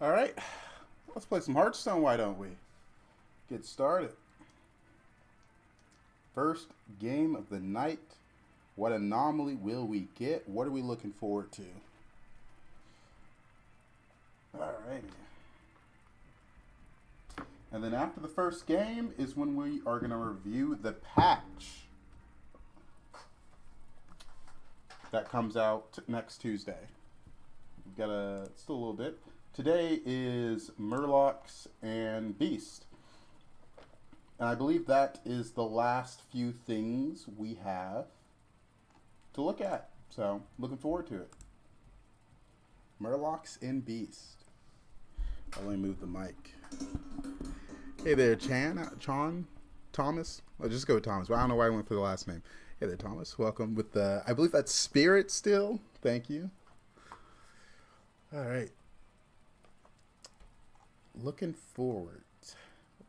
Alright, let's play some Hearthstone, why don't we? Get started. First game of the night. What anomaly will we get? What are we looking forward to? Alrighty. And then after the first game is when we are going to review the patch. That comes out next Tuesday. We've got still a little bit. Today is Murlocs and Beast. And I believe that is the last few things we have to look at. So, looking forward to it. Murlocs and Beast. I'll let me move the mic. Hey there, Chan, Thomas. I'll just go with Thomas. Well, I don't know why I went for the last name. Hey there, Thomas. Welcome with the, I believe that's Spirit still. Thank you. All right. Looking forward.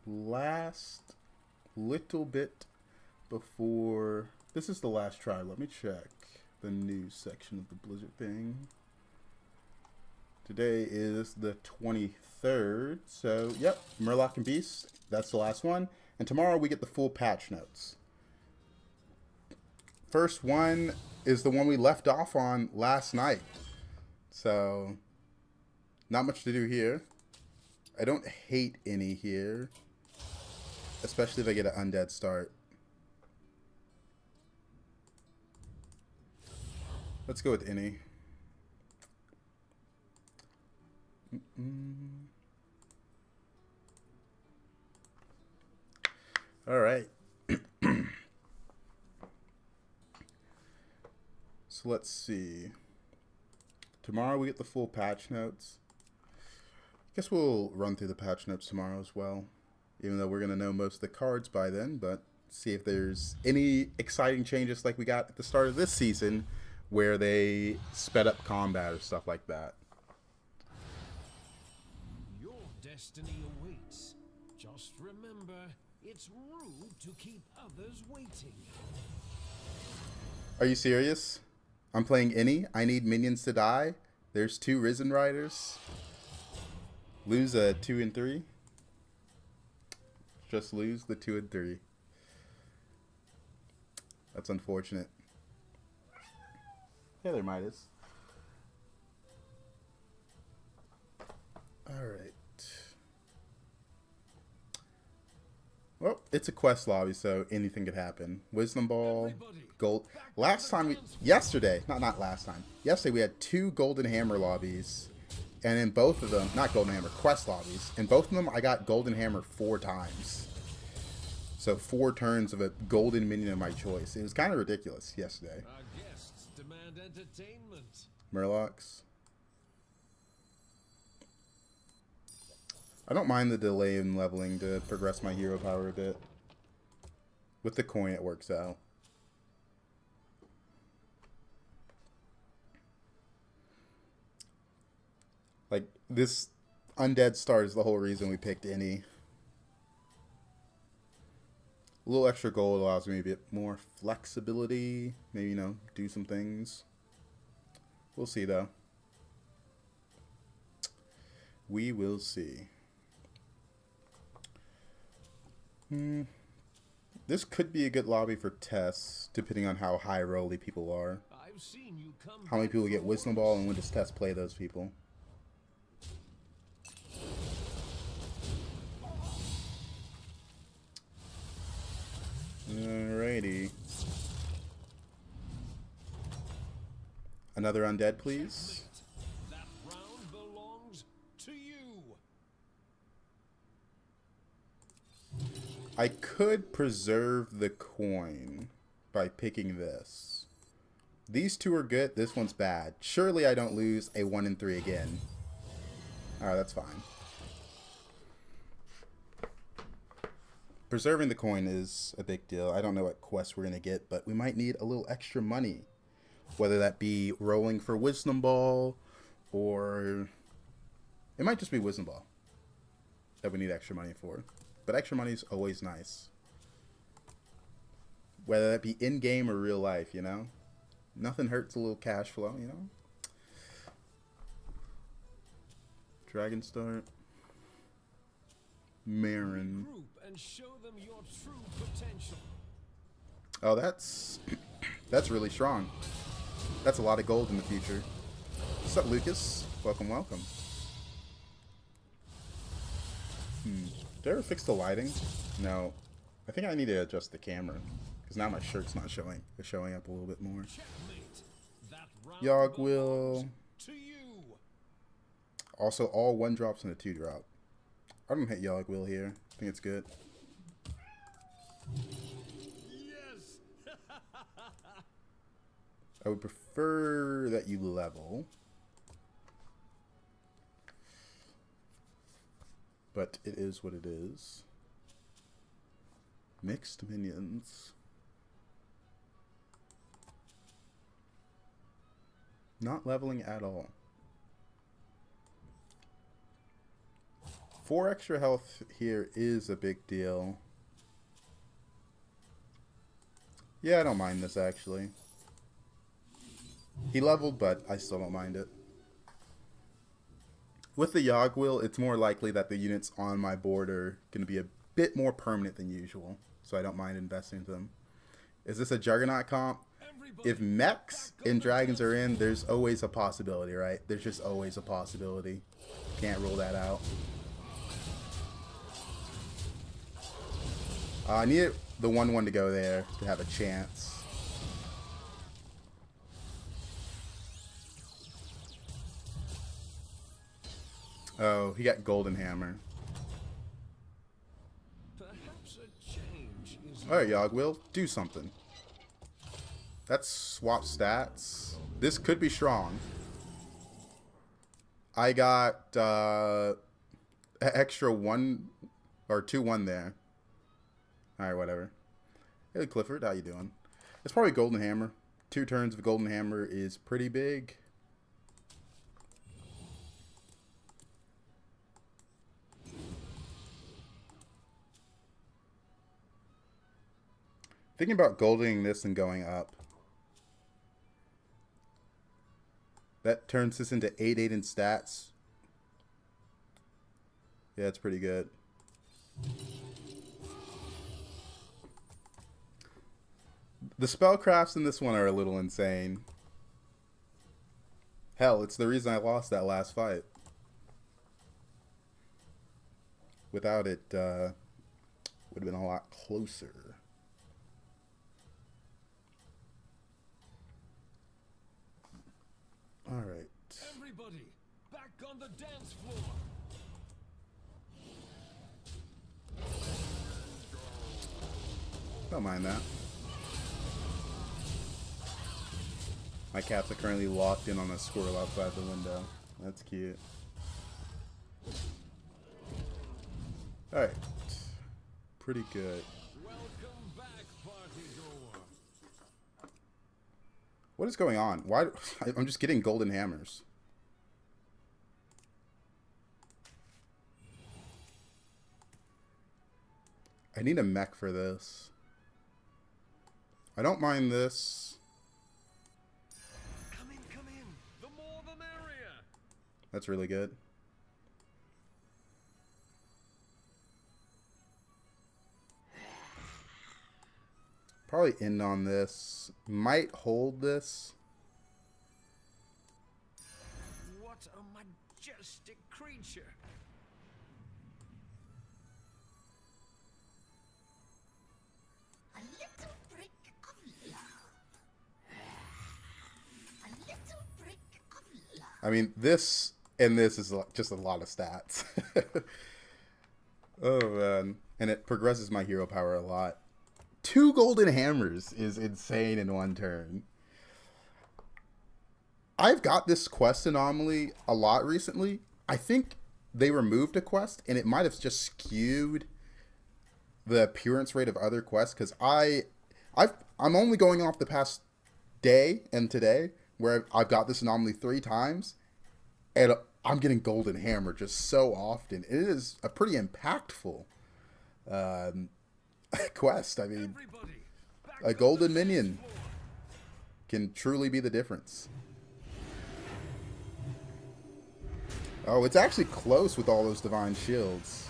Last little bit before, this is the last try. Let me check the news section of the Blizzard thing. Today is the 23rd, so yep, Murloc and Beast, that's the last one. And tomorrow we get the full patch notes. First one is the one we left off on last night. So, not much to do here. I don't hate any here, especially if I get an undead start. Let's go with any. All right. So let's see. Tomorrow we get the full patch notes. I guess we'll run through the patch notes tomorrow as well, even though we're going to know most of the cards by then, but see if there's any exciting changes like we got at the start of this season where they sped up combat or stuff like that. Your destiny awaits. Just remember, it's rude to keep others waiting. Are you serious? I'm playing any. I need minions to die. There's 2 Risen Riders. Lose a 2 and 3. Just lose the 2 and 3. That's unfortunate. Yeah, there might is. Alright. Well, it's a quest lobby, so anything could happen. Wisdom Ball, Gold. Last time, yesterday, not last time. Yesterday we had 2 Golden Hammer lobbies. And in both of them, not Golden Hammer, quest lobbies. In both of them, I got Golden Hammer 4 times. So 4 turns of a golden minion of my choice. It was kind of ridiculous yesterday. Our guests demand entertainment. Murlocs. I don't mind the delay in leveling to progress my hero power a bit. With the coin, it works out. Like, this undead start is the whole reason we picked any. A little extra gold allows me a bit more flexibility. Maybe, you know, do some things. We'll see, though. We will see. This could be a good lobby for tests, depending on how high rolly people are. I've seen you come How many people get Wisdom Ball, and when does test play those people? Alrighty. Another undead, please. That round belongs to you. I could preserve the coin by picking this. These 2 are good. This one's bad. Surely I don't lose a 1 and 3 again. Alright, that's fine. Preserving the coin is a big deal. I don't know what quest we're going to get, but we might need a little extra money. Whether that be rolling for Wisdom Ball, or it might just be Wisdom Ball that we need extra money for. But extra money is always nice. Whether that be in-game or real life, you know? Nothing hurts a little cash flow, you know? Dragon Start. Marin. Group and show them your true potential. Oh, that's really strong. That's a lot of gold in the future. What's up, Lucas? Welcome, welcome. Did I ever fix the lighting? No. I think I need to adjust the camera. Because now my shirt's not showing. It's showing up a little bit more. Yogg will. Also, all 1-drops and a 2-drop. I'm gonna hit Yogg will here. I think it's good. Yes. I would prefer that you level. But it is what it is. Mixed minions. Not leveling at all. 4 extra health here is a big deal. Yeah, I don't mind this actually. He leveled, but I still don't mind it. With the Yogg will, it's more likely that the units on my board are going to be a bit more permanent than usual, so I don't mind investing in them. Is this a Juggernaut comp? If mechs and dragons are in, there's always a possibility, right? There's just always a possibility. Can't rule that out. I need the 1/1 to go there to have a chance. Oh, he got Golden Hammer. Perhaps a change is Alright, Yogg will do something. That's swap stats. This could be strong. I got an extra 1 or 2/1 there. Alright, whatever. Hey, Clifford, how you doing? It's probably Golden Hammer. 2 turns of Golden Hammer is pretty big. Thinking about golding this and going up. That turns this into 8/8 in stats. Yeah, it's pretty good. The spellcrafts in this one are a little insane. Hell, it's the reason I lost that last fight. Without it, would have been a lot closer. All right. everybody back on the dance floor. Don't mind that. My cats are currently locked in on a squirrel outside the window. That's cute. Alright. Pretty good. Welcome back, partygoer. What is going on? Why? I'm just getting golden hammers. I need a mech for this. I don't mind this. Come in, come in. The more the merrier. That's really good. Probably end on this. Might hold this. What a majestic creature. A little brick of love. A little brick of love. I mean, this and this is just a lot of stats. Oh, man. And it progresses my hero power a lot. 2 golden hammers is insane in 1 turn. I've got this quest anomaly a lot recently. I think they removed a quest, and it might have just skewed the appearance rate of other quests, because I'm only going off the past day and today, where I've got this anomaly 3 times, and I'm getting golden hammer just so often. It is a pretty impactful quest. I mean, a golden minion can truly be the difference. Oh, it's actually close with all those divine shields.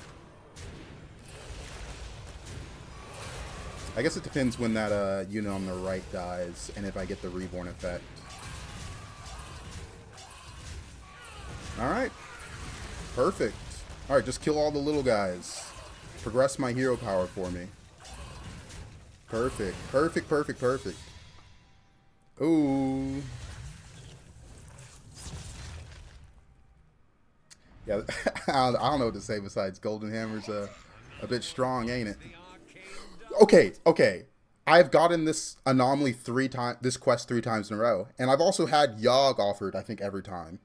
I guess it depends when that unit on the right dies and if I get the reborn effect. Alright. Perfect. Alright, just kill all the little guys. Progress my hero power for me. Perfect. Perfect, perfect, perfect. Ooh. Yeah, I don't know what to say besides Golden Hammer's a bit strong, ain't it? Okay, okay. I've gotten this anomaly 3 times, this quest 3 times in a row, and I've also had Yogg offered, I think, every time.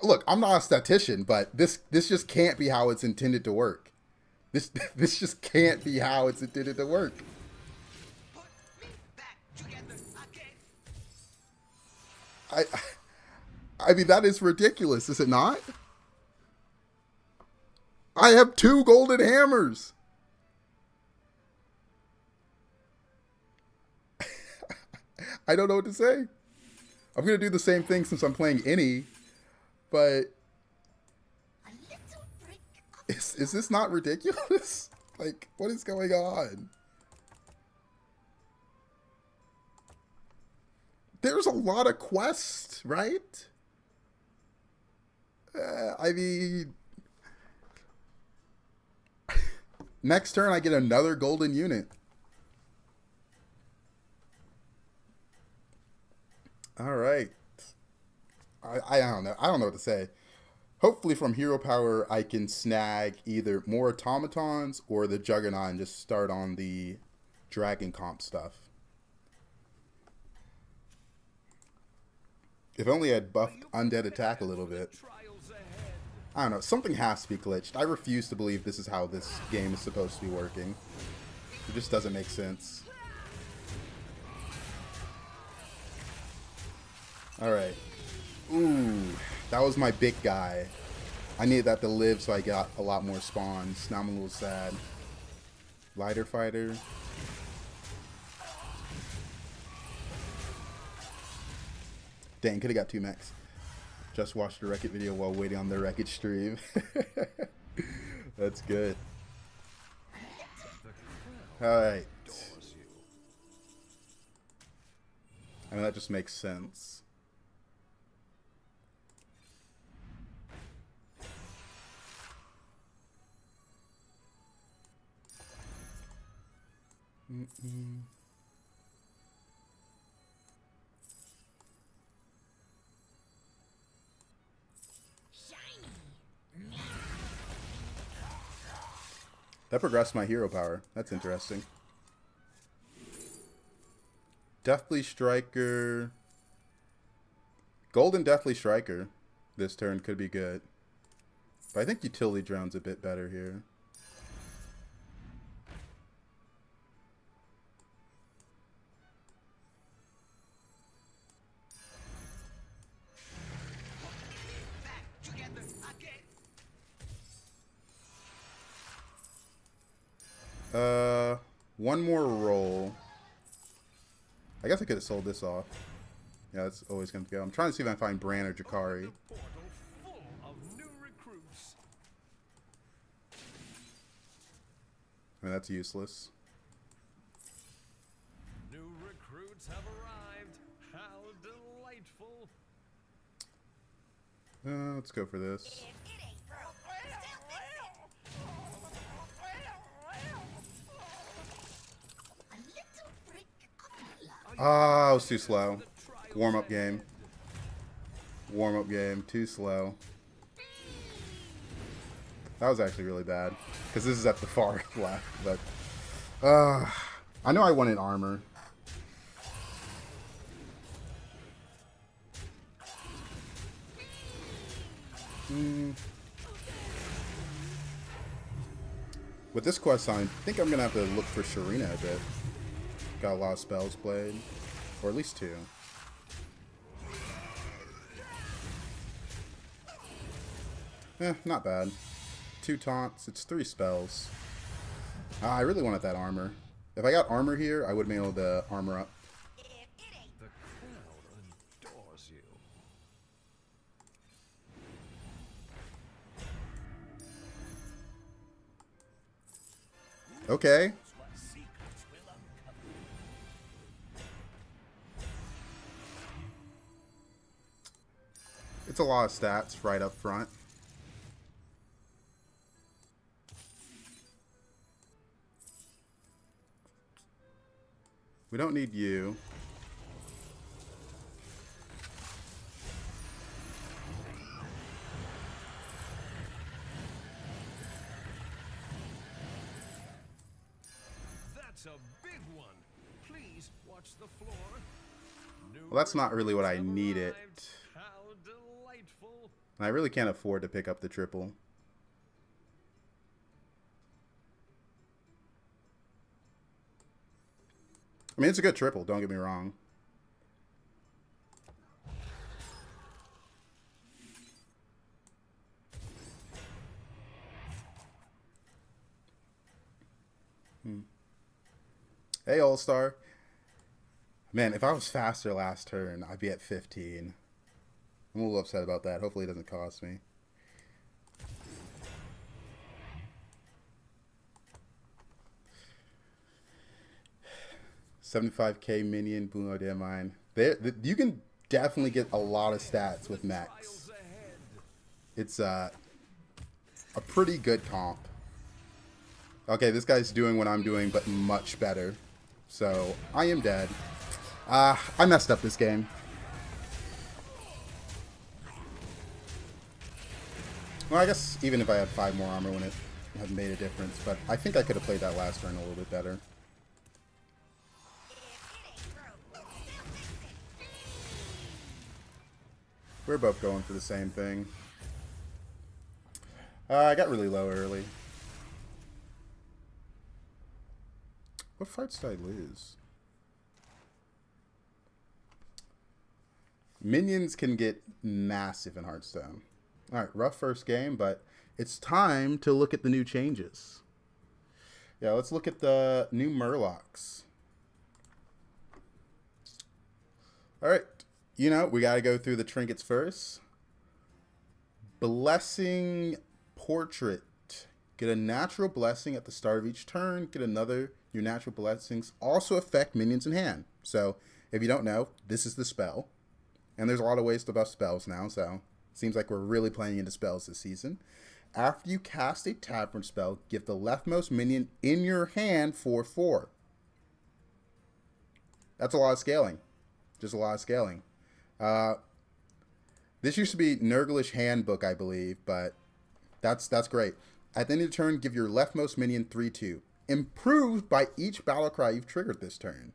Look, I'm not a statistician, but this just can't be how it's intended to work. This just can't be how it's intended to work. I mean, that is ridiculous, is it not? I have 2 golden hammers. I don't know what to say. I'm going to do the same thing since I'm playing any, but is this not ridiculous? Like, what is going on? There's a lot of quests, right? I mean, next turn I get another golden unit. All right. I don't know. I don't know what to say. Hopefully from hero power I can snag either more automatons or the Juggernaut and just start on the dragon comp stuff. If only I'd buffed undead attack a little bit. I don't know. Something has to be glitched. I refuse to believe this is how this game is supposed to be working. It just doesn't make sense. Alright. Ooh. That was my big guy. I needed that to live so I got a lot more spawns. Now I'm a little sad. Lighter fighter. Dang, could have got 2 mechs. Just watched the Wreck-It video while waiting on the Wreck-It stream. That's good. Alright. I mean, that just makes sense. That progressed my hero power. That's interesting. Deathly Striker. Golden Deathly Striker this turn could be good. But I think Utility Drone's a bit better here. One more roll. I guess I could have sold this off. Yeah, that's always going to go. I'm trying to see if I can find Bran or Jakari. I mean, that's useless. New recruits have arrived. How delightful. Let's go for this. Ah, I was too slow. Warm-up game. Warm-up game. Too slow. That was actually really bad. Because this is at the far left. But I know I wanted armor. With this quest line, I think I'm going to have to look for Sharina a bit. Got a lot of spells played. Or at least 2. Not bad. 2 taunts. It's 3 spells. I really wanted that armor. If I got armor here, I would have been able to armor up. The crowd adores you. Okay. It's a lot of stats right up front. We don't need you. That's a big one. Please watch the floor. Well, that's not really what I needed. How delightful. And I really can't afford to pick up the triple. I mean, it's a good triple, don't get me wrong. Hey, All-Star. Man, if I was faster last turn, I'd be at 15. I'm a little upset about that. Hopefully it doesn't cost me. $75k minion, Bruno de mine. You can definitely get a lot of stats with Max. It's a pretty good comp. Okay, this guy's doing what I'm doing, but much better. So, I am dead. I messed up this game. Well, I guess even if I had 5 more armor, wouldn't have made a difference. But I think I could have played that last turn a little bit better. We're both going for the same thing. I got really low early. What fights did I lose? Minions can get massive in Hearthstone. Alright, rough first game, but it's time to look at the new changes. Yeah, let's look at the new Murlocs. Alright, you know, we gotta go through the trinkets first. Blessing Portrait. Get a natural blessing at the start of each turn. Get another. Your natural blessings also affect minions in hand. So, if you don't know, this is the spell. And there's a lot of ways to buff spells now, so seems like we're really playing into spells this season. After you cast a tavern spell, give the leftmost minion in your hand 4/4. That's a lot of scaling. Just a lot of scaling. This used to be Nurglish Handbook, I believe, but that's great. At the end of the turn, give your leftmost minion 3/2. Improved by each battle cry you've triggered this turn.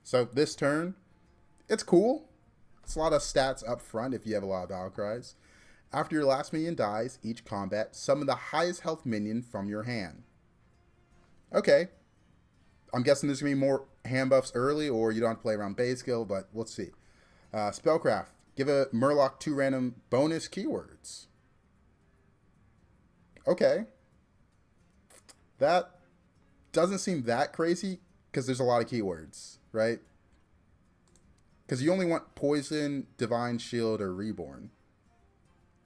So this turn, it's cool. It's a lot of stats up front if you have a lot of battle cries. After your last minion dies, each combat, summon the highest health minion from your hand. Okay. I'm guessing there's going to be more hand buffs early, or you don't have to play around base skill, but let's see. Spellcraft. Give a Murloc 2 random bonus keywords. Okay. That doesn't seem that crazy, because there's a lot of keywords, right? Because you only want Poison, Divine Shield, or Reborn.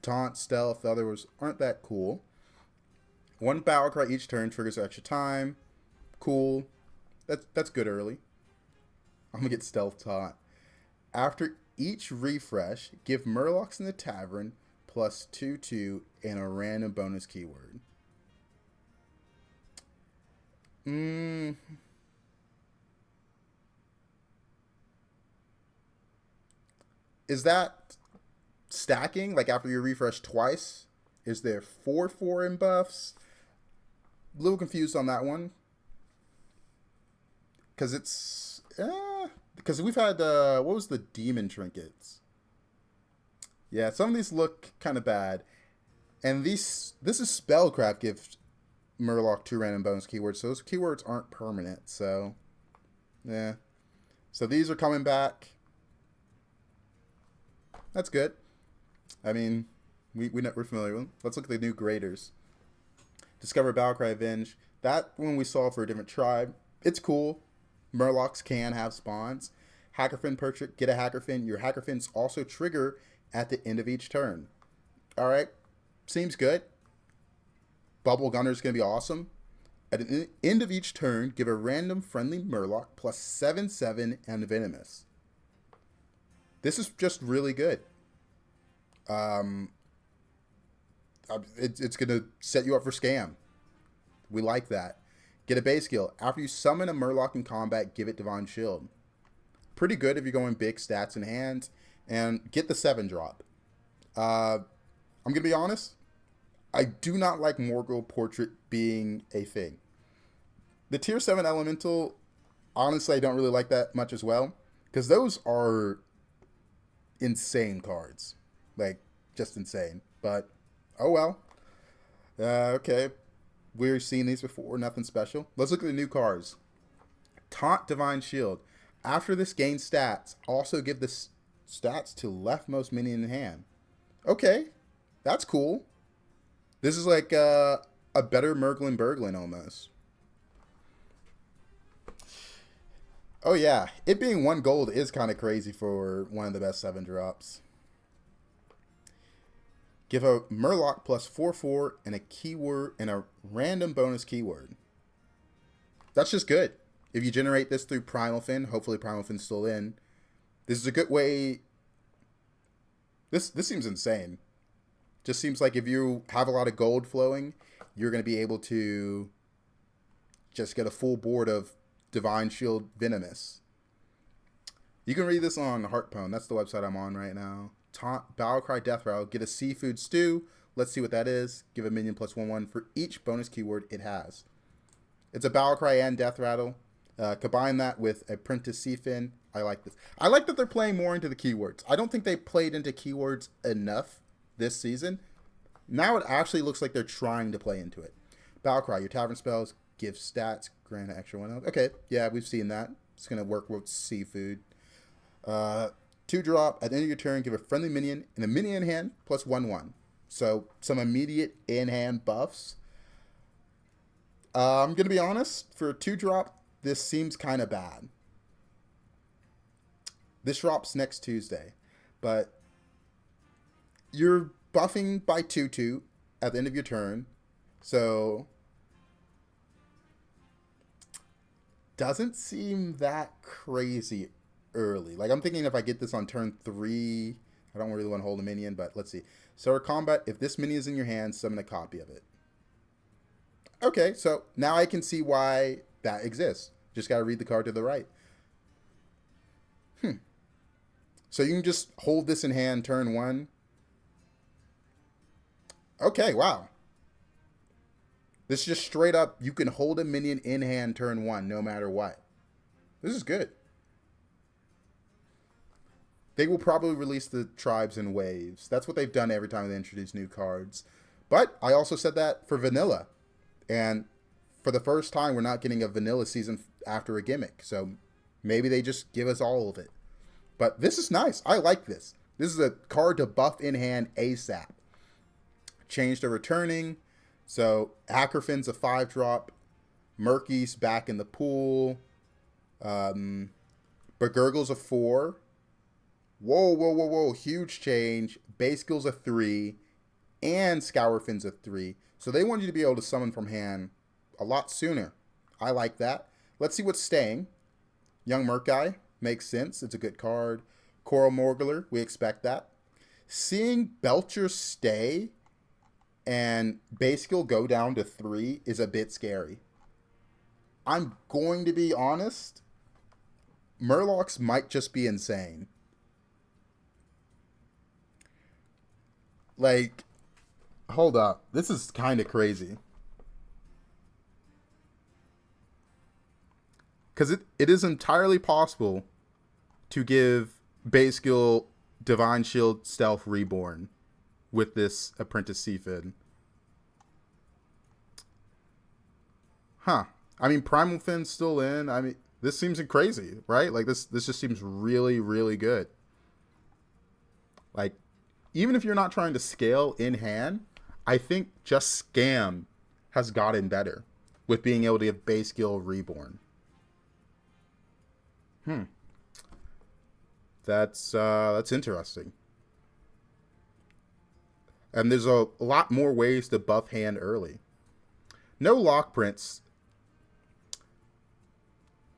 Taunt, Stealth, the others aren't that cool. 1 battle cry each turn triggers extra time. Cool. That's good early. I'm going to get Stealth Taunt. After each refresh, give Murlocs in the Tavern plus 2/2 and a random bonus keyword. Is that stacking? Like after you refresh twice? Is there 4/4 in buffs? A little confused on that one. Because it's... because we've had... what was the demon trinkets? Yeah, some of these look kind of bad. And this is Spellcraft gift Murloc 2 random bonus keywords. So those keywords aren't permanent. So, yeah. So these are coming back. That's good. I mean, we're familiar with them. Let's look at the new graders. Discover Battlecry Avenge. That one we saw for a different tribe. It's cool. Murlocs can have spawns. Hackerfin Portrait. Get a Hackerfin. Your Hackerfins also trigger at the end of each turn. Alright. Seems good. Bubble Gunner is going to be awesome. At the end of each turn, give a random friendly Murloc plus 7/7 and Venomous. This is just really good. It's going to set you up for scam. We like that. Get a base skill. After you summon a Murloc in combat, give it Divine Shield. Pretty good if you're going big stats in hand. And get the 7-drop. I'm going to be honest. I do not like Morgul Portrait being a thing. The tier 7 Elemental, honestly, I don't really like that much as well. Because those are insane cards. Like, just insane. But, oh well. Okay. We've seen these before. Nothing special. Let's look at the new cards. Taunt Divine Shield. After this gain stats, also give the stats to leftmost minion in hand. Okay. That's cool. This is like a better Merglin Berglin almost. Oh yeah, it being 1 gold is kind of crazy for one of the best 7-drops. Give a Murloc plus 4/4 and a keyword and a random bonus keyword. That's just good. If you generate this through Primal Fin, hopefully Primal Fin's still in. This is a good way. This seems insane. Just seems like if you have a lot of gold flowing, you're going to be able to just get a full board of Divine Shield Venomous. You can read this on Hearthstone. That's the website I'm on right now. Taunt, Battlecry, Death Rattle. Get a Seafood Stew. Let's see what that is. Give a minion plus 1/1 for each bonus keyword it has. It's a Battlecry and Death Rattle. Combine that with Apprentice Seafin. I like this. I like that they're playing more into the keywords. I don't think they played into keywords enough this season. Now it actually looks like they're trying to play into it. Battlecry, your tavern spells, give stats, grant an extra 1. Okay, yeah, we've seen that. It's going to work with Seafood. 2-drop, at the end of your turn, give a friendly minion and a minion in hand plus 1/1. So some immediate in-hand buffs. I'm going to be honest, for a 2-drop, this seems kind of bad. This drops next Tuesday, but you're buffing by 2/2 at the end of your turn, so doesn't seem that crazy early. Like, I'm thinking if I get this on turn 3, I don't really want to hold a minion, but let's see. Start combat. If this minion is in your hand, summon a copy of it. Okay, so now I can see why that exists. Just got to read the card to the right. So you can just hold this in hand turn 1. Okay, wow. This is just straight up, you can hold a minion in hand turn 1 no matter what. This is good. They will probably release the tribes in waves. That's what they've done every time they introduce new cards. But I also said that for vanilla. And for the first time, we're not getting a vanilla season after a gimmick. So maybe they just give us all of it. But this is nice. I like this. This is a card to buff in hand ASAP. Change to returning. So Ackerfin's a 5-drop. Murky's back in the pool. Begurgle's a 4. Whoa. Huge change. Base skill's a 3. And Scourfin's a 3. So they want you to be able to summon from hand a lot sooner. I like that. Let's see what's staying. Young Murky makes sense. It's a good card. Coral Morgler, we expect that. Seeing Belcher stay and base skill go down to 3 is a bit scary. I'm going to be honest. Murlocs might just be insane. Like, hold up. This is kind of crazy. Because it is entirely possible to give base skill Divine Shield Stealth Reborn with this Apprentice Seafin. Huh. I mean, Primal Fin's still in. I mean, this seems crazy, right? Like, this just seems really, really good. Like, even if you're not trying to scale in hand, I think just Scam has gotten better with being able to give base skill Reborn. That's interesting. And there's a lot more ways to buff hand early. No lock prints.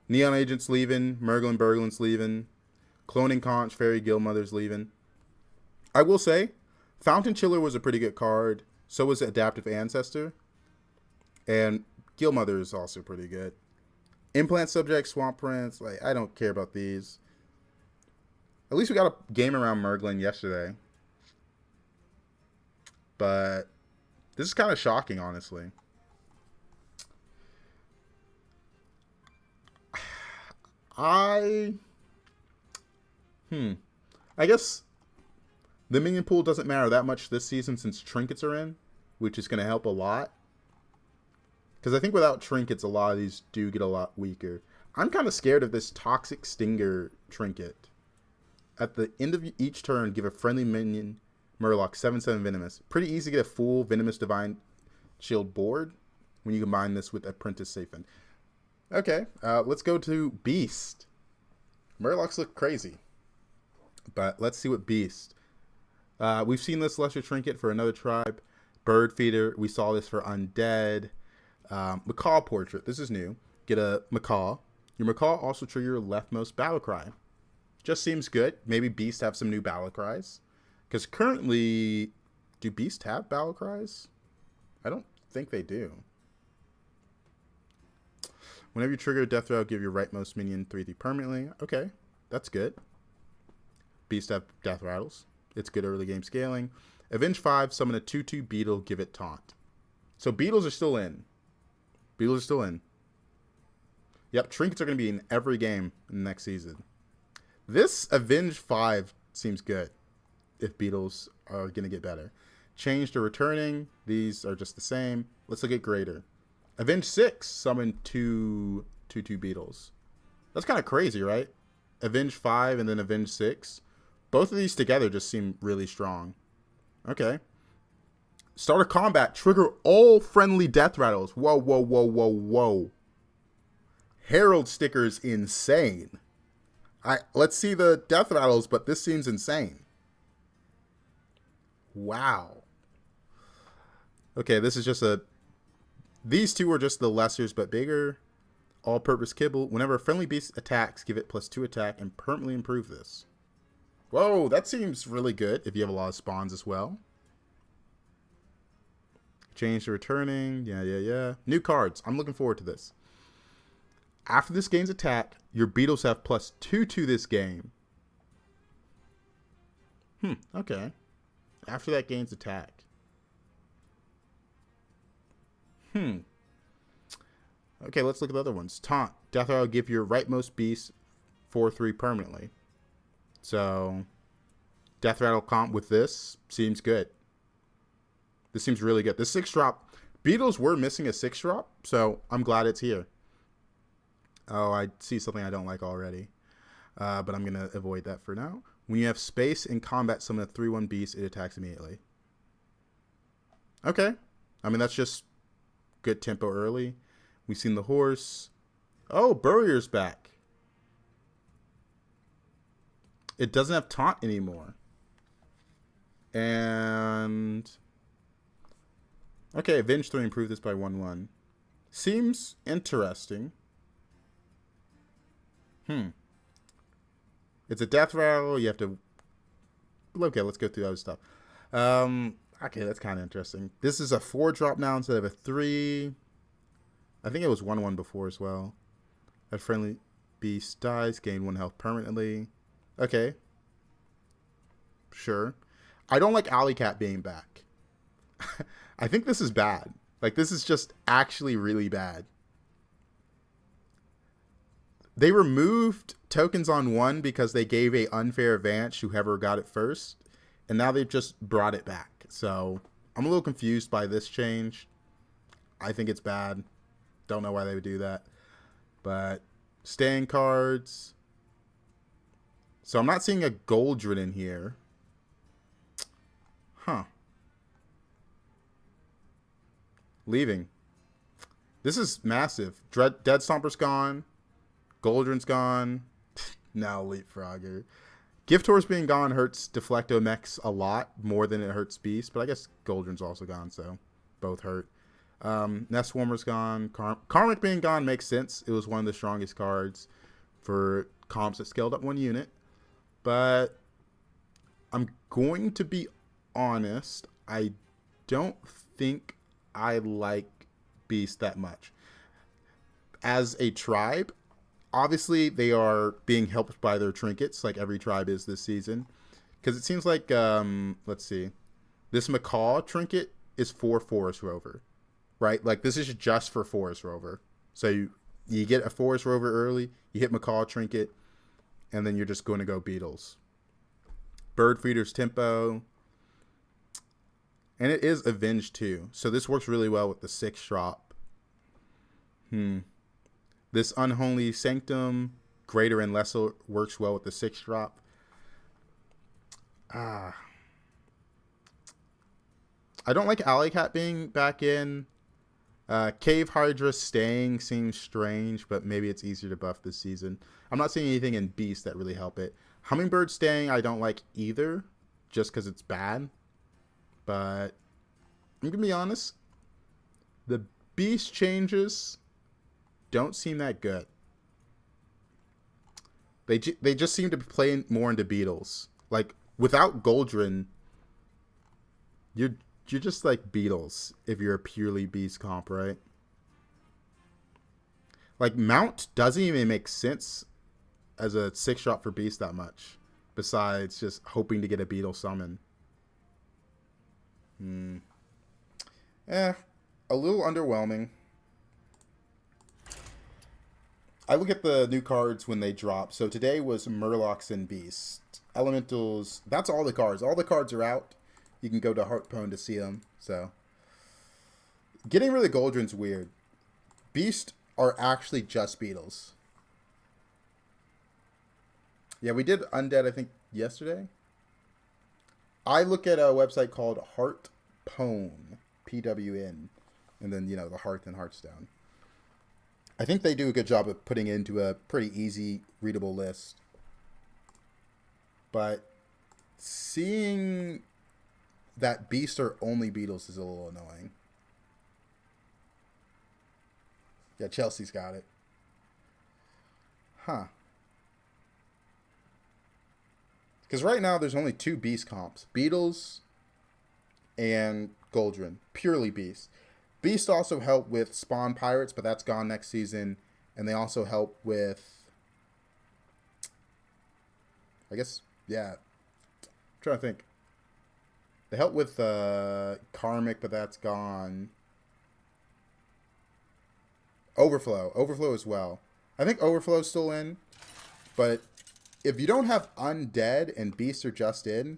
Neon Agent's leaving. Merglin Berglin's leaving. Cloning Conch, Fairy Guildmother's leaving. I will say, Fountain Chiller was a pretty good card. So was Adaptive Ancestor. And Guildmother is also pretty good. Implant Subject, Swamp Prince. Like, I don't care about these. At least we got a game around Merglin yesterday. But this is kind of shocking, honestly. I guess the minion pool doesn't matter that much this season since trinkets are in, which is going to help a lot. Because I think without trinkets, a lot of these do get a lot weaker. I'm kind of scared of this Toxic Stinger trinket. At the end of each turn, give a friendly minion Murloc 7/7 Venomous. Pretty easy to get a full Venomous Divine Shield board when you combine this with Apprentice Saphin. Okay, let's go to Beast. Murlocs look crazy. But let's see what Beast. We've seen this Lesser Trinket for another tribe. Bird Feeder. We saw this for Undead. Macaw Portrait. This is new. Get a Macaw. Your Macaw also trigger your leftmost battle cry. Just seems good. Maybe Beast have some new battle cries. Because currently, do Beast have battle cries? I don't think they do. Whenever you trigger a death rattle, give your rightmost minion 3/3 permanently. Okay, that's good. Beast have death rattles. It's good early game scaling. Avenge 5, summon a 2/2 beetle, give it taunt. So beetles are still in. Beetles are still in. Yep, trinkets are going to be in every game in the next season. This Avenge 5 seems good if beetles are going to get better. Change to returning. These are just the same. Let's look at greater. Avenge 6, summon 2/2 beetles. That's kind of crazy, right? Avenge 5 and then Avenge 6. Both of these together just seem really strong. Okay. Start a combat. Trigger all friendly death rattles. Whoa, whoa, whoa, whoa, whoa. Herald sticker's insane. Let's see the death rattles, but this seems insane. Wow. Okay, this is just a... These two are just the lessers, but bigger. All-purpose kibble. Whenever a friendly beast attacks, give it +2 attack and permanently improve this. Whoa, that seems really good if you have a lot of spawns as well. Change to returning. Yeah. New cards. I'm looking forward to this. After this game's attack, your beetles have +2 to this game. Okay. After that game's attack. Okay, let's look at the other ones. Taunt. Death Rattle, give your rightmost beast 4/3 permanently. So, Death Rattle comp with this seems good. This seems really good. The 6-drop. Beetles were missing a 6-drop, so I'm glad it's here. Oh, I see something I don't like already. But I'm going to avoid that for now. When you have space in combat, summon a 3/1 beast, it attacks immediately. Okay. I mean, that's just good tempo early. We've seen the horse. Oh, Burrier's back. It doesn't have taunt anymore. And... Okay, Avenge 3 improved this by 1/1. Seems interesting. It's a death rattle. You have to... Okay, let's go through other stuff. Okay, that's kind of interesting. This is a 4-drop now instead of a 3. I think it was 1/1 before as well. A friendly beast dies, gain 1 health permanently. Okay. Sure. I don't like Alley Cat being back. I think this is bad. Like, this is just actually really bad. They removed tokens on 1 because they gave a unfair advantage to whoever got it first. And now they've just brought it back. So, I'm a little confused by this change. I think it's bad. Don't know why they would do that. But, staying cards. So, I'm not seeing a Goldrin in here. Leaving. This is massive. Dead Stomper's gone. Goldrin's gone. Now Leapfrogger. Gift Horse being gone hurts Deflecto mechs a lot more than it hurts Beast, but I guess Goldrin's also gone, so both hurt. Nest Warmer's gone. Karmic being gone makes sense. It was one of the strongest cards for comps that scaled up one unit. But I'm going to be honest. I don't think I like Beast that much. As a tribe, obviously they are being helped by their trinkets, like every tribe is this season. Because it seems like, let's see, this Macaw trinket is for Forest Rover, right? Like this is just for Forest Rover. So you get a Forest Rover early, you hit Macaw trinket, and then you're just going to go Beetles. Bird Feeder's Tempo. And it is Avenge too. So this works really well with the 6 drop. This Unholy Sanctum, Greater and Lesser, works well with the 6 drop. I don't like Alley Cat being back in. Cave Hydra staying seems strange, but maybe it's easier to buff this season. I'm not seeing anything in Beast that really help it. Hummingbird staying I don't like either, just because it's bad. But I'm going to be honest. The Beast changes don't seem that good. They just seem to be playing more into Beetles. Like, without Goldrin, you're just like Beetles if you're a purely Beast comp, right? Like, Mount doesn't even make sense as a 6 drop for Beast that much, besides just hoping to get a Beetle summon. A little underwhelming. I look at the new cards when they drop. So today was Murlocs and Beast. Elementals, that's all the cards. All the cards are out. You can go to Hearthstone to see them. So getting rid of Goldrin's weird. Beast are actually just Beetles. Yeah, we did Undead, I think, yesterday. I look at a website called Hearthstone, PWN, and then, you know, the Hearth and Hearthstone. I think they do a good job of putting it into a pretty easy, readable list. But seeing that Beast are only Beetles is a little annoying. Yeah, Chelsea's got it. Huh. Because right now there's only 2 Beast comps. Beetles and Goldrin. Purely Beast. Beast also help with Spawn Pirates, but that's gone next season. And they also help with... I guess, yeah. I'm trying to think. They help with Karmic, but that's gone. Overflow. Overflow as well. I think Overflow's still in. But if you don't have Undead and Beasts are just in,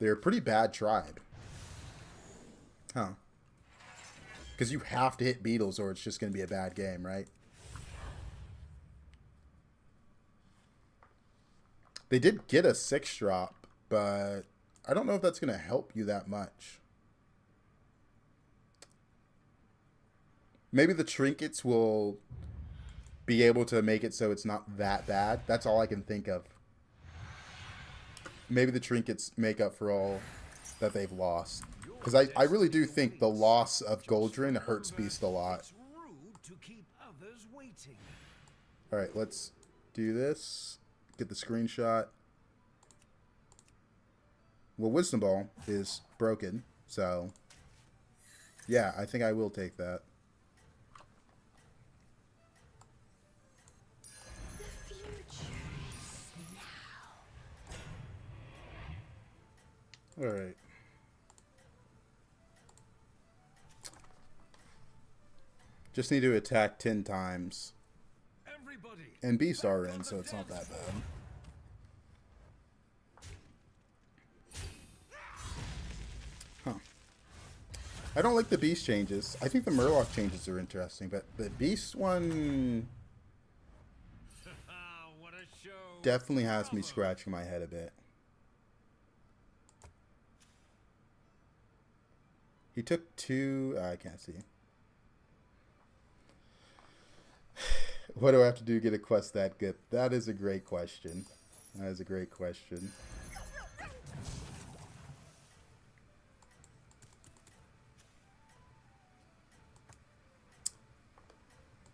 they're a pretty bad tribe. Huh. Because you have to hit Beetles or it's just going to be a bad game, right? They did get a 6 drop, but I don't know if that's going to help you that much. Maybe the trinkets will be able to make it so it's not that bad. That's all I can think of. Maybe the trinkets make up for all that they've lost. Because I really do think the loss of Goldrin hurts Beast a lot. Alright, let's do this. Get the screenshot. Well, Wisdom Ball is broken, so... yeah, I think I will take that. Alright. Just need to attack 10 times. And Beasts are in, so it's not that bad. Huh. I don't like the Beast changes. I think the Murloc changes are interesting, but the Beast one definitely has me scratching my head a bit. He took 2... I can't see. What do I have to do to get a quest that good? That is a great question. That is a great question.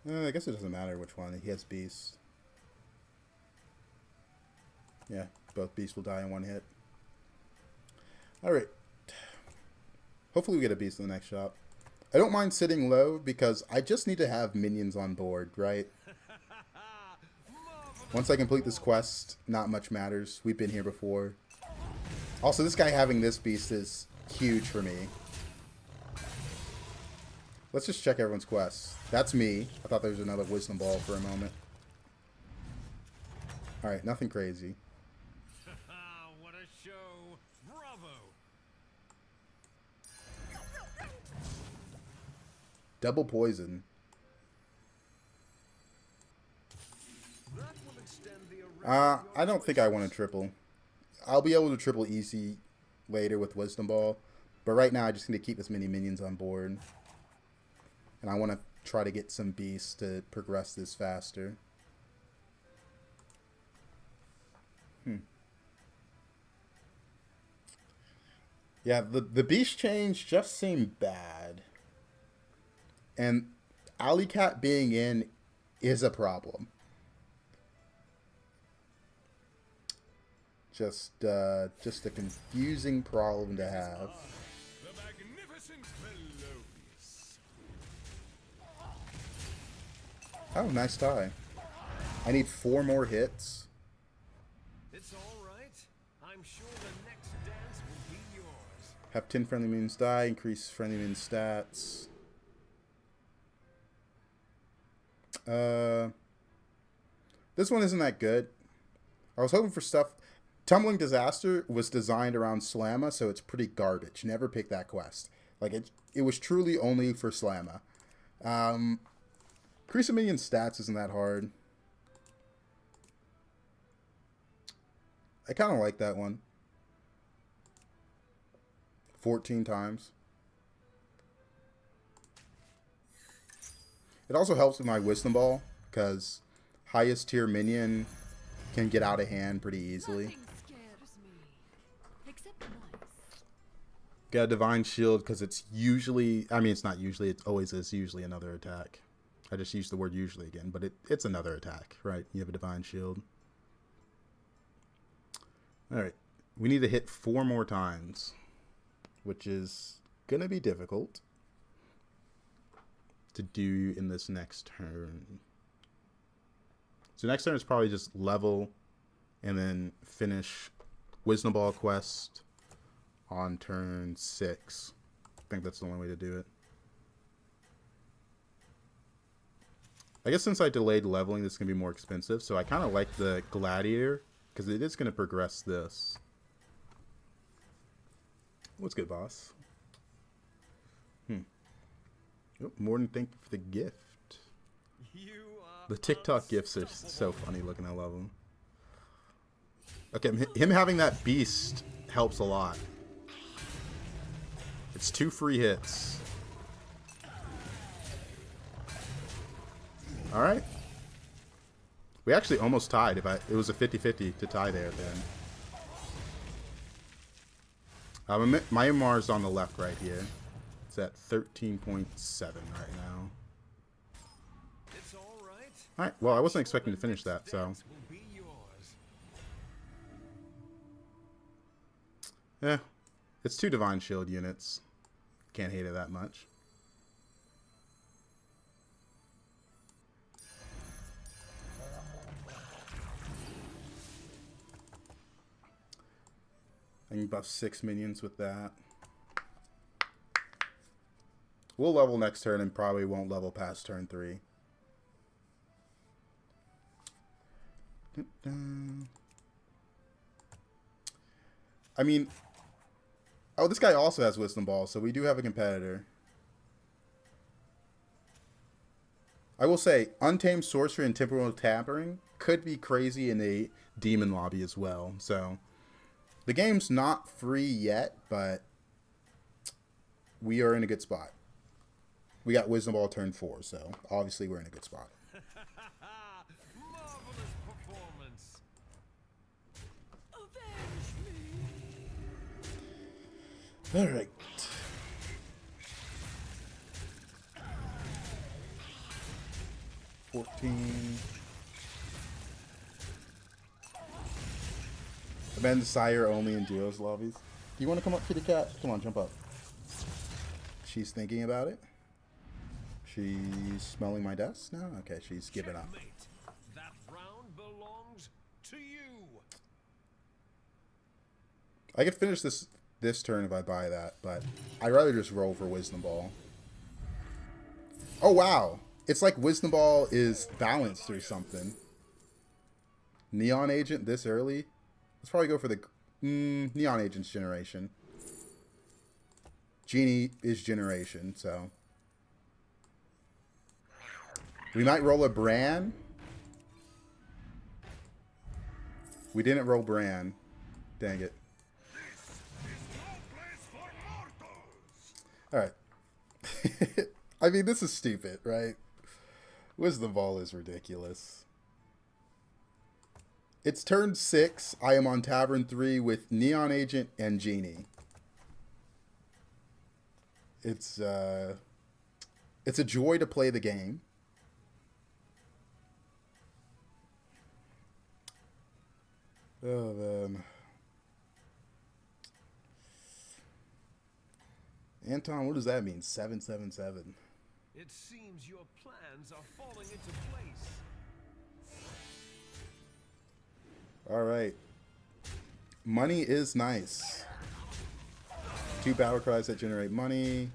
I guess it doesn't matter which one. He has beasts. Yeah, both beasts will die in one hit. Alright. Hopefully we get a beast in the next shop. I don't mind sitting low because I just need to have minions on board, right? Once I complete this quest, not much matters. We've been here before. Also, this guy having this beast is huge for me. Let's just check everyone's quests. That's me. I thought there was another wisdom ball for a moment. Alright, nothing crazy. What a show! Bravo! Double poison. That will extend the array I don't think I want to triple. I'll be able to triple easy later with wisdom ball. But right now I just need to keep as many minions on board. And I want to try to get some beasts to progress this faster. Yeah, the beast change just seemed bad. And Alley Cat being in is a problem. Just a confusing problem to have. The magnificent Melodious. Oh, nice tie. I need 4 more hits. It's all right. I'm sure the next dance will be yours. Have 10 friendly minions die, increase friendly minion stats. This one isn't that good. I was hoping for stuff. Tumbling Disaster was designed around Slysssa, so it's pretty garbage. Never pick that quest. Like it was truly only for Slysssa. Increase of minion stats isn't that hard. I kind of like that one. 14 times. It also helps with my Wisdom Ball, because highest tier minion can get out of hand pretty easily. Nothing scares me, except mice. Got a Divine Shield, because it's usually... I mean, it's not usually. It always is usually another attack. I just used the word usually again, but it's another attack, right? You have a Divine Shield. Alright. We need to hit 4 more times, which is going to be difficult to do in this next turn. So next turn is probably just level and then finish Wisdom Ball quest on turn 6. I think that's the only way to do it. I guess since I delayed leveling, this is going to be more expensive. So I kind of like the Gladiator because it is going to progress this. What's good, boss? Oh, more than thank you for the gift. The TikTok gifts are so funny looking. I love them. Okay, him having that beast helps a lot. It's 2 free hits. Alright. We actually almost tied. It was a 50-50 to tie there then. My MR is on the left right here. It's at 13.7 right now. It's all right. Alright, well, I wasn't expecting to finish that, so. Dance will be yours. Yeah. It's 2 Divine Shield units. Can't hate it that much. I can buff 6 minions with that. We'll level next turn and probably won't level past turn 3. I mean... Oh, this guy also has Wisdom Ball, so we do have a competitor. I will say, Untamed Sorcery and Temporal Tampering could be crazy in a Demon lobby as well, so... The game's not free yet, but we are in a good spot. We got Wisdom Ball turn 4, so obviously we're in a good spot. Marvelous performance. Avenge me. All right. 14. Amend Sire only in duos lobbies. Do you want to come up, kitty cat? Come on, jump up. She's thinking about it. She's smelling my desk now? Okay, she's giving up. That round belongs to you. I could finish this turn if I buy that, but I'd rather just roll for Wisdom Ball. Oh, wow. It's like Wisdom Ball is balanced or something. Neon Agent this early? Let's probably go for the Neon Agent's generation. Genie is generation, so. We might roll a Bran. We didn't roll Bran. Dang it. Alright. I mean, this is stupid, right? Wisdom Ball is ridiculous. It's turn 6. I am on Tavern 3 with Neon Agent and Genie. It's a joy to play the game. Oh, man. Anton, what does that mean? 777. It seems your plans are falling into place. All right. Money is nice. 2 battle cries that generate money.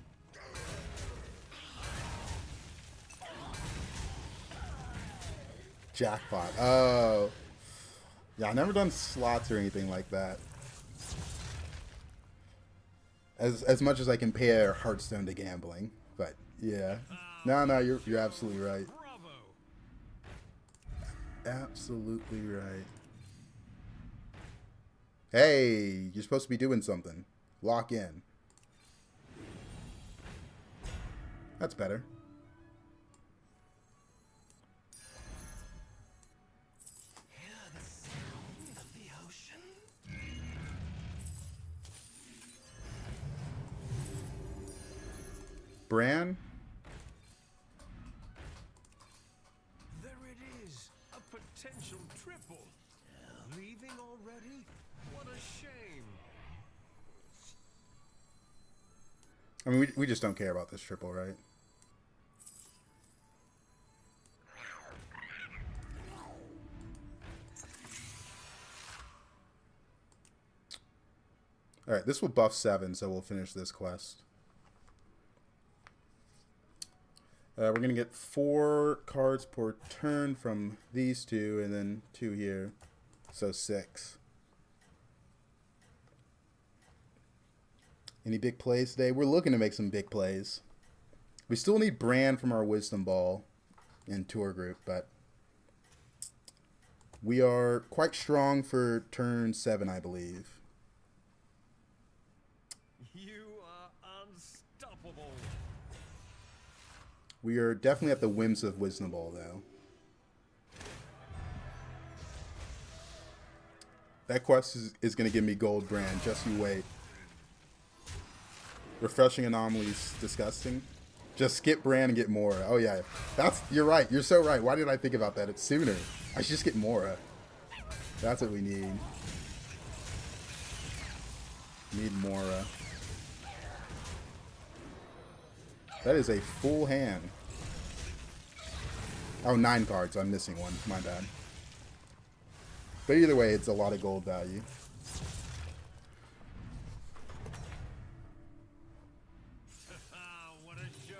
Jackpot. Oh. Yeah, I've never done slots or anything like that. As much as I compare Hearthstone to gambling, but yeah. No, you're absolutely right. Absolutely right. Hey, you're supposed to be doing something. Lock in. That's better. Hear the sound of the ocean? Bran? There it is. A potential triple. Leaving already? What a shame. I mean, we just don't care about this triple, right? Alright, this will buff 7, so we'll finish this quest. We're going to get 4 cards per turn from these 2, and then 2 here. So 6. Any big plays today? We're looking to make some big plays. We still need Bran from our Wisdom Ball in tour group, but we are quite strong for turn 7, I believe. You are unstoppable. We are definitely at the whims of Wisdom Ball, though. That quest is going to give me gold Bran. Just you wait. Refreshing anomalies, disgusting. Just skip Bran and get Mora. Oh yeah, you're right. You're so right. Why did I think about that? It's sooner. I should just get Mora. That's what we need. Need Mora. That is a full hand. Oh, 9 cards. I'm missing one. My bad. But either way, it's a lot of gold value. What a show.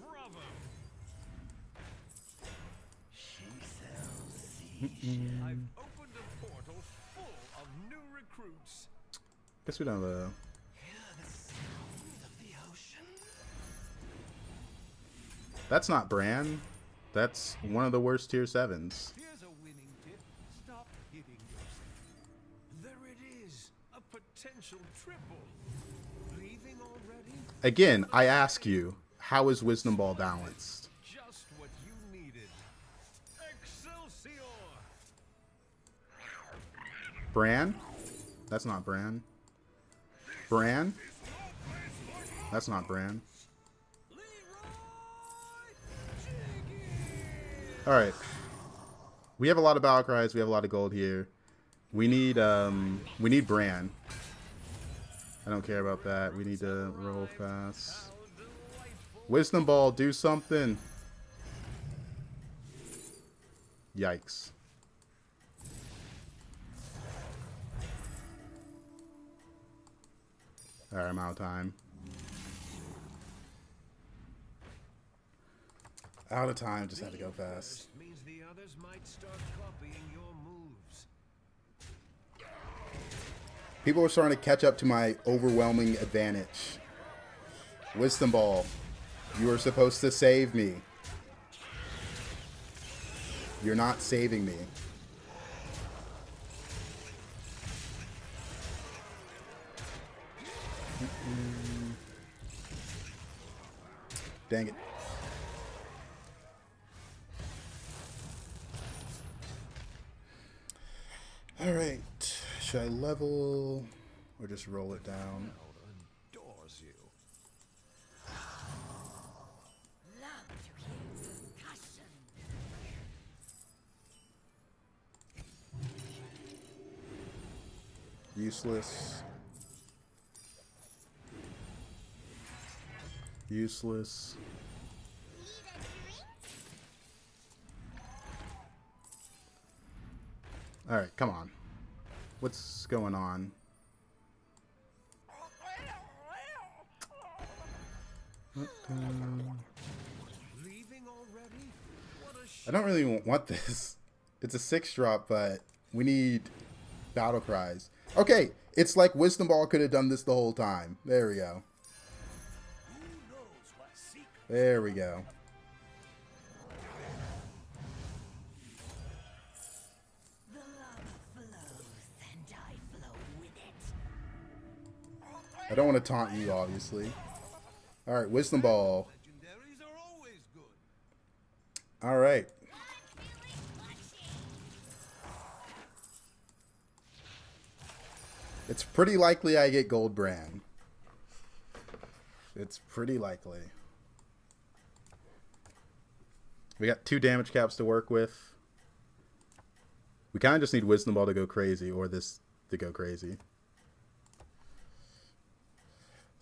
Bravo. I've opened a portal full of new recruits. Guess we don't have a... Hear the sound of the ocean? That's not Bran. That's one of the worst tier 7s. Here's a winning tip. Stop hitting yourself. There it is. A potential triple. Leaving already? Again, I ask you, how is Wisdom Ball balanced? Just what you needed. Excelsior! Bran? That's not Bran. Bran? That's not Bran. Alright. We have a lot of battle cries, we have a lot of gold here. We need Bran. I don't care about that. We need to roll fast. Wisdom Ball, do something. Yikes. Alright, I'm out of time. Out of time, just had to go fast. Means the others might start copying your moves. People are starting to catch up to my overwhelming advantage. Wisdom Ball, you are supposed to save me. You're not saving me. Dang it. Alright. Should I level or just roll it down? Adores you. Love to hear percussion. Useless. Useless. Alright, come on. What's going on? Leaving already? What a I don't really want this. It's a 6-drop, but we need battle cries. Okay, it's like Wisdom Ball could have done this the whole time. There we go. There we go. The lava flows and I flow with it. I don't want to taunt you, obviously. Alright, Wisdom Ball. legendaries are always good. Alright. It's pretty likely I get Gold Bran. It's pretty likely. We got 2 damage caps to work with. We kind of just need Wisdom Ball to go crazy, or this to go crazy.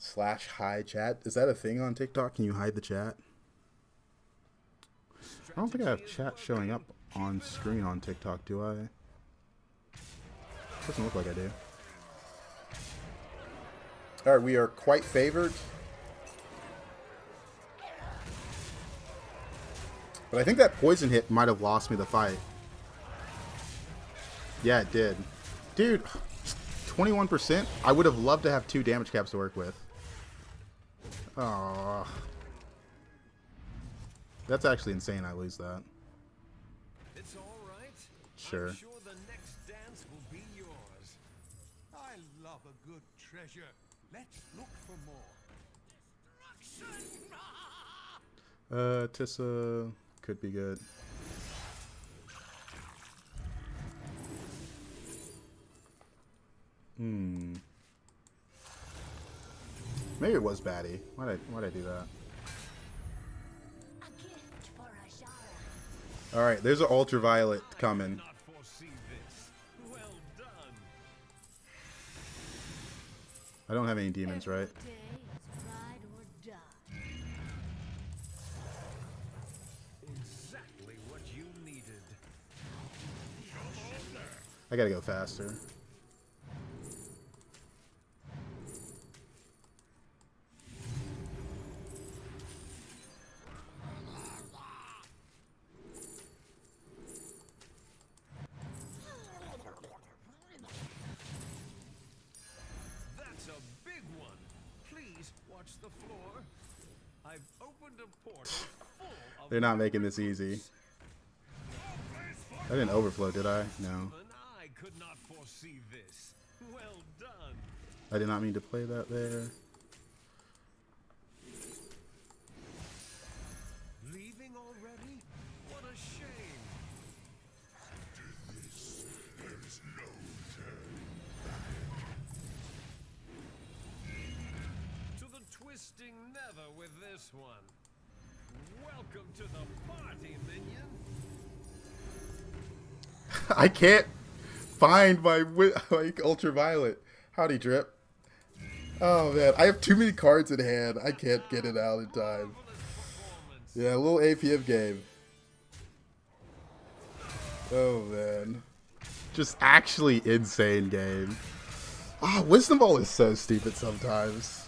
/hide chat. Is that a thing on TikTok? Can you hide the chat? I don't think I have chat showing up on screen on TikTok, do I? Doesn't look like I do. Alright, we are quite favored. But I think that poison hit might have lost me the fight. Yeah, it did. Dude, 21%? I would have loved to have 2 damage caps to work with. Oh, that's actually insane I lose that. It's all right. Sure. I'm sure the next dance will be yours. I love a good treasure. Let's look for more. Destruction! Tissa could be good. Maybe it was baddie. Why'd I do that? A gift for Ashara. Alright, there's an ultraviolet coming. Not foresee this. Well done. I don't have any demons, right? Every day is ride or die. Exactly what you needed. I gotta go faster. That's a big one. Please watch the floor. I've opened a portal full of They're not making this easy. I didn't overflow, did I? No. Even I could not foresee this. Well done. I did not mean to play that there. Leaving already? What a shame. To the twisting nether with this one. Welcome to the party, minion. I can't find my like ultraviolet. Howdy, Drip. Oh man, I have too many cards in hand. I can't get it out in time. Yeah, a little APM game. Oh man, just actually insane game. Ah, Wisdom Ball is so stupid sometimes.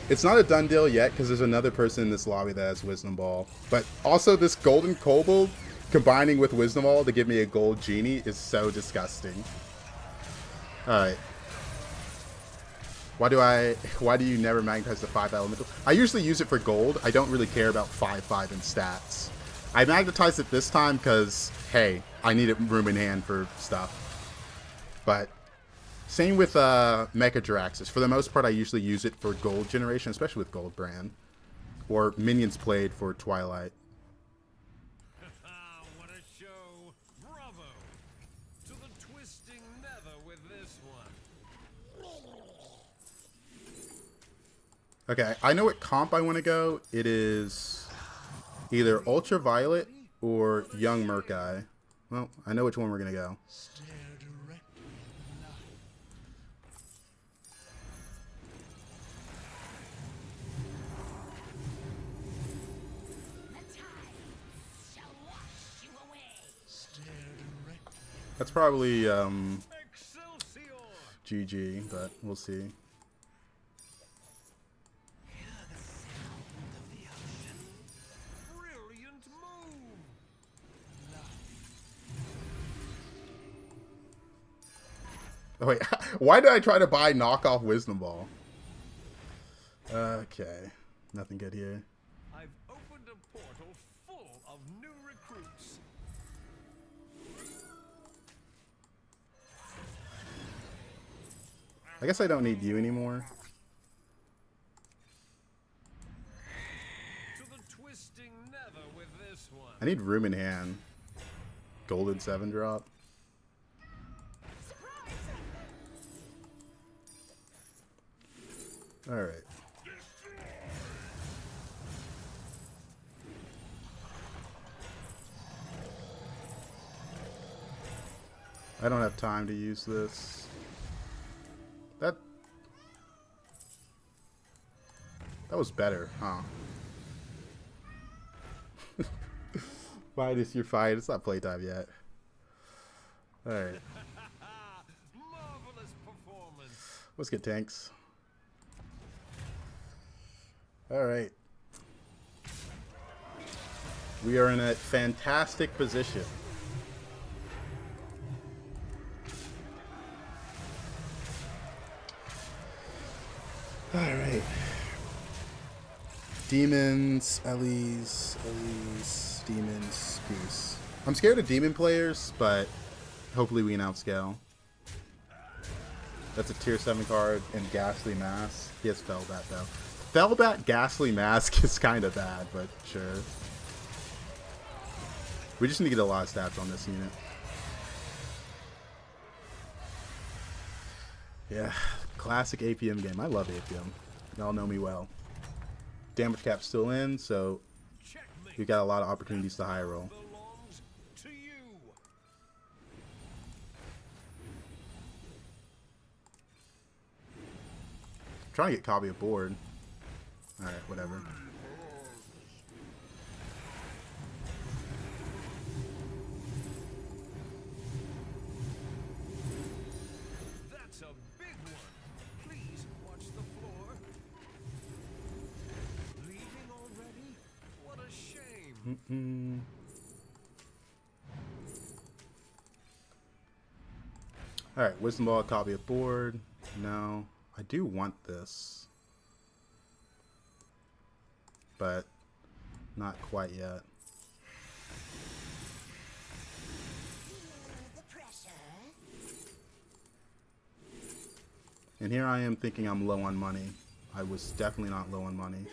It's not a done deal yet because there's another person in this lobby that has Wisdom Ball. But also this Golden Kobold combining with Wisdom Ball to give me a Gold Genie is so disgusting. Alright. Why do you never magnetize the 5 elemental? I usually use it for gold. I don't really care about 5/5 in stats. I magnetized it this time because, hey, I needed room in hand for stuff. But same with Mecha Jiraxis. For the most part, I usually use it for gold generation, especially with Gold Brand. Or minions played for Twilight. What a show. Bravo. To the twisting nether with this one. Okay, I know what comp I want to go. It is either Ultraviolet or Young Murkai. Well, I know which one we're going to go. That's probably GG, but we'll see. Brilliant move. Oh wait, why did I try to buy knockoff Wisdom Ball? Okay, nothing good here. I've opened a portal full of new recruits. I guess I don't need you anymore. To the twisting nether with this one. I need room in hand. Golden 7-drop. Alright. I don't have time to use this. That was better, huh? Fight is your fight. It's not playtime yet. Alright. Marvelous performance. Let's get tanks. Alright. We are in a fantastic position. Alright. Demons, Elise, demons, Goose. I'm scared of demon players, but hopefully we can outscale. That's a tier 7 card and Ghastly Mask. He has Firebat though. Firebat Ghastly Mask is kind of bad, but sure. We just need to get a lot of stats on this unit. Yeah, classic APM game. I love APM. Y'all know me well. Damage cap's still in, so we got a lot of opportunities to high roll. Belongs to you. Trying to get copy aboard. Alright, whatever. That's a big one. Please watch the floor. Leaving already? What a shame. Alright, Wisdom Ball, copy aboard. No. I do want this. But not quite yet. And here I am thinking I'm low on money. I was definitely not low on money.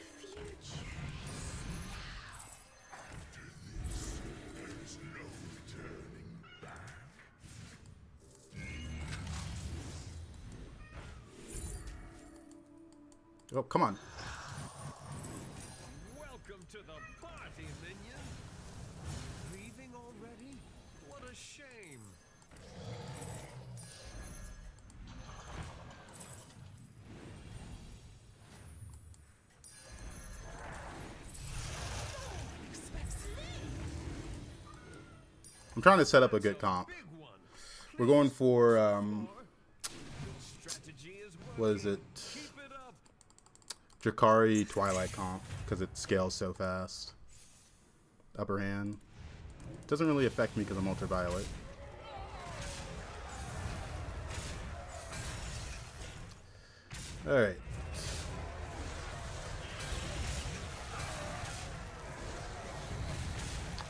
Oh, come on. to the party, minion. Leaving already? What a shame. I'm trying to set up a good comp. We're going for, what is it? Drakari Twilight comp, because it scales so fast. Upper hand. Doesn't really affect me because I'm ultraviolet. Alright.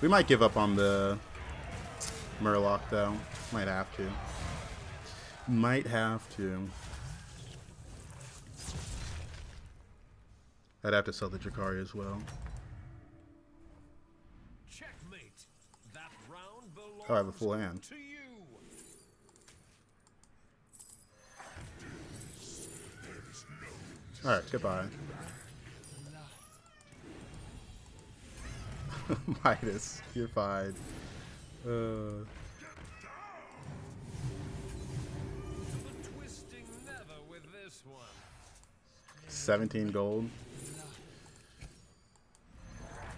We might give up on the Murloc though. Might have to. Might have to. I'd have to sell the Drakari as well. Checkmate. That round belongs Oh, I have a full hand. to you. Alright, goodbye. Midas, you're fine. The twisting never with this one. 17 gold.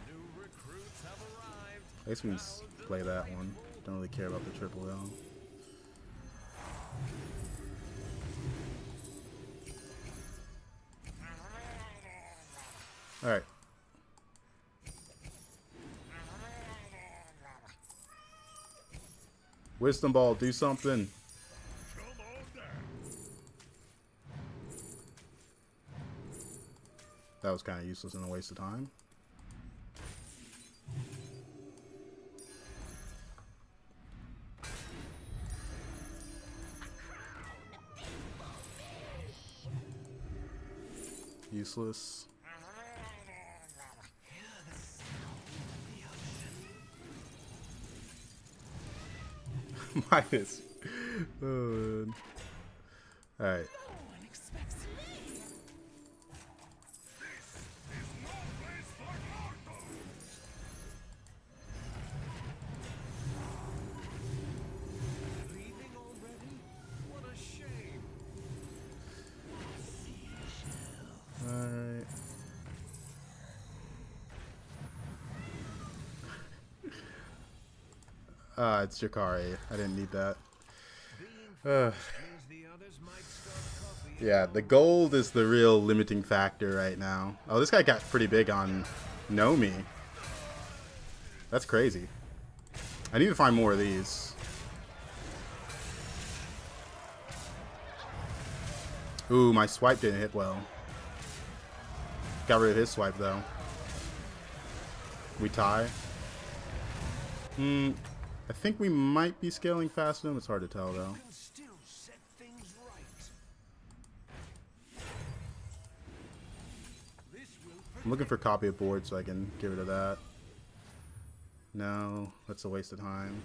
New recruits have arrived. I guess we can play that one. Don't really care about the triple L. Alright. Wisdom Ball, do something. That was kind of useless and a waste of time. Useless. Midas. Oh, alright. Leaving already? What a shame. Alright. It's Drakari. I didn't need that. Yeah, the gold is the real limiting factor right now. Oh, this guy got pretty big on Nomi. That's crazy. I need to find more of these. Ooh, my swipe didn't hit well. Got rid of his swipe, though. We tie. I think we might be scaling fast enough. It's hard to tell, though. I'm looking for copy of board so I can get rid of that. No, that's a waste of time.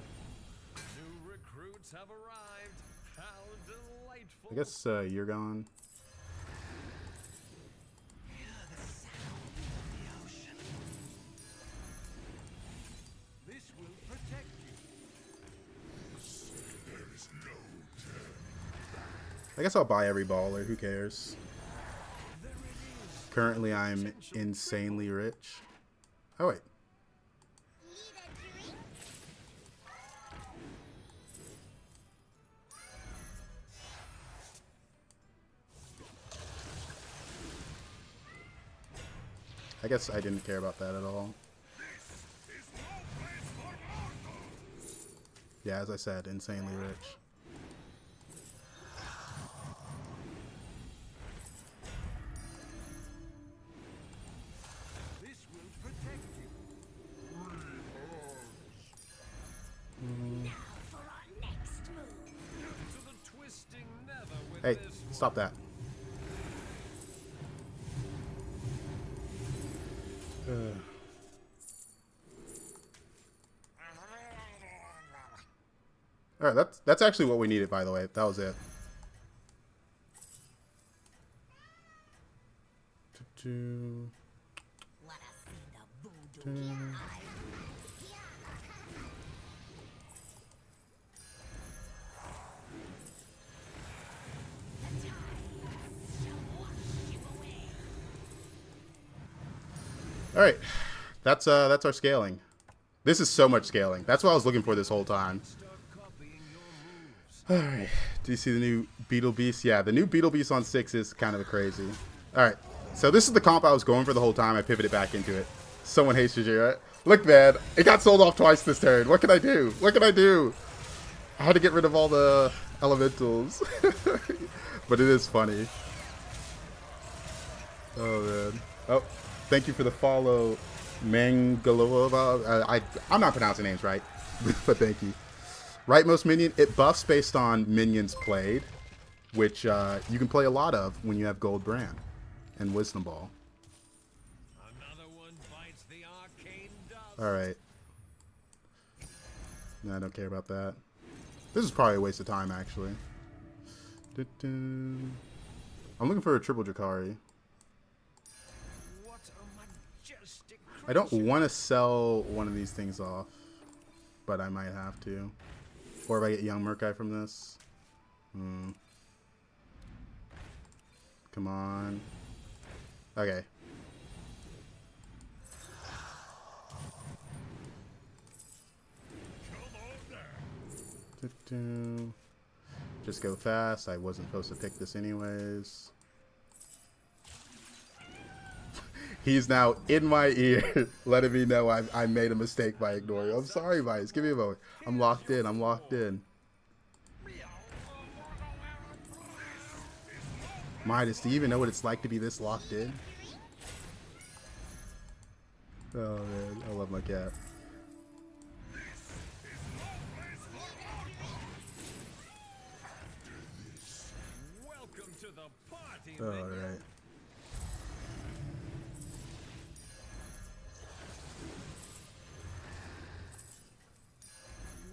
New recruits have arrived. How delightful. I guess you're gone. This will protect you. I guess I'll buy every baller. Who cares? Currently, I'm insanely rich. Oh, wait. I guess I didn't care about that at all. Yeah, as I said, insanely rich. This will protect you. Now for our next move. To the twisting never with Hey, this one. stop that. Alright, that's actually what we needed, by the way. That was it. Let us see the All right, that's our scaling. This is so much scaling. That's what I was looking for this whole time. All right, do you see the new Beetle Beast? Yeah, the new Beetle Beast on 6 is kind of crazy. All right, so this is the comp I was going for the whole time. I pivoted back into it. Someone hates HysteriA. Look, man, it got sold off twice this turn. What can I do? What can I do? I had to get rid of all the elementals. But it is funny. Oh, man. Oh, thank you for the follow, Mangalova. I'm not pronouncing names right, but thank you. Rightmost minion, it buffs based on minions played, which you can play a lot of when you have Gold Brand and Wisdom Ball. Another one bites the arcane dust. All right. No, I don't care about that. This is probably a waste of time, actually. I'm looking for a triple Drakari. What a majestic I don't want to sell one of these things off, but I might have to. Or if I get Young Murkai from this. Come on. Okay. Just go fast. I wasn't supposed to pick this anyways. He's now in my ear, letting me know I made a mistake by ignoring him. I'm sorry, Vice. Give me a moment. I'm locked in. I'm locked in. Midas, do you even know what it's like to be this locked in? Oh, man. I love my cat. welcome to the party. All right.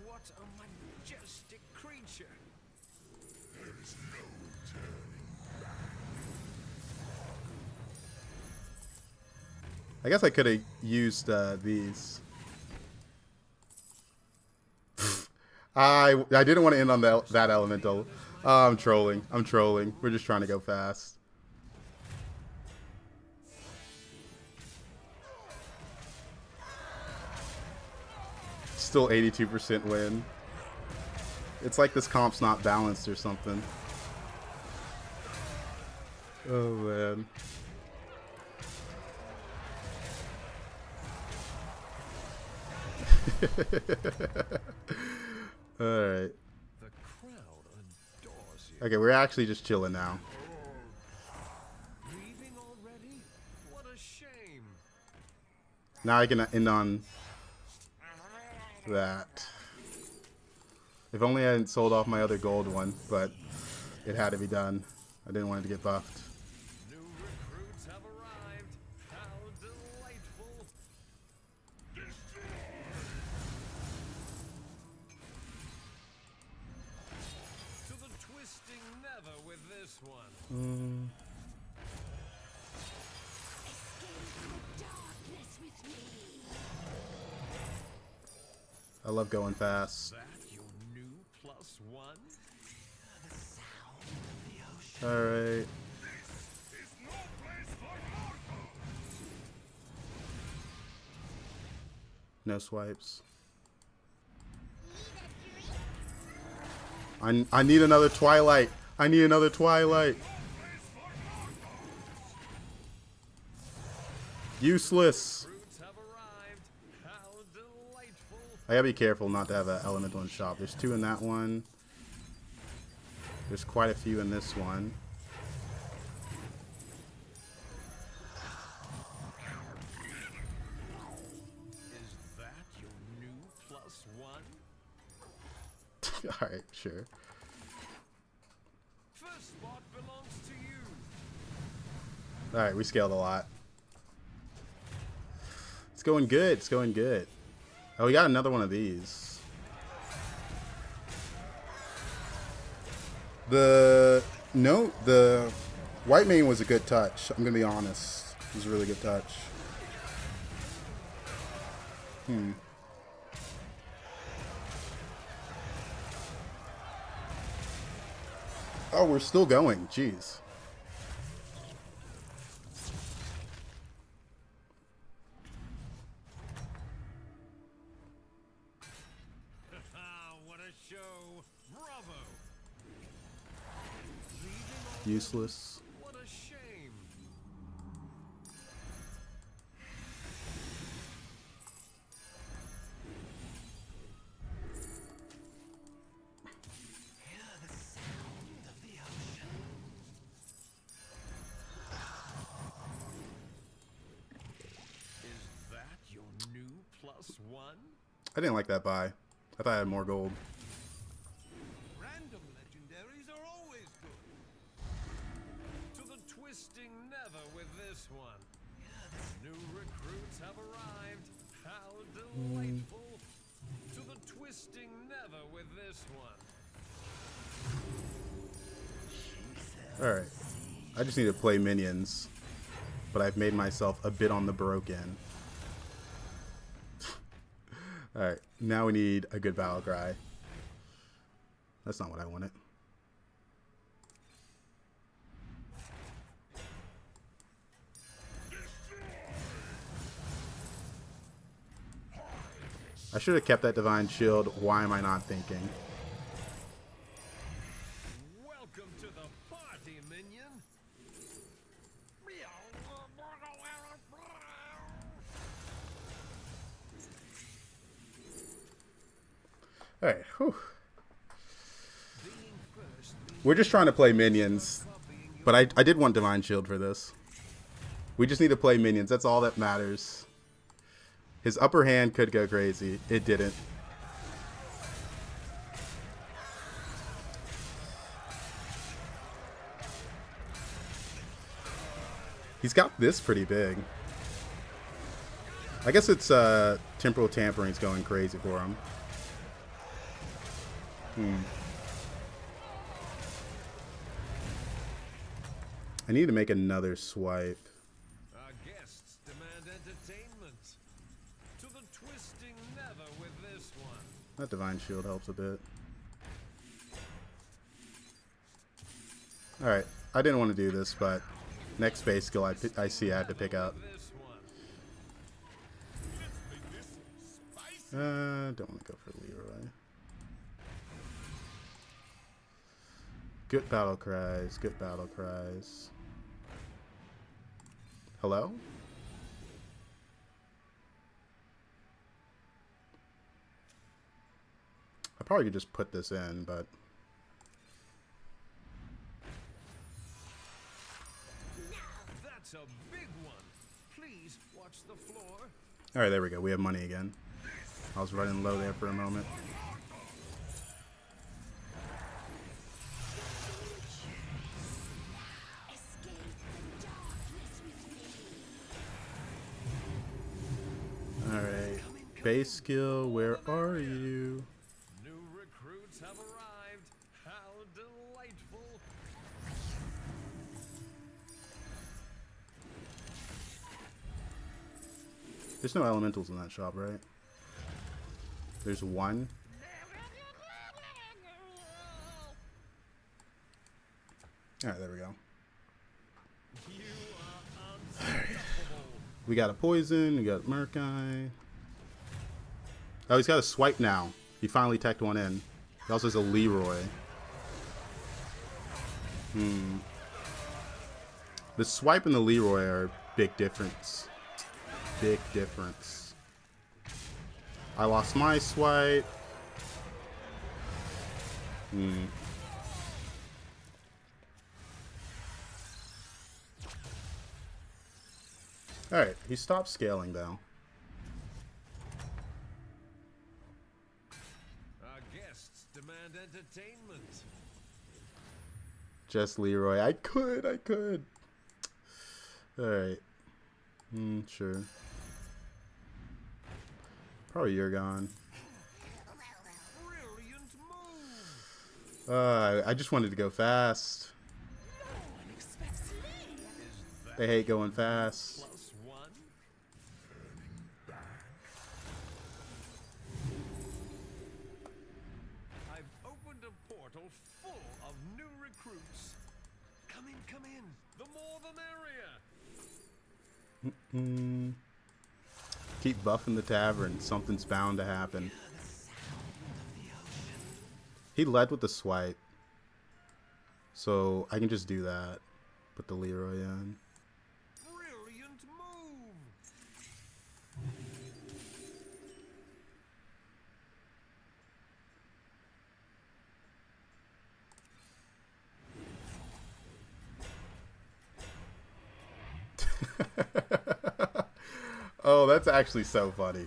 What a majestic creature. I guess I could have used these. I didn't want to end on that elemental. I'm trolling. I'm trolling. We're just trying to go fast. Still 82% win. It's like this comp's not balanced or something. Oh, man. Alright. The crowd adores you. Okay, we're actually just chilling now. Leaving already? What a shame. Now I can end on that. If only I hadn't sold off my other gold one, but it had to be done. I didn't want it to get buffed. New recruits have arrived. How delightful. To the twisting nether with this one. Darkness with me. I love going fast. That your new +1? Alright. No swipes. I need another Twilight. I need another Twilight. Useless. Recruits have arrived. How delightful. I gotta be careful not to have an elemental in shop. There's 2 in that one. There's quite a few in this one. Is that your new +1? Alright, sure. First spot belongs to you. Alright, we scaled a lot. It's going good. It's going good. Oh, we got another one of these. The white main was a good touch. I'm gonna be honest. It was a really good touch. Oh, we're still going. Jeez. What a show! Bravo! Useless. What a shame! Hear the sound of the ocean. Is that your new +1? I didn't like that buy. I thought I had more gold. Random legendaries are always good. To the twisting nether with this one. New recruits have arrived. How delightful. To the twisting nether with this one. Alright. I just need to play minions. But I've made myself a bit on the broken. Alright. Now we need a good battle cry. That's not what I wanted. I should have kept that divine shield. Why am I not thinking? Welcome to the party, minion. Alright, whew. We're just trying to play minions. But I did want divine shield for this. We just need to play minions. That's all that matters. His upper hand could go crazy. It didn't. He's got this pretty big. I guess it's temporal tampering's going crazy for him. I need to make another swipe. Our guests demand entertainment. To the twisting nether with this one. That divine shield helps a bit. Alright, I didn't want to do this, but next base skill I see I have to pick up. This one. Don't want to go for Leroy. Good battle cries, good battle cries. Hello? I probably could just put this in, but... That's a big one. Please watch the floor. Alright, there we go. We have money again. I was running low there for a moment. Alright. Base skill, where are you? New recruits have arrived. How delightful. There's no elementals in that shop, right? There's one. Alright, there we go. You are unstoppable. We got a poison, we got Murkai. Oh, he's got a swipe now. He finally teched one in. He also has a Leroy. The swipe and the Leroy are big difference. Big difference. I lost my swipe. Alright, he stopped scaling though. Our guests demand entertainment. Just Leroy. I could. Alright. Sure. Probably you're gone. Brilliant move. I just wanted to go fast. They hate going fast. +1. recruits. Come in, come in. The more the merrier. Keep buffing the tavern. Something's bound to happen. He led with the swipe. So I can just do that. Put the Leroy in. Brilliant move. Oh, that's actually so funny.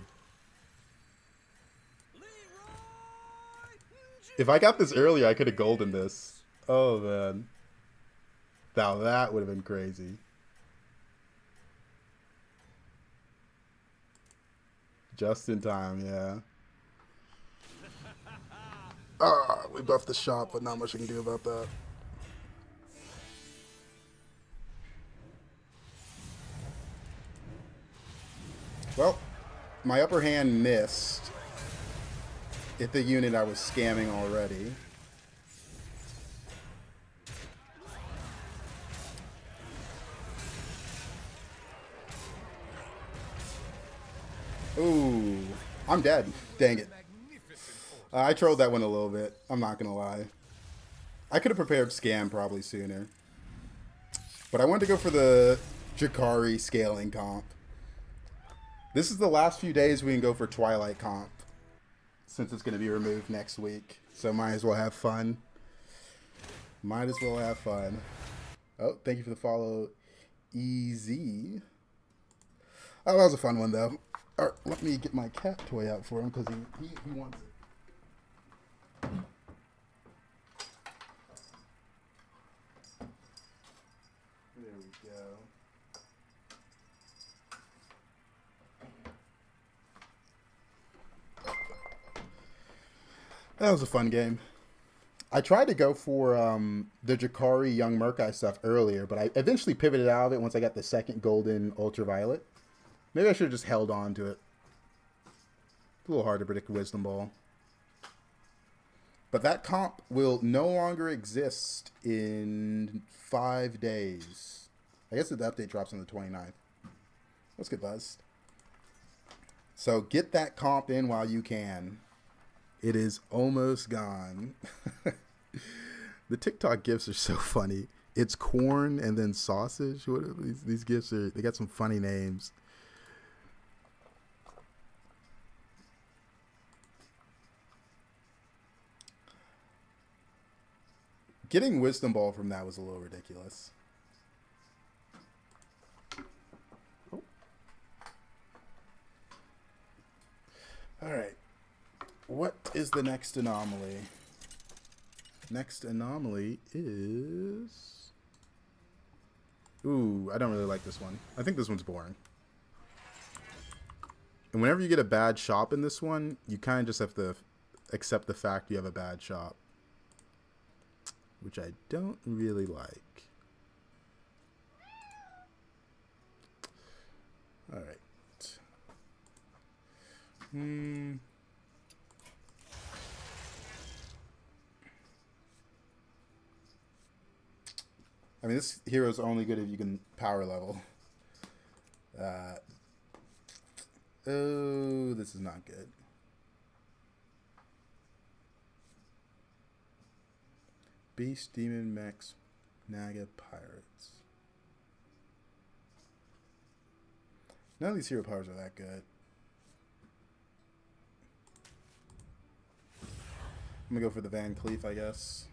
If I got this earlier, I could have golden this. Oh, man. Now that would have been crazy. Just in time, yeah. Ah, we buffed the shop, but not much we can do about that. Well, my upper hand missed. Hit the unit I was scamming already. Ooh, I'm dead. Dang it. I trolled that one a little bit. I'm not going to lie. I could have prepared scam probably sooner. But I wanted to go for the Jakari scaling comp. This is the last few days we can go for Twilight comp. Since it's going to be removed next week. So might as well have fun. Might as well have fun. Oh, thank you for the follow, EZ. Oh, that was a fun one, though. All right, let me get my cat toy out for him because he wants it. There we go. That was a fun game. I tried to go for the Jakari Young Murkai stuff earlier, but I eventually pivoted out of it once I got the second golden ultraviolet. Maybe I should have just held on to it. It's a little hard to predict Wisdom Ball. But that comp will no longer exist in 5 days. I guess the update drops on the 29th. Let's get buzzed. So get that comp in while you can. It is almost gone. The TikTok gifs are so funny. It's corn and then sausage. What are these gifs are? They got some funny names. Getting Wisdom Ball from that was a little ridiculous. Oh. All right. What is the next anomaly? Next anomaly is... Ooh, I don't really like this one. I think this one's boring. And whenever you get a bad shop in this one, you kind of just have to accept the fact you have a bad shop. Which I don't really like. Alright. I mean, this hero's only good if you can power level. Oh, this is not good. Beast, Demon, Mechs, Naga, Pirates. None of these hero powers are that good. I'm gonna go for the Van Cleef, I guess.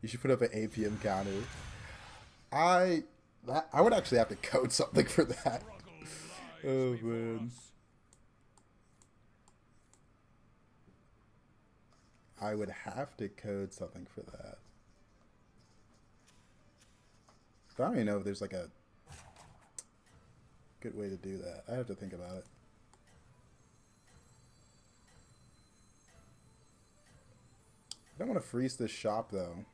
You should put up an APM counter. I would actually have to code something for that. Oh man. I would have to code something for that. I don't even know if there's like a good way to do that. I have to think about it. I don't want to freeze this shop though.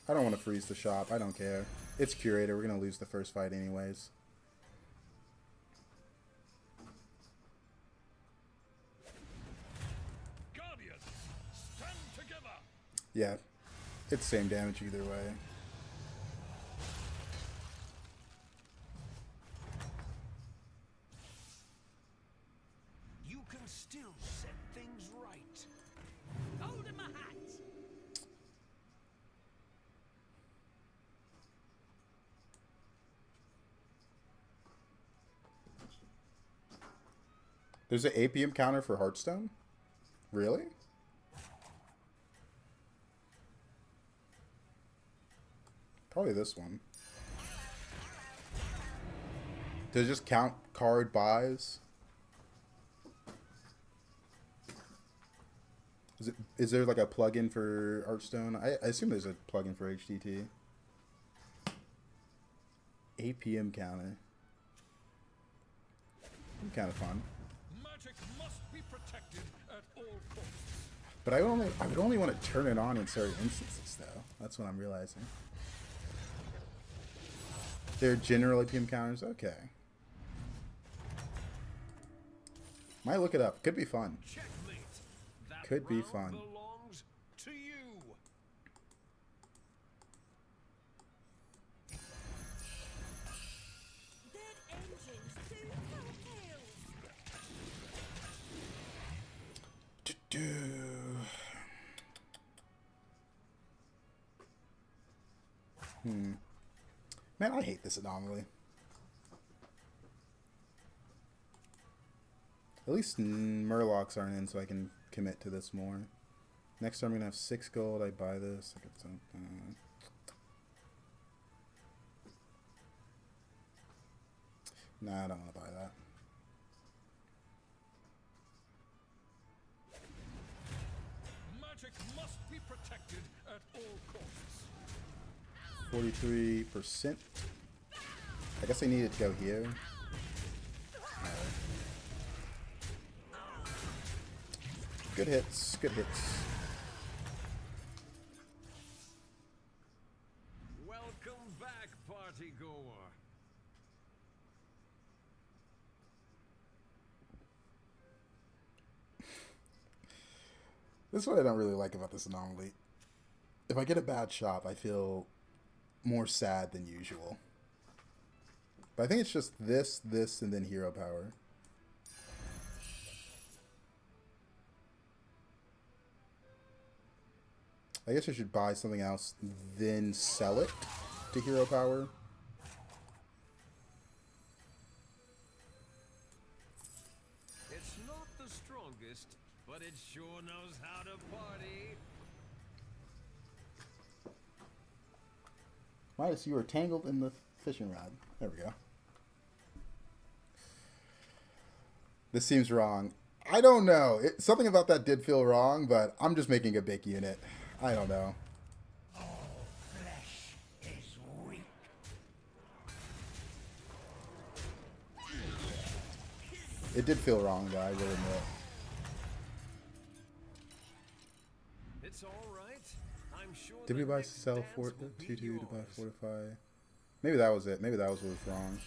I don't want to freeze the shop. I don't care. It's Curator. We're going to lose the first fight anyways. Yeah, it's same damage either way. You can still set things right. Hold in my hat. There's an APM counter for Hearthstone? Really? Probably this one. Does it just count card buys? Is there like a plugin for Hearthstone? I assume there's a plugin for HTT. APM counter. Kind of fun. Magic must be protected at all costs. But I would only want to turn it on in certain instances, though. That's what I'm realizing. They're general APM counters? Okay. Might look it up. Could be fun. Checkmate. That Could be round fun. belongs to you. Dead engines do telltales. Man, I hate this anomaly. At least Murlocs aren't in, so I can commit to this more. Next time I'm gonna have 6 gold. I buy this. I get some. Nah, I don't want to buy that. Magic must be protected at all costs. 43%. I guess I needed to go here. Good hits. Good hits. Welcome back, party goer. This is what I don't really like about this anomaly. If I get a bad shop, I feel more sad than usual. But I think it's just this, and then hero power. I guess I should buy something else, then sell it to hero power. It's not the strongest, but it sure knows how to party. Midas, you are tangled in the fishing rod. There we go. This seems wrong. I don't know. Something about that did feel wrong, but I'm just making a big unit. I don't know. All flesh is weak. It did feel wrong, though, I will admit. It's all right. I'm sure. Did we the buy next sell dance for will be 2-2 to buy yours. fortify? Maybe that was it. Maybe that was what was wrong.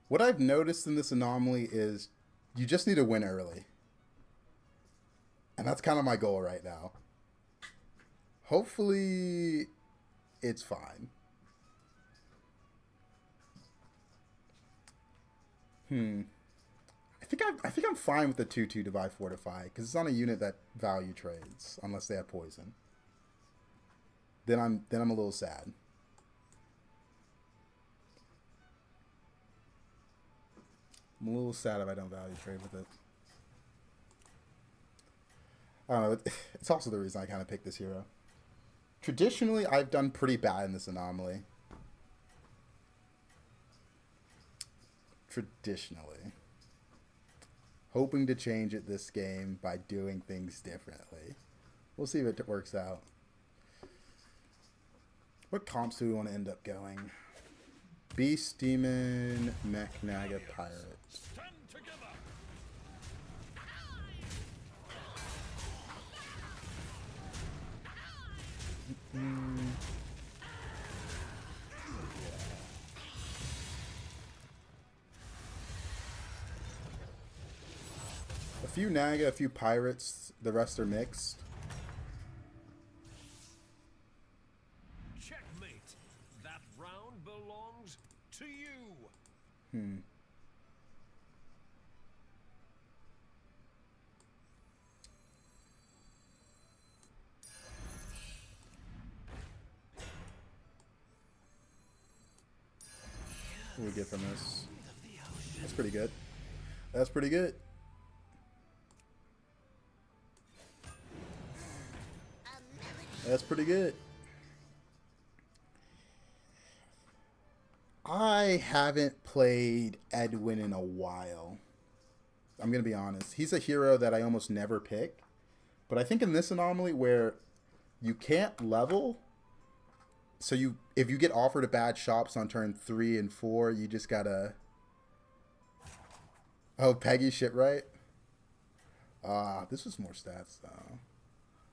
What I've noticed in this anomaly is you just need to win early. And that's kind of my goal right now. Hopefully, it's fine. I think I'm fine with the 2-2 to buy fortify because it's on a unit that value trades unless they have poison. Then I'm a little sad. I'm a little sad if I don't value trade with it. I don't know. It's also the reason I kind of picked this hero. Traditionally, I've done pretty bad in this anomaly. Traditionally. Hoping to change it this game by doing things differently. We'll see if it works out. What comps do we want to end up going? Beast, Demon, Mech, Naga, Pirate. Stand together. few Naga, a few pirates. The rest are mixed. Checkmate. That round belongs to you. What do we get from this? That's pretty good. That's pretty good. That's pretty good. I haven't played Edwin in a while. I'm going to be honest. He's a hero that I almost never pick. But I think in this anomaly where you can't level, so if you get offered a bad shops on turn 3 and 4, you just gotta... Oh, Peggy shit, right? This is more stats, though.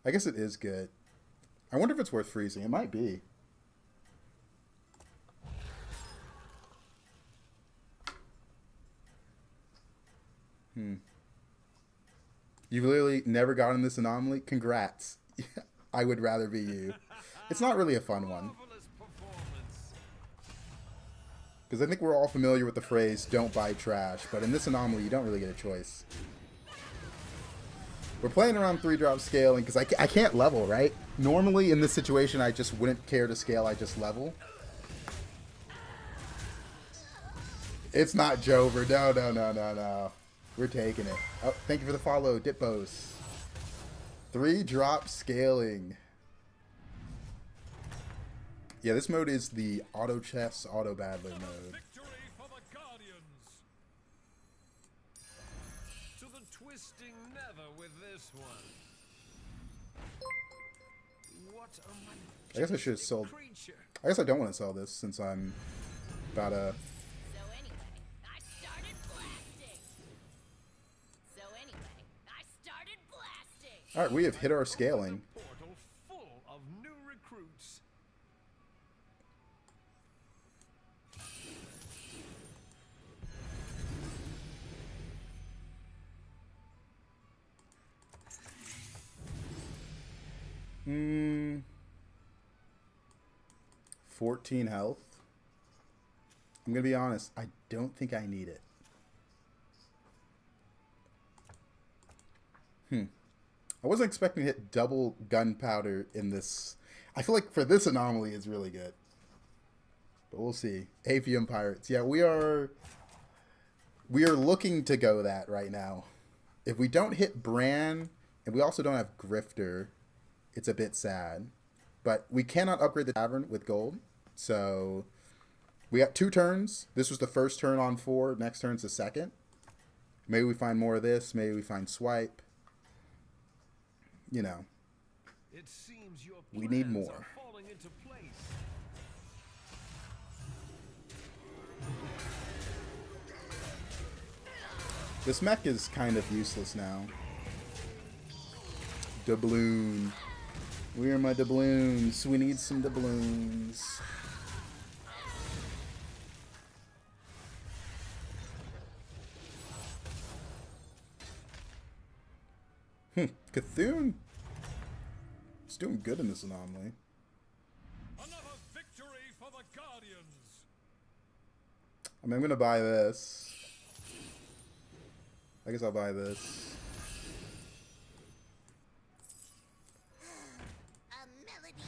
I guess it is good. I wonder if it's worth freezing. It might be. You've literally never gotten this anomaly? Congrats. I would rather be you. It's not really a fun one. Because I think we're all familiar with the phrase, don't buy trash. But in this anomaly, you don't really get a choice. We're playing around 3-drop scaling because I can't level, right? Normally, in this situation, I just wouldn't care to scale. I just level. It's not Jover. No. We're taking it. Oh, thank you for the follow, Dipos. 3-drop scaling. Yeah, this mode is the auto chess, auto battler mode. Victory for the Guardians. To the twisting nether with this one. What a I guess I should have sold. creature. I guess I don't want to sell this since I'm about to. So anyway, I started blasting. All right, we have hit our scaling. Portal full of new recruits. Hmm. 14 health. I'm gonna be honest, I don't think I need it. I wasn't expecting to hit double gunpowder in this. I feel like for this anomaly is really good. But we'll see. Avium Pirates. Yeah, we are looking to go that right now. If we don't hit Bran, and we also don't have Grifter, it's a bit sad. But we cannot upgrade the Tavern with gold. So we got 2 turns. This was the first turn on 4. Next turn's the second. Maybe we find more of this. Maybe we find Swipe. You know. It seems your We need plans more. are falling into place. This mech is kind of useless now. Doubloon. Where are my doubloons? We need some doubloons. Cthulhu. It's doing good in this anomaly. Another victory for the Guardians. I mean, I'm gonna buy this. I guess I'll buy this. A melody of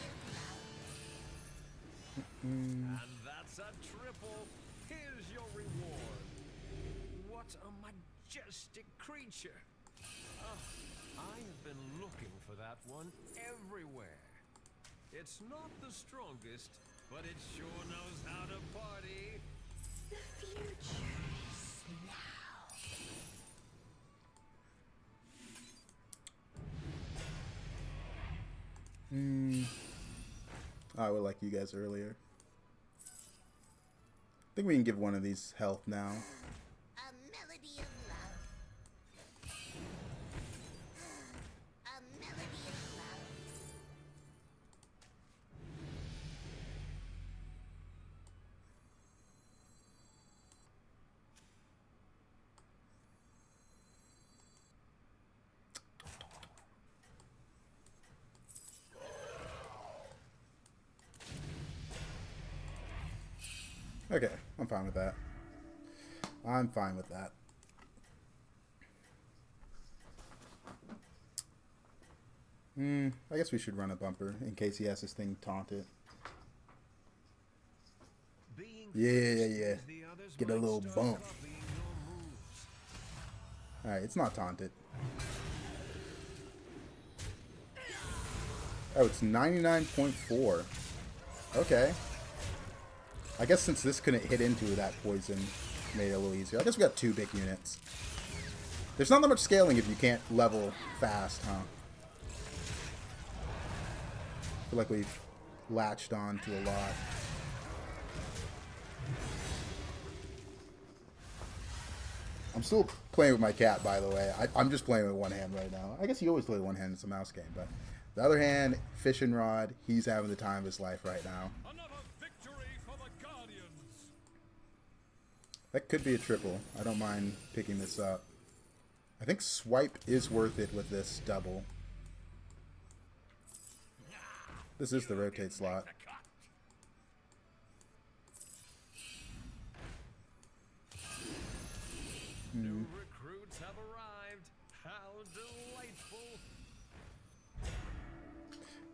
And that's a triple. Here's your reward. What a majestic creature. I have been looking for that one everywhere. It's not the strongest, but it sure knows how to party. the future is now. I would like you guys earlier. I think we can give one of these health now. A melody of love. A melody of love. Okay, I'm fine with that. I'm fine with that. I guess we should run a bumper in case he has this thing taunted. Yeah. Get a little bump. Alright, it's not taunted. Oh, it's 99.4. Okay. I guess since this couldn't hit into that poison, made it a little easier. I guess we got 2 big units. There's not that much scaling if you can't level fast, huh? I feel like we've latched on to a lot. I'm still playing with my cat, by the way. I'm just playing with one hand right now. I guess you always play with one hand. It's a mouse game, but the other hand, fishing rod, he's having the time of his life right now. Another victory for the Guardians. That could be a triple. I don't mind picking this up. I think swipe is worth it with this double. This is the rotate slot. New recruits have arrived. How delightful.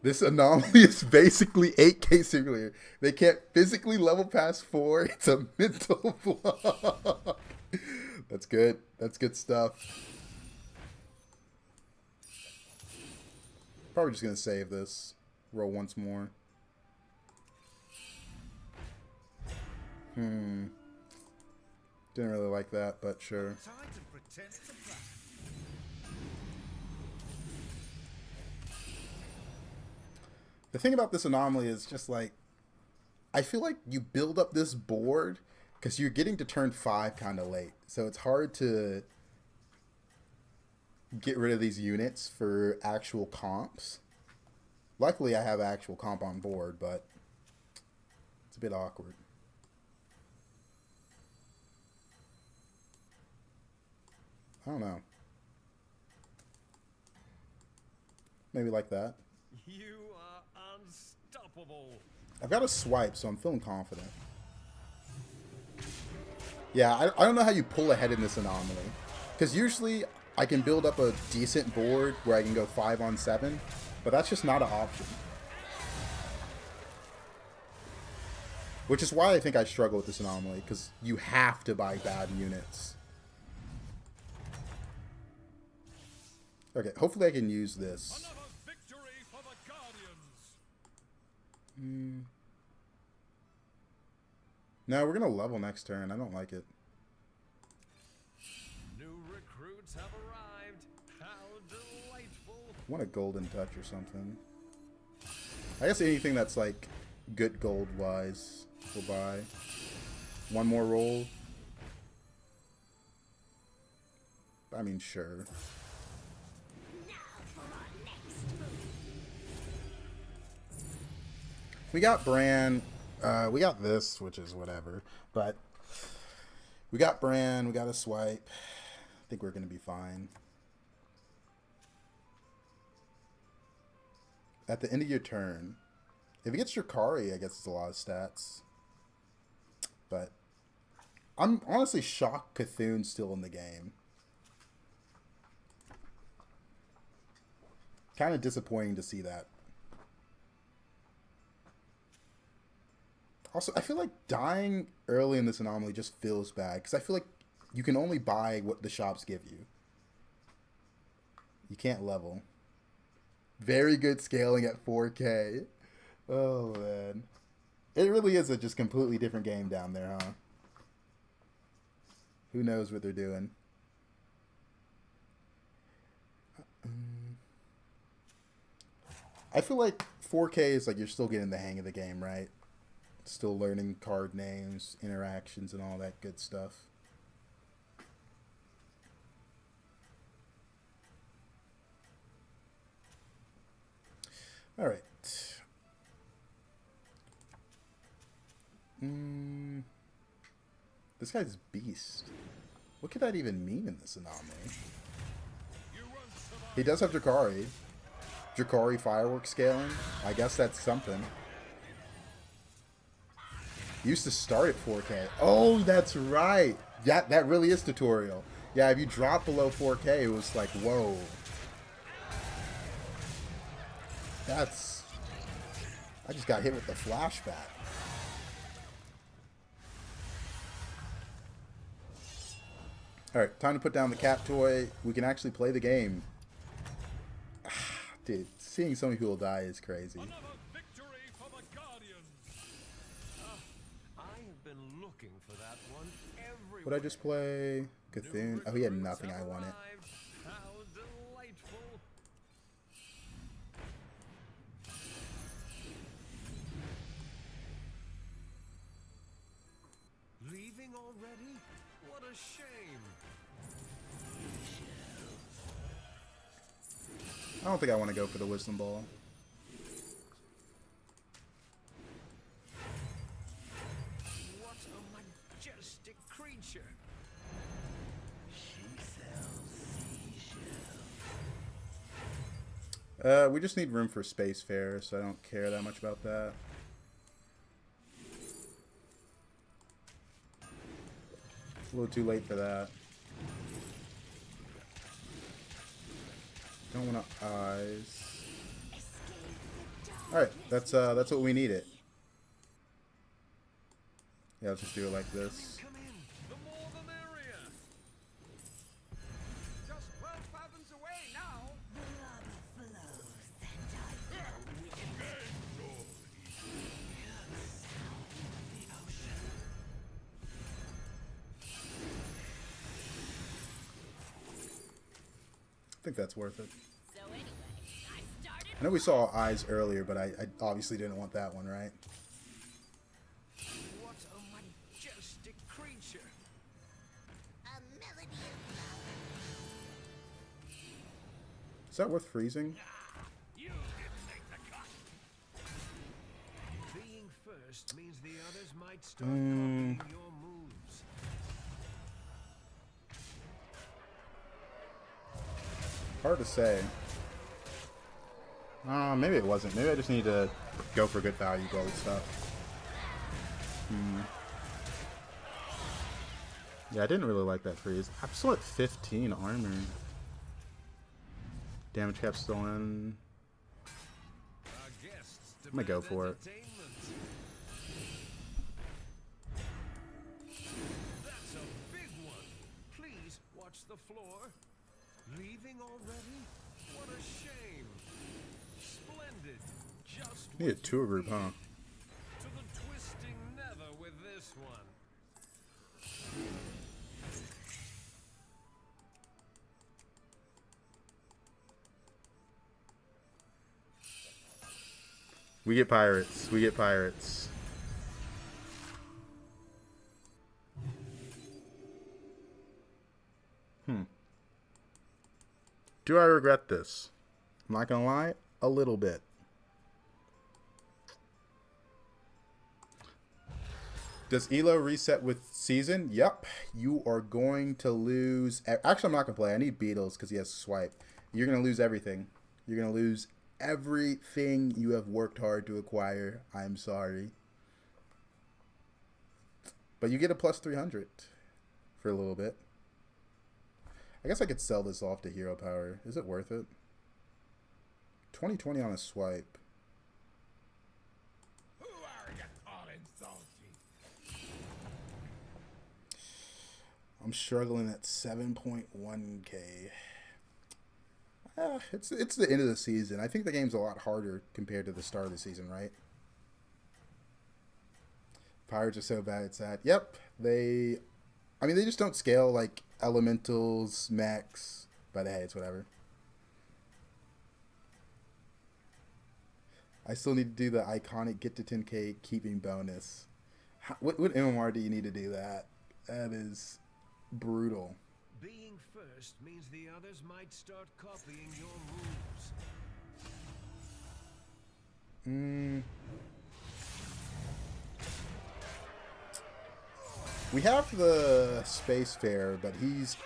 This anomaly is basically 8K simulator. They can't physically level past 4. It's a mental block. That's good. That's good stuff. Probably just going to save this. Roll once more. Didn't really like that, but sure. The thing about this anomaly is just like, I feel like you build up this board because you're getting to turn 5 kind of late. So it's hard to get rid of these units for actual comps. Luckily, I have actual comp on board, but it's a bit awkward. I don't know. Maybe like that. You are unstoppable. I've got a swipe, so I'm feeling confident. Yeah, I don't know how you pull ahead in this anomaly. Because usually I can build up a decent board where I can go 5 on 7, but that's just not an option. Which is why I think I struggle with this anomaly, because you have to buy bad units. Okay, hopefully I can use this. Another victory for the Guardians. No, we're going to level next turn. I don't like it. New recruits have arrived. How delightful. I want a golden touch or something. I guess anything that's like good gold-wise we'll buy. One more roll. I mean, sure. We got Bran. We got this, which is whatever. But we got Bran. We got a swipe. I think we're going to be fine. At the end of your turn, if he gets Drakari, I guess it's a lot of stats. But I'm honestly shocked Cthulhu's still in the game. Kind of disappointing to see that. Also, I feel like dying early in this anomaly just feels bad. Because I feel like you can only buy what the shops give you. You can't level. Very good scaling at 4K. Oh, man. It really is a just completely different game down there, huh? Who knows what they're doing. I feel like 4K is like you're still getting the hang of the game, right? Still learning card names, interactions, and all that good stuff. All right. This guy's beast. What could that even mean in this anomaly? He does have Drakari. Drakari firework scaling. I guess that's something. Used to start at 4K. Oh, that's right. That really is tutorial. Yeah, if you drop below 4K, it was like, whoa. That's... I just got hit with the flashback. Alright, time to put down the cat toy. We can actually play the game. Dude, seeing so many people die is crazy. Another victory for the Guardians. I have been looking for that one everywhere. What'd I just play? Cthulhu? Oh, he had nothing I wanted. How delightful. Leaving already? What a shame. I don't think I want to go for the wisdom ball. What a majestic creature. We just need room for space fair, so I don't care that much about that. It's a little too late for that. Don't want to eyes. Alright, that's what we needed. Yeah, let's just do it like this. Come in. The more the merrier. Just 12 fathoms away now. The lava flows and I flow with it. I think that's worth it. So anyway, I started. I know we saw eyes earlier, but I obviously didn't want that one, right? What a majestic creature. A melody of Is that worth freezing? You didn't make the cut. Being first means the others might start copying your moves. Hard to say. Maybe it wasn't. Maybe I just need to go for good value gold stuff. Yeah, I didn't really like that freeze. I'm still at 15 armor. Damage cap still in. Our guests I'm gonna go for it. entertainment. That's a big one. Please watch the floor. Leaving already? What a shame. Splendid. Just Need a tour group, huh? to the twisting nether with this one. We get pirates. We get pirates. Do I regret this? I'm not gonna lie, a little bit. Does Elo reset with season? Yep. You are going to lose. Actually, I'm not gonna play. I need Beatles because he has swipe. You're gonna lose everything. You're gonna lose everything you have worked hard to acquire. I'm sorry. But you get a plus 300 for a little bit. I guess I could sell this off to hero power. Is it worth it? 2020 on a swipe. Who are you calling salty? I'm struggling at 7.1k. It's the end of the season. I think the game's a lot harder compared to the start of the season, right? Pirates are so bad it's sad. Yep, they just don't scale like elementals, mechs, but hey, it's whatever. I still need to do the iconic get to 10k keeping bonus. What MMR do you need to do that? That is brutal. Being first means the others might start copying your moves. We have the Space Fair, but he's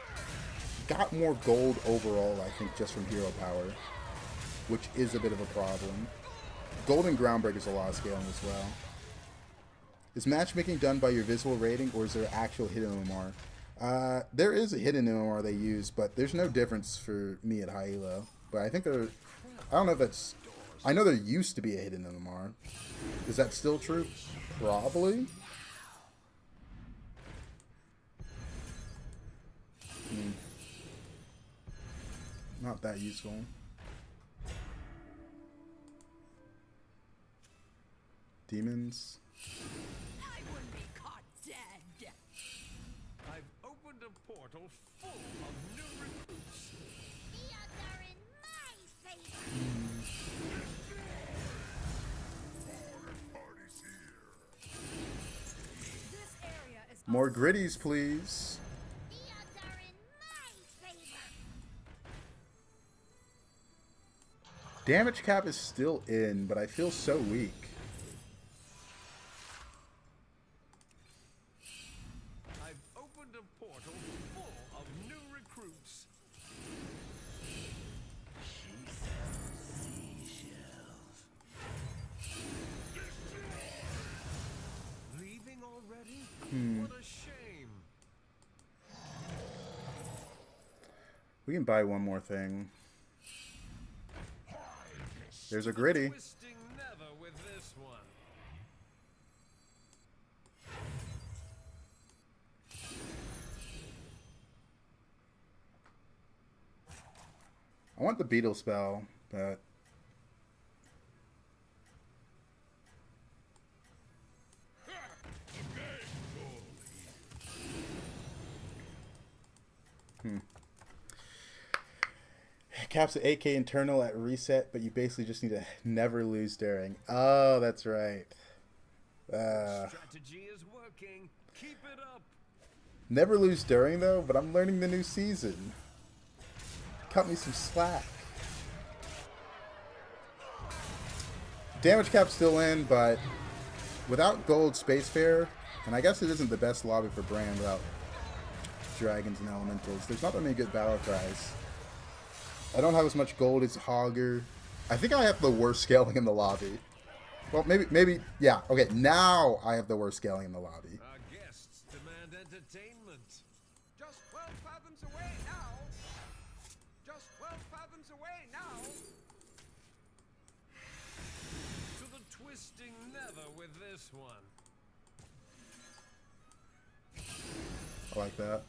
got more gold overall, I think, just from hero power, which is a bit of a problem. Golden Groundbreaker is a lot of scaling as well. Is matchmaking done by your visual rating, or is there actual hidden MMR? There is a hidden MMR they use, but there's no difference for me at high elo. But I think there, I don't know if that's, I know there used to be a hidden MMR. Is that still true? Probably. Not that useful. Demons. I wouldn't be caught dead. I've opened a portal full of new recruits. The odds are in my favor. This area is More gritties, please. The odds are in my favor. Damage cap is still in, but I feel so weak. I've opened a portal full of new recruits. Leaving already? What a shame. We can buy one more thing. There's a gritty. Twisting never with this one. I want the beetle spell, but caps at 8k internal at reset, but you basically just need to never lose during. Oh, that's right. Strategy is working. Keep it up. Never lose during though, but I'm learning the new season. Cut me some slack. Damage cap's still in, but without gold Spacefarer, and I guess it isn't the best lobby for Brand without dragons and elementals, there's not that many good battle cries. I don't have as much gold as Hogger. I think I have the worst scaling in the lobby. Well, maybe, yeah. Okay, now I have the worst scaling in the lobby. Our guests demand entertainment. Just 12 fathoms away now. Just 12 fathoms away now. To the twisting never with this one. I like that.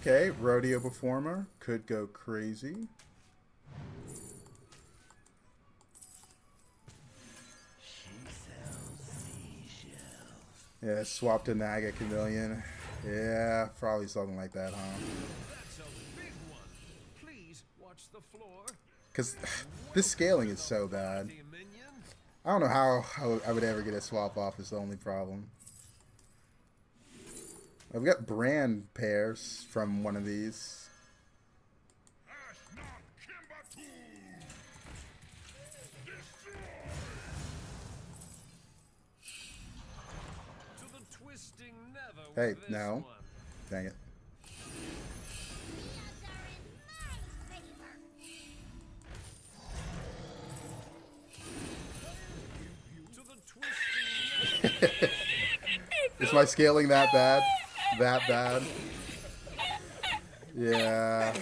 Okay, rodeo performer could go crazy. Yeah, swap to Naga Chameleon. Yeah, probably something like that, huh? That's a big one. Please watch the floor. Because this scaling is so bad. The minion. I don't know how I would ever get a swap off is the only problem. I've got brand pairs from one of these. To the twisting never Hey, with this no. one. Dang it. To the twisting never. Is my scaling that bad? That bad? Yeah.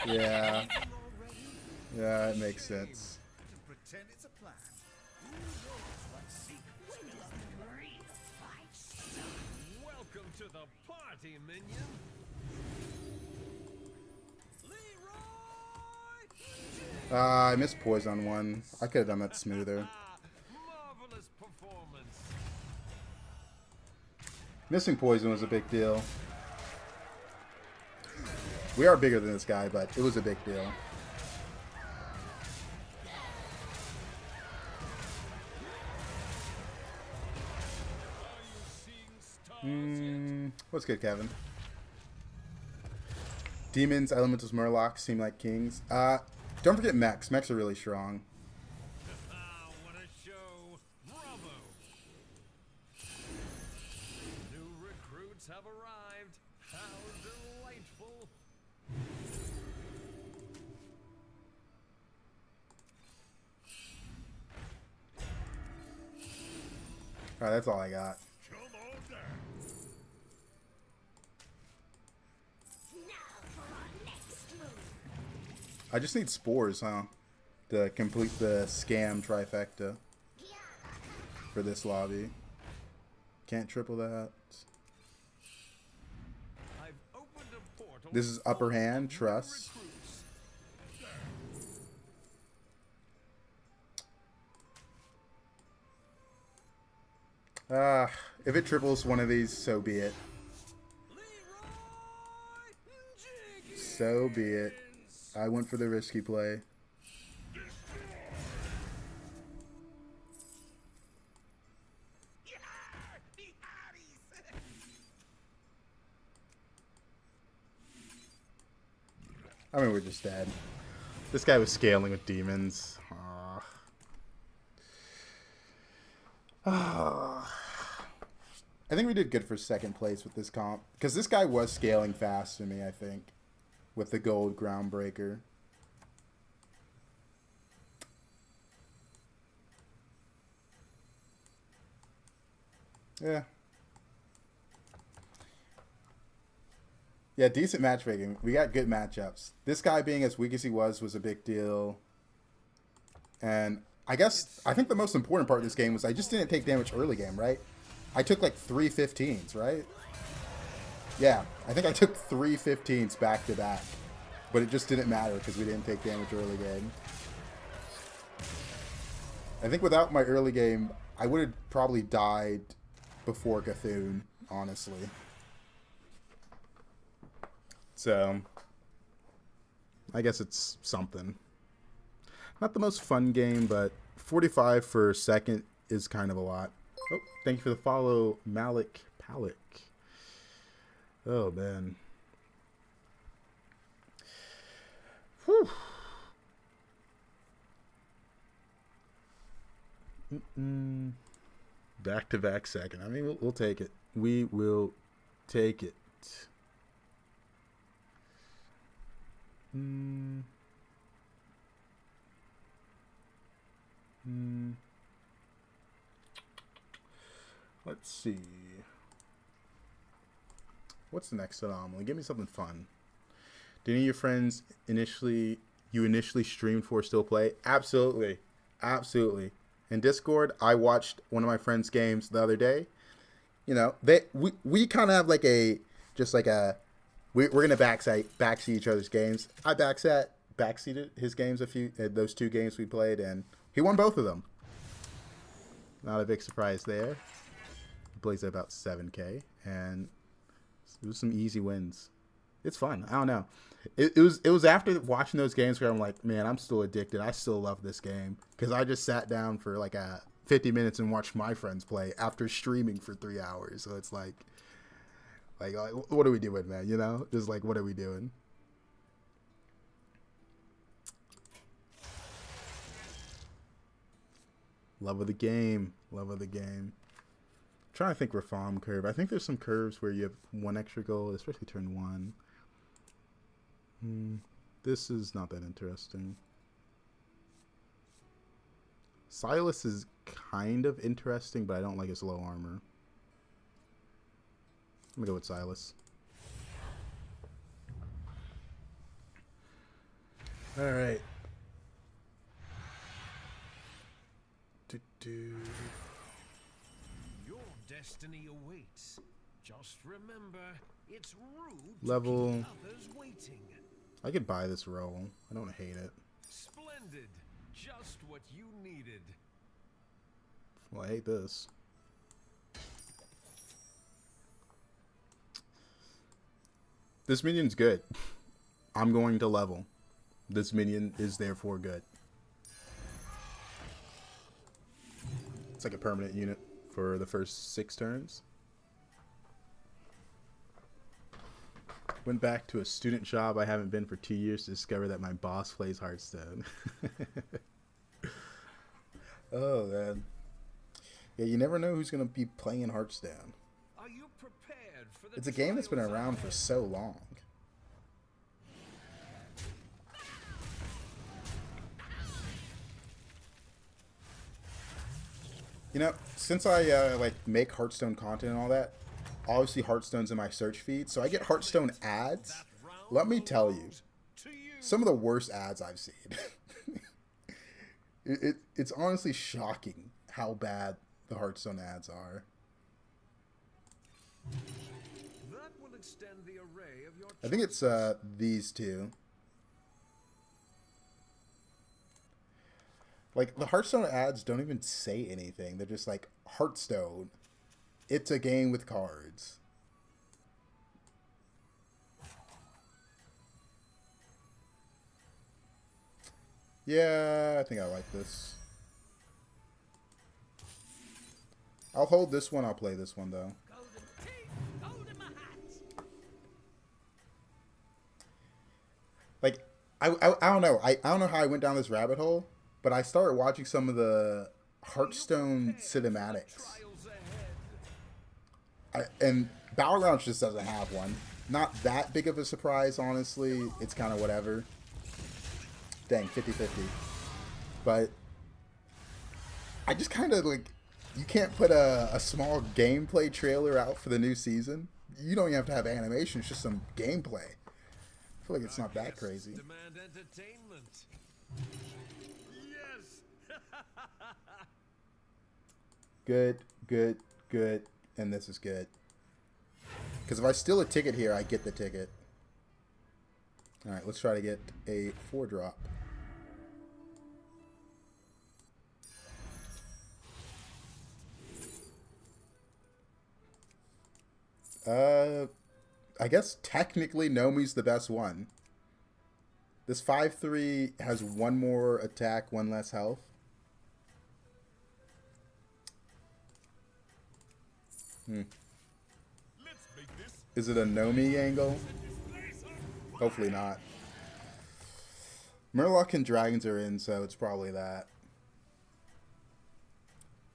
Yeah. Yeah, it makes sense. Pretend it's a plan. Welcome to the party, minion. Leroy! I missed poison on one. I could have done that smoother. Marvelous performance. Missing poison was a big deal. We are bigger than this guy, but it was a big deal. What's good, Kevin? Demons, Elementals, Murlocs seem like kings. Don't forget mechs. Mechs are really strong. Ah, what a show. Bravo. New recruits have arrived. How delightful. Alright, that's all I got. Come on down. Now for our next move. I just need spores, huh? To complete the scam trifecta for this lobby. Can't triple that. I've opened a portal. This is upper hand, trust. If it triples one of these, so be it. So be it. I went for the risky play. I mean, we're just dead. This guy was scaling with demons. I think we did good for second place with this comp. Because this guy was scaling fast to me, I think. With the gold groundbreaker. Yeah. Yeah, decent matchmaking. We got good matchups. This guy being as weak as he was a big deal. And I think the most important part of this game was I just didn't take damage early game, right? I took like 3 15s, right? Yeah, I think I took 3 15s back to back. But it just didn't matter because we didn't take damage early game. I think without my early game, I would have probably died before Cthulhu, honestly. So, I guess it's something. Not the most fun game, but 45 for second is kind of a lot. Oh, thank you for the follow, Malik Palik. Oh, man. Whew. Back-to-back second. I mean, we'll take it. We will take it. Let's see. What's the next anomaly? Give me something fun. Did any of your friends initially streamed for still play? Absolutely. Absolutely. In Discord, I watched one of my friends' games the other day. You know, we kind of have like we're gonna backseat each other's games. I backseated his games those 2 games we played, and he won both of them. Not a big surprise there. He plays at about 7K, and it was some easy wins. It's fun. I don't know. It was after watching those games where I'm like, man, I'm still addicted. I still love this game because I just sat down for like 50 minutes and watched my friends play after streaming for 3 hours. So it's like, what are we doing, man? You know, just like, what are we doing? Love of the game. Love of the game. I'm trying to think reform curve. I think there's some curves where you have 1 extra gold, especially turn 1. This is not that interesting. Silas is kind of interesting, but I don't like his low armor. I'm gonna go with Silas. All right. Your destiny awaits. Just remember, it's rude Level. to keep others waiting. I could buy this roll. I don't hate it. Splendid. Just what you needed. Well, I hate this. This minion's good. I'm going to level. This minion is therefore good. It's like a permanent unit for the first 6 turns. Went back to a student job I haven't been for 2 years to discover that my boss plays Hearthstone. Oh, man. Yeah, you never know who's going to be playing Hearthstone. Are you prepared for the It's a game that's been around for so long. You know, since I like make Hearthstone content and all that, obviously Hearthstone's in my search feed, so I get Hearthstone ads. Let me tell you, some of the worst ads I've seen. It's honestly shocking how bad the Hearthstone ads are. That will extend the array of your I think it's these two. Like, the Hearthstone ads don't even say anything. They're just like, Hearthstone, it's a game with cards. Yeah, I think I like this. I'll hold this one. I'll play this one, though. Golden teeth, gold in my hat. Like, I don't know. I don't know how I went down this rabbit hole, but I started watching some of the Hearthstone cinematics. And Battlegrounds just doesn't have one. Not that big of a surprise, honestly. It's kind of whatever. Dang, 50-50. But I just kind of like, you can't put a small gameplay trailer out for the new season. You don't even have to have animation. It's just some gameplay. I feel like it's not that crazy. Demand entertainment. Yes. Good, good, good, and this is good. Because if I steal a ticket here, I get the ticket. Alright, let's try to get a 4-drop. I guess technically Nomi's the best one. This 5/3 has one more attack, one less health. Is it a Nomi angle? Hopefully not. Murloc and Dragons are in, so it's probably that.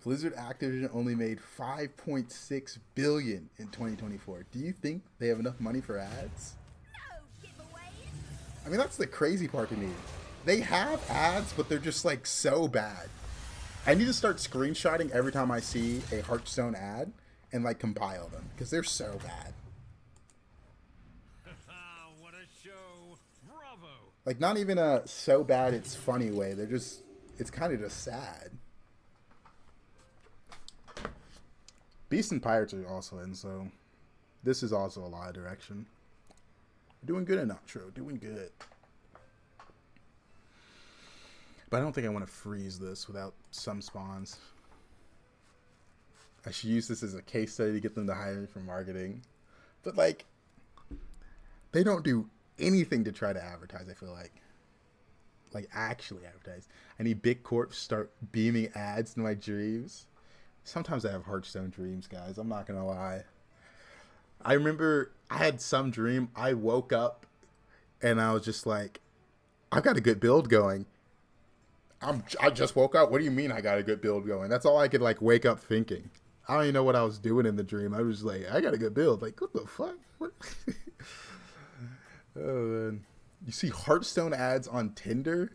Blizzard Activision only made $5.6 billion in 2024. Do you think they have enough money for ads? No giveaways. I mean, that's the crazy part to me. They have ads, but they're just like so bad. I need to start screenshotting every time I see a Hearthstone ad and like compile them because they're so bad. What a show. Bravo. Like, not even a so bad it's funny way. They're just, it's kind of just sad. Beasts and Pirates are also in, so this is also a lot of direction. Doing good in outro, doing good. But I don't think I want to freeze this without some spawns. I should use this as a case study to get them to hire me for marketing. But, like, they don't do anything to try to advertise, I feel like. Like, actually advertise. I need Big Corp to start beaming ads to my dreams. Sometimes I have Hearthstone dreams, guys. I'm not going to lie. I remember I had some dream. I woke up and I was just like, I've got a good build going. I just woke up. What do you mean I got a good build going? That's all I could like wake up thinking. I don't even know what I was doing in the dream. I was like, I got a good build. Like, what the fuck? What? Oh, man. You see Hearthstone ads on Tinder?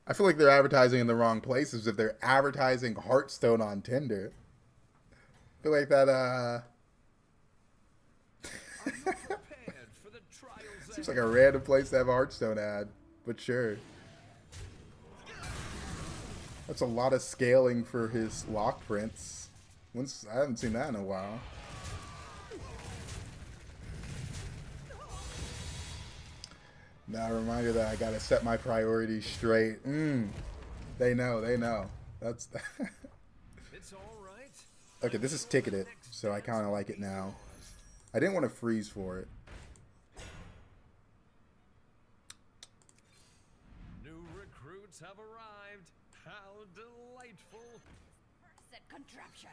I feel like they're advertising in the wrong places if they're advertising Hearthstone on Tinder. I feel like that, seems like a random place to have a Hearthstone ad, but sure. That's a lot of scaling for his lock prints. I haven't seen that in a while. Now a reminder that I gotta set my priorities straight. They know. That's that. It's all right. Okay, this is ticketed, so I kind of like it now. I didn't want to freeze for it. New recruits have arrived. How delightful. Cursed contraption.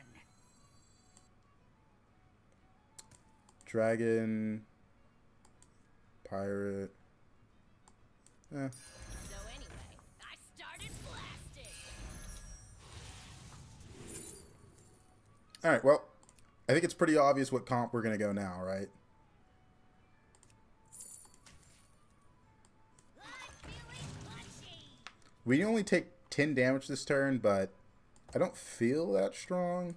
Dragon. Pirate. So anyway, I started blasting. Alright, well, I think it's pretty obvious what comp we're going to go now, right? I'm feeling punchy. We only take 10 damage this turn, but I don't feel that strong.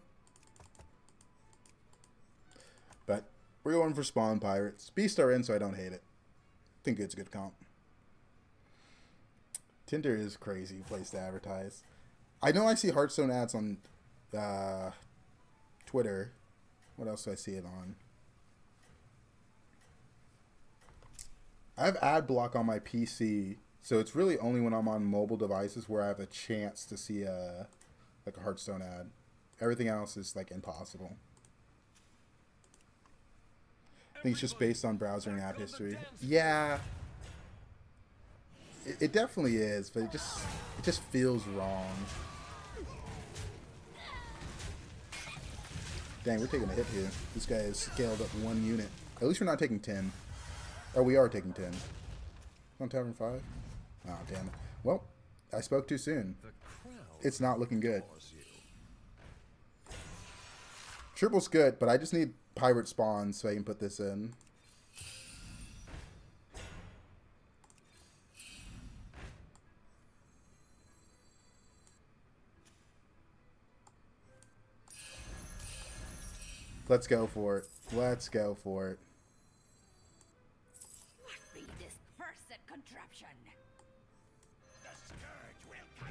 But we're going for Spawn Pirates. Beasts are in, so I don't hate it. Think it's a good comp. Tinder is a crazy place to advertise. I know I see Hearthstone ads on Twitter. What else do I see it on? I have ad block on my PC, so it's really only when I'm on mobile devices where I have a chance to see a Hearthstone ad. Everything else is like impossible. I think it's just based on browser and app history. Yeah, it definitely is, but it just feels wrong. Dang, we're taking a hit here. This guy has scaled up 1 unit. At least we're not taking 10. Oh, we are taking 10. On Tavern 5? Oh, damn it. Well, I spoke too soon. It's not looking good. Triple's good, but I just need pirate spawns so I can put this in. Let's go for it. Let's go for it. What be this cursed contraption?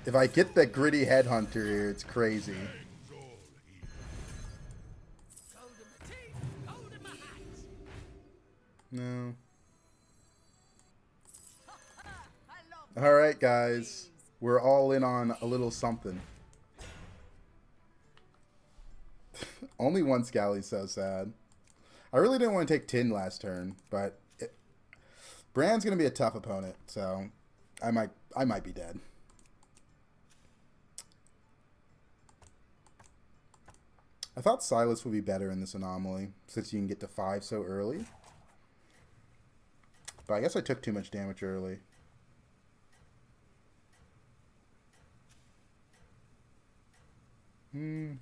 If I get the gritty headhunter here, it's crazy. No. Alright, guys. We're all in on a little something. Only one Scally's so sad. I really didn't want to take Tin last turn, but Brand's going to be a tough opponent, so I might be dead. I thought Sylas would be better in this anomaly, since you can get to 5 so early. But I guess I took too much damage early. Trying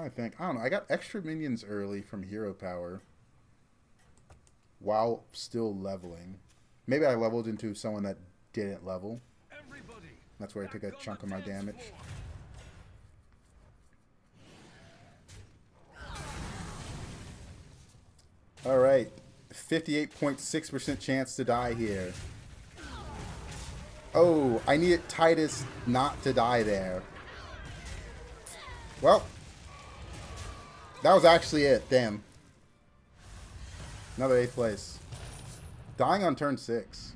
to think. I don't know. I got extra minions early from hero power while still leveling. Maybe I leveled into someone that didn't level. That's where I took a chunk of my damage. Alright. 58.6% chance to die here. Oh, I needed Titus not to die there. Well, that was actually it. Damn. Another 8th place. Dying on turn 6.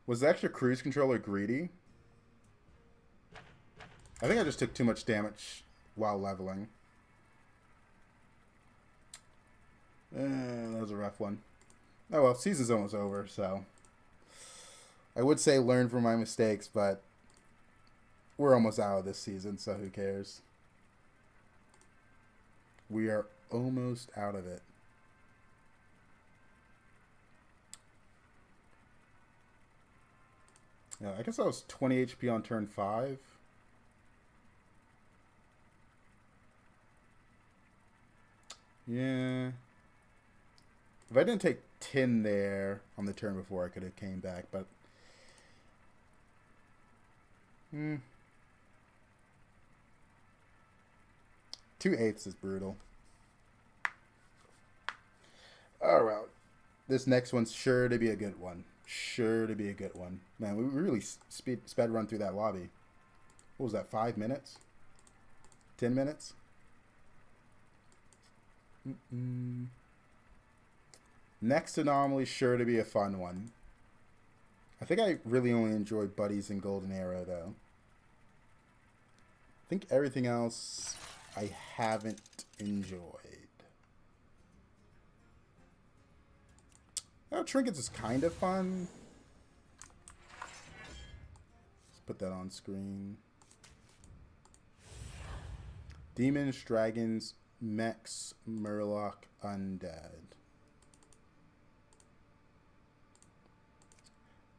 Was the extra cruise controller greedy? I think I just took too much damage while leveling. That was a rough one. Oh well, season's almost over, so I would say learn from my mistakes, but we're almost out of this season, so who cares? We are almost out of it. Yeah, I guess I was 20 HP on turn 5. Yeah. If I didn't take 10 there on the turn before, I could have came back, but 2/8 is brutal. Alright. This next one's sure to be a good one. Sure to be a good one. Man, we really sped run through that lobby. What was that, 5 minutes? 10 minutes? Next anomaly, sure to be a fun one. I think I really only enjoyed Buddies and Golden Arrow, though. I think everything else I haven't enjoyed. Oh, Trinkets is kind of fun. Let's put that on screen. Demons, Dragons, Mechs, Murloc, Undead.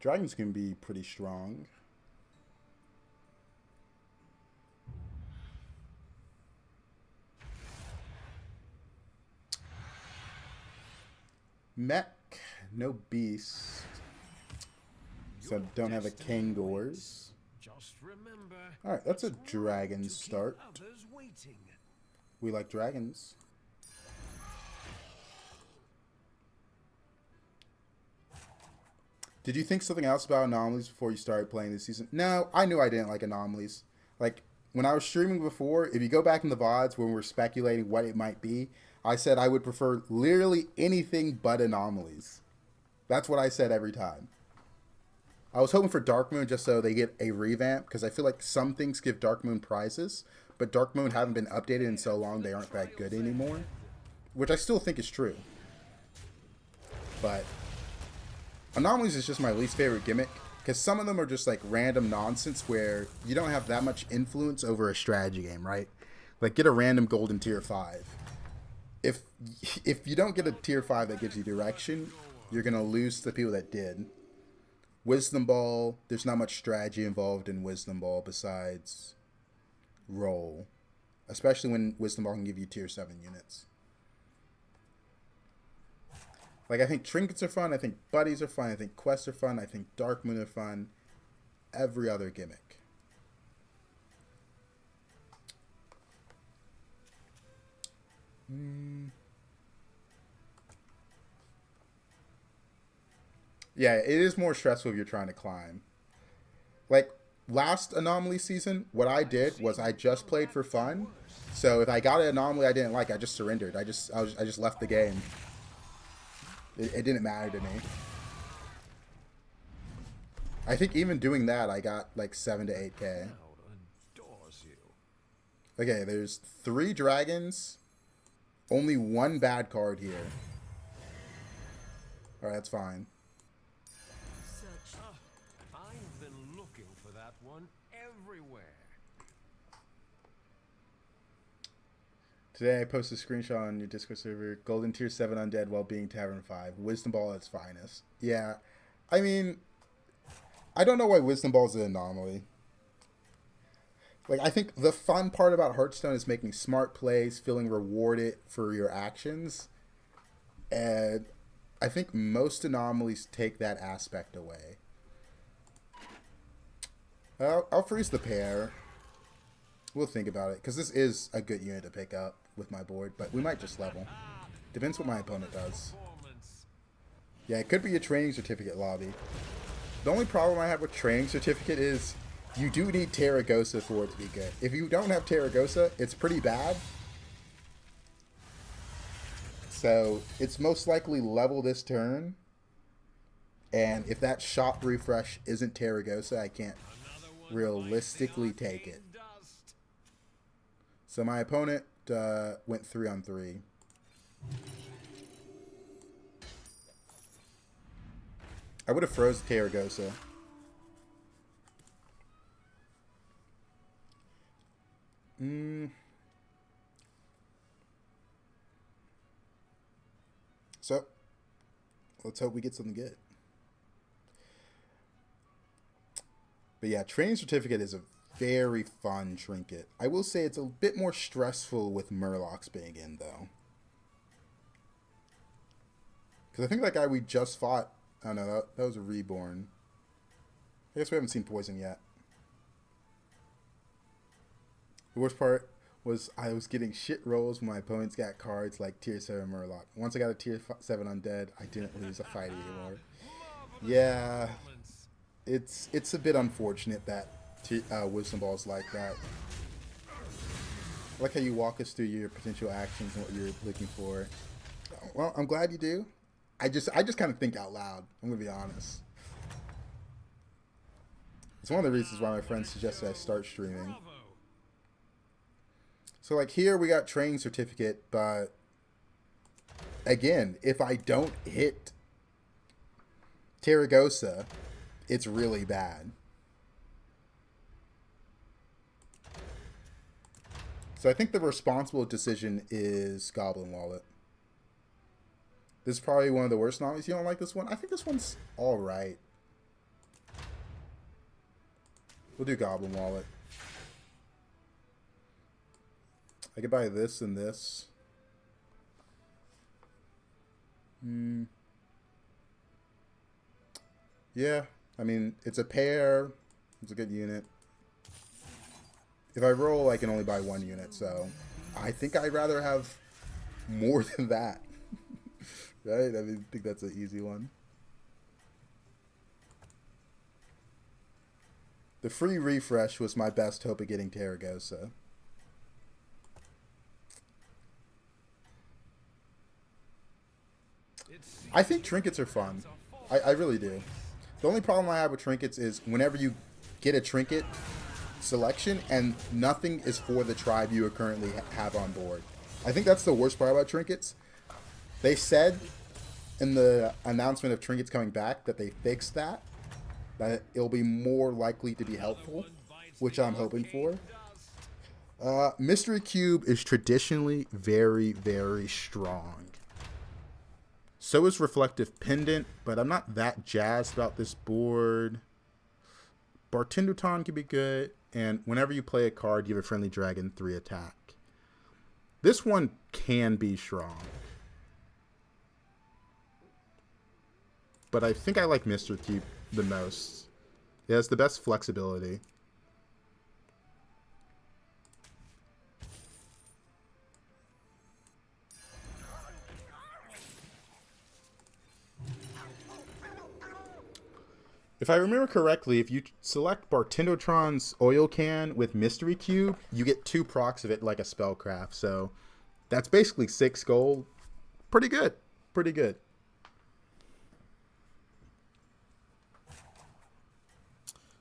Dragons can be pretty strong. Mech, no beast. So don't have a Kangors. Just remember. Alright, that's a it's right dragon to keep start. others waiting. We like dragons. Did you think something else about anomalies before you started playing this season? No, I knew I didn't like anomalies. Like, when I was streaming before, if you go back in the VODs when we were speculating what it might be, I said I would prefer literally anything but anomalies. That's what I said every time. I was hoping for Dark Moon just so they get a revamp, because I feel like some things give Dark Moon prizes, but Dark Moon haven't been updated in so long they aren't that good anymore. Which I still think is true. But anomalies is just my least favorite gimmick, because some of them are just like random nonsense where you don't have that much influence over a strategy game, right? Like, get a random golden tier 5. If you don't get a tier 5 that gives you direction, you're going to lose to the people that did. Wisdom Ball, there's not much strategy involved in Wisdom Ball besides roll. Especially when Wisdom Ball can give you tier 7 units. Like, I think trinkets are fun, I think buddies are fun, I think quests are fun, I think Dark Moon are fun. Every other gimmick. Yeah, it is more stressful if you're trying to climb. Like, last anomaly season, what I did was I just played for fun. So if I got an anomaly I didn't like, I just surrendered. I just left the game. It didn't matter to me. I think even doing that, I got like 7 to 8k. Okay, there's 3 dragons. Only 1 bad card here. Alright, that's fine. I've been looking for that one everywhere. Today I posted a screenshot on your Discord server. Golden tier 7 undead while being Tavern 5. Wisdom Ball at its finest. Yeah. I mean, I don't know why Wisdom Ball is an anomaly. Like, I think the fun part about Hearthstone is making smart plays, feeling rewarded for your actions. And I think most anomalies take that aspect away. I'll freeze the pair. We'll think about it, because this is a good unit to pick up with my board, but we might just level. Depends what my opponent does. Yeah, it could be a training certificate lobby. The only problem I have with training certificate is you do need Terragosa for it to be good. If you don't have Terragosa, it's pretty bad. So it's most likely level this turn. And if that shop refresh isn't Terragosa, I can't realistically take it. So my opponent went 3-on-3. I would have froze Terragosa. So, let's hope we get something good. But yeah, training certificate is a very fun trinket. I will say it's a bit more stressful with Murlocs being in, though. Because I think that guy we just fought, I don't know, that was a Reborn. I guess we haven't seen Poison yet. The worst part was I was getting shit rolls when my opponents got cards like tier 7 Murloc. Once I got a tier 7 undead, I didn't lose a fight anymore. Yeah, it's a bit unfortunate that Wisdom Ball's like that. I like how you walk us through your potential actions and what you're looking for. Well, I'm glad you do. I just kind of think out loud. I'm gonna be honest. It's one of the reasons why my friends suggested I start streaming. So like here we got training certificate, but again, if I don't hit Terragosa, it's really bad. So I think the responsible decision is Goblin Wallet. This is probably one of the worst anomalies. You don't like this one? I think this one's alright. We'll do Goblin Wallet. I could buy this and this. Yeah, I mean, it's a pair. It's a good unit. If I roll, I can only buy one unit, so I think I'd rather have more than that. Right? I mean, I think that's an easy one. The free refresh was my best hope of getting Terragosa. I think trinkets are fun. I really do. The only problem I have with trinkets is whenever you get a trinket selection and nothing is for the tribe you currently have on board. I think that's the worst part about trinkets. They said in the announcement of trinkets coming back that they fixed that it'll be more likely to be helpful, which I'm hoping for. Mystery Cube is traditionally very, very strong. So is Reflective Pendant, but I'm not that jazzed about this board. Bartenduton can be good, and whenever you play a card, you have a friendly dragon 3 attack. This one can be strong. But I think I like Mr. Cube the most. It has the best flexibility. If I remember correctly, if you select Bartendotron's oil can with Mystery Cube, you get 2 procs of it like a spellcraft. So that's basically 6 gold. Pretty good. Pretty good.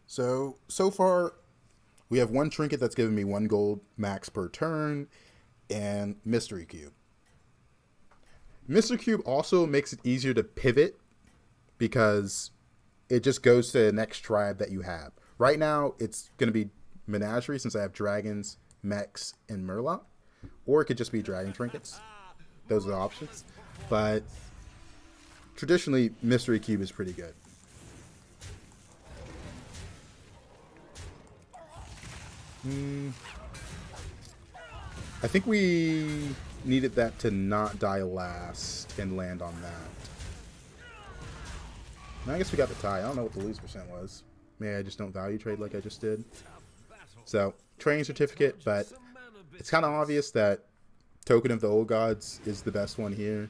So far, we have one trinket that's given me 1 gold max per turn, and Mystery Cube. Mystery Cube also makes it easier to pivot because it just goes to the next tribe that you have. Right now, it's going to be Menagerie since I have dragons, mechs, and Murloc. Or it could just be dragon trinkets. Those are the options. But traditionally, Mystery Cube is pretty good. I think we needed that to not die last and land on that. I guess we got the tie. I don't know what the lose percent was. Maybe I just don't value trade like I just did. So, training certificate, but it's kind of obvious that Token of the Old Gods is the best one here.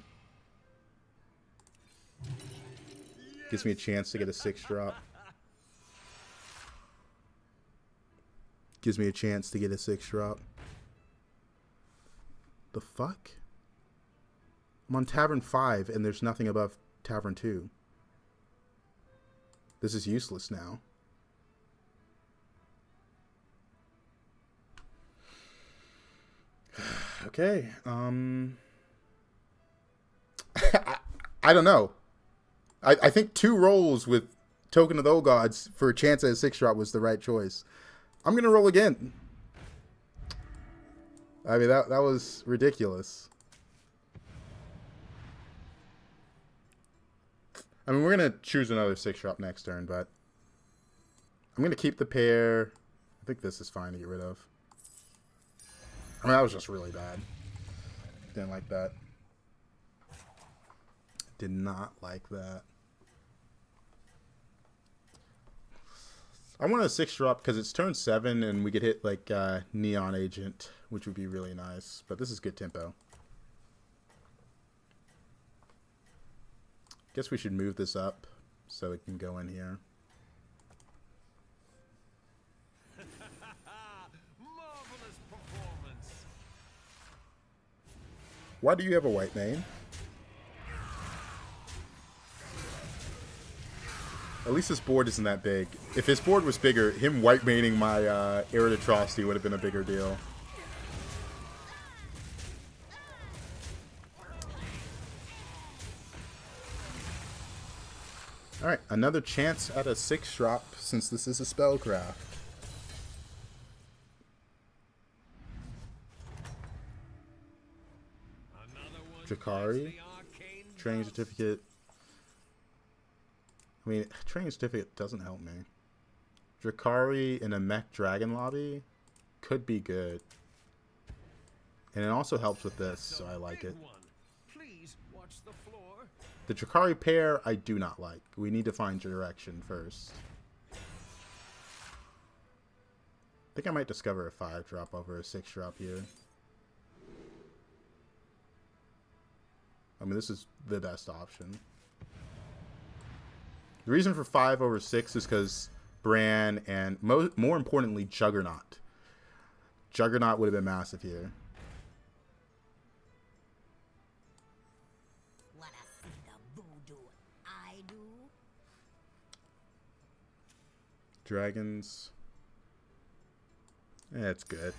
Gives me a chance to get a 6-drop. Gives me a chance to get a 6-drop. The fuck? I'm on Tavern 5 and there's nothing above Tavern 2. This is useless now. Okay. I don't know. I think 2 rolls with Token of the Old Gods for a chance at a 6-drop was the right choice. I'm going to roll again. I mean, that was ridiculous. I mean, we're going to choose another 6-drop next turn, but I'm going to keep the pair. I think this is fine to get rid of. I mean, that was just really bad. Didn't like that. Did not like that. I want a 6-drop because it's turn 7 and we could hit like Neon Agent, which would be really nice. But this is good tempo. Guess we should move this up so it can go in here. Marvelous performance. Why do you have a white mane? At least this board isn't that big. If his board was bigger, him white maining my Arid Atrocity would have been a bigger deal. Alright, another chance at a 6-drop since this is a spellcraft. Drakari. Training certificate. I mean, training certificate doesn't help me. Drakari in a mech dragon lobby could be good. And it also helps with this, so I like it. Please watch the floor. The Drakari pair, I do not like. We need to find direction first. I think I might discover a 5-drop over a 6-drop here. I mean, this is the best option. The reason for 5 over 6 is because Bran and, more importantly, Juggernaut. Juggernaut would have been massive here. Wanna see the voodoo I do? Dragons. Yeah, it's good.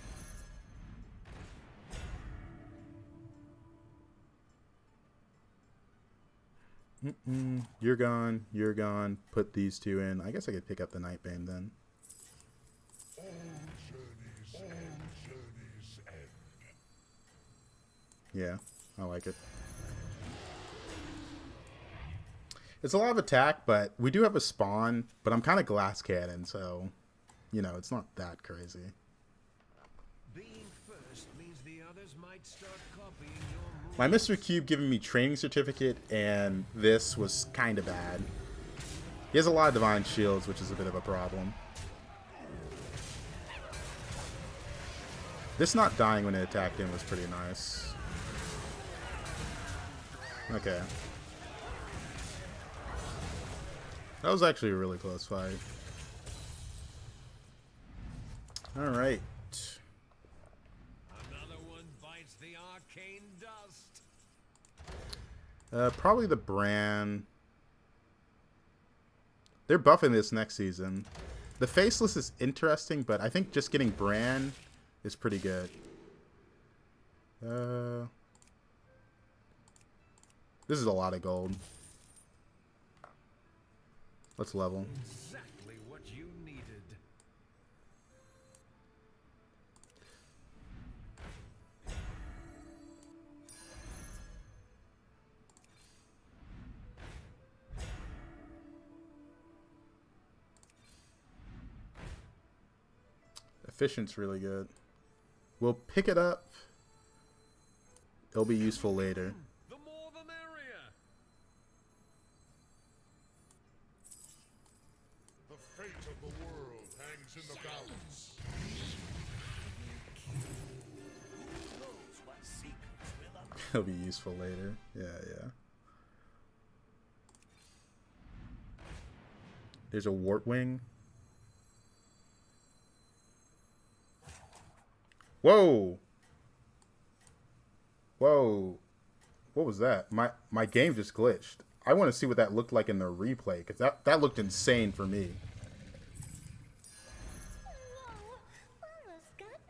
You're gone. You're gone. Put these 2 in. I guess I could pick up the Nightbane then. All journeys end. Yeah, I like it. It's a lot of attack, but we do have a spawn, but I'm kind of glass cannon, so, you know, it's not that crazy. Being first means the others might start copying your moves. My Mr. Cube giving me training certificate, and this was kind of bad. He has a lot of divine shields, which is a bit of a problem. This not dying when it attacked him was pretty nice. Okay. That was actually a really close fight. Alright. Another one bites the arcane dust. Probably the Bran. They're buffing this next season. The Faceless is interesting, but I think just getting Bran is pretty good. This is a lot of gold. Let's level. Exactly what you needed. Efficient's really good. We'll pick it up. It'll be useful later. The more the merrier. The fate of the world hangs in the balance. It'll be useful later. Yeah, yeah. There's a Wartwing. Whoa! Whoa! What was that? My game just glitched. I want to see what that looked like in the replay, because that looked insane for me.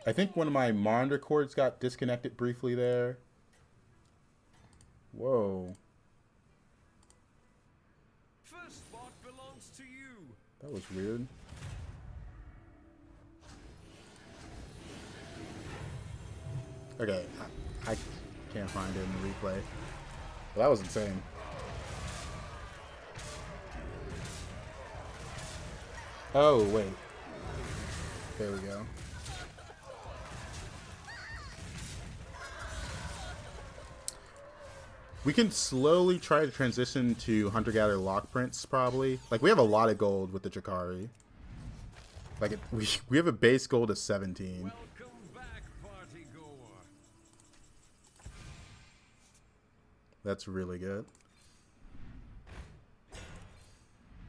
I think one of my monitor cords got disconnected briefly there. Whoa. First spot belongs to you. That was weird. Okay, I can't find it in the replay. Well, that was insane. Oh, wait. There we go. We can slowly try to transition to Hunter-Gatherer Lock Prints, probably. Like, we have a lot of gold with the Drakari. Like, we have a base gold of 17. Welcome back, party goer. That's really good.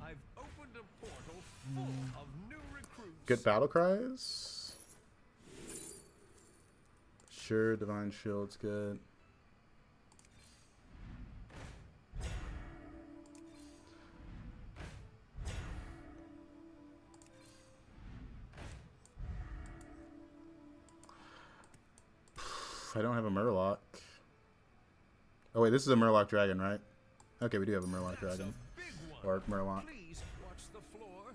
I've opened a portal full of new recruits. Good battle cries. Sure, Divine Shield's good. I don't have a Murloc. Oh wait, this is a Murloc Dragon, right? Okay, we do have a Murloc Dragon. Big one. Or Murloc. Please watch the floor.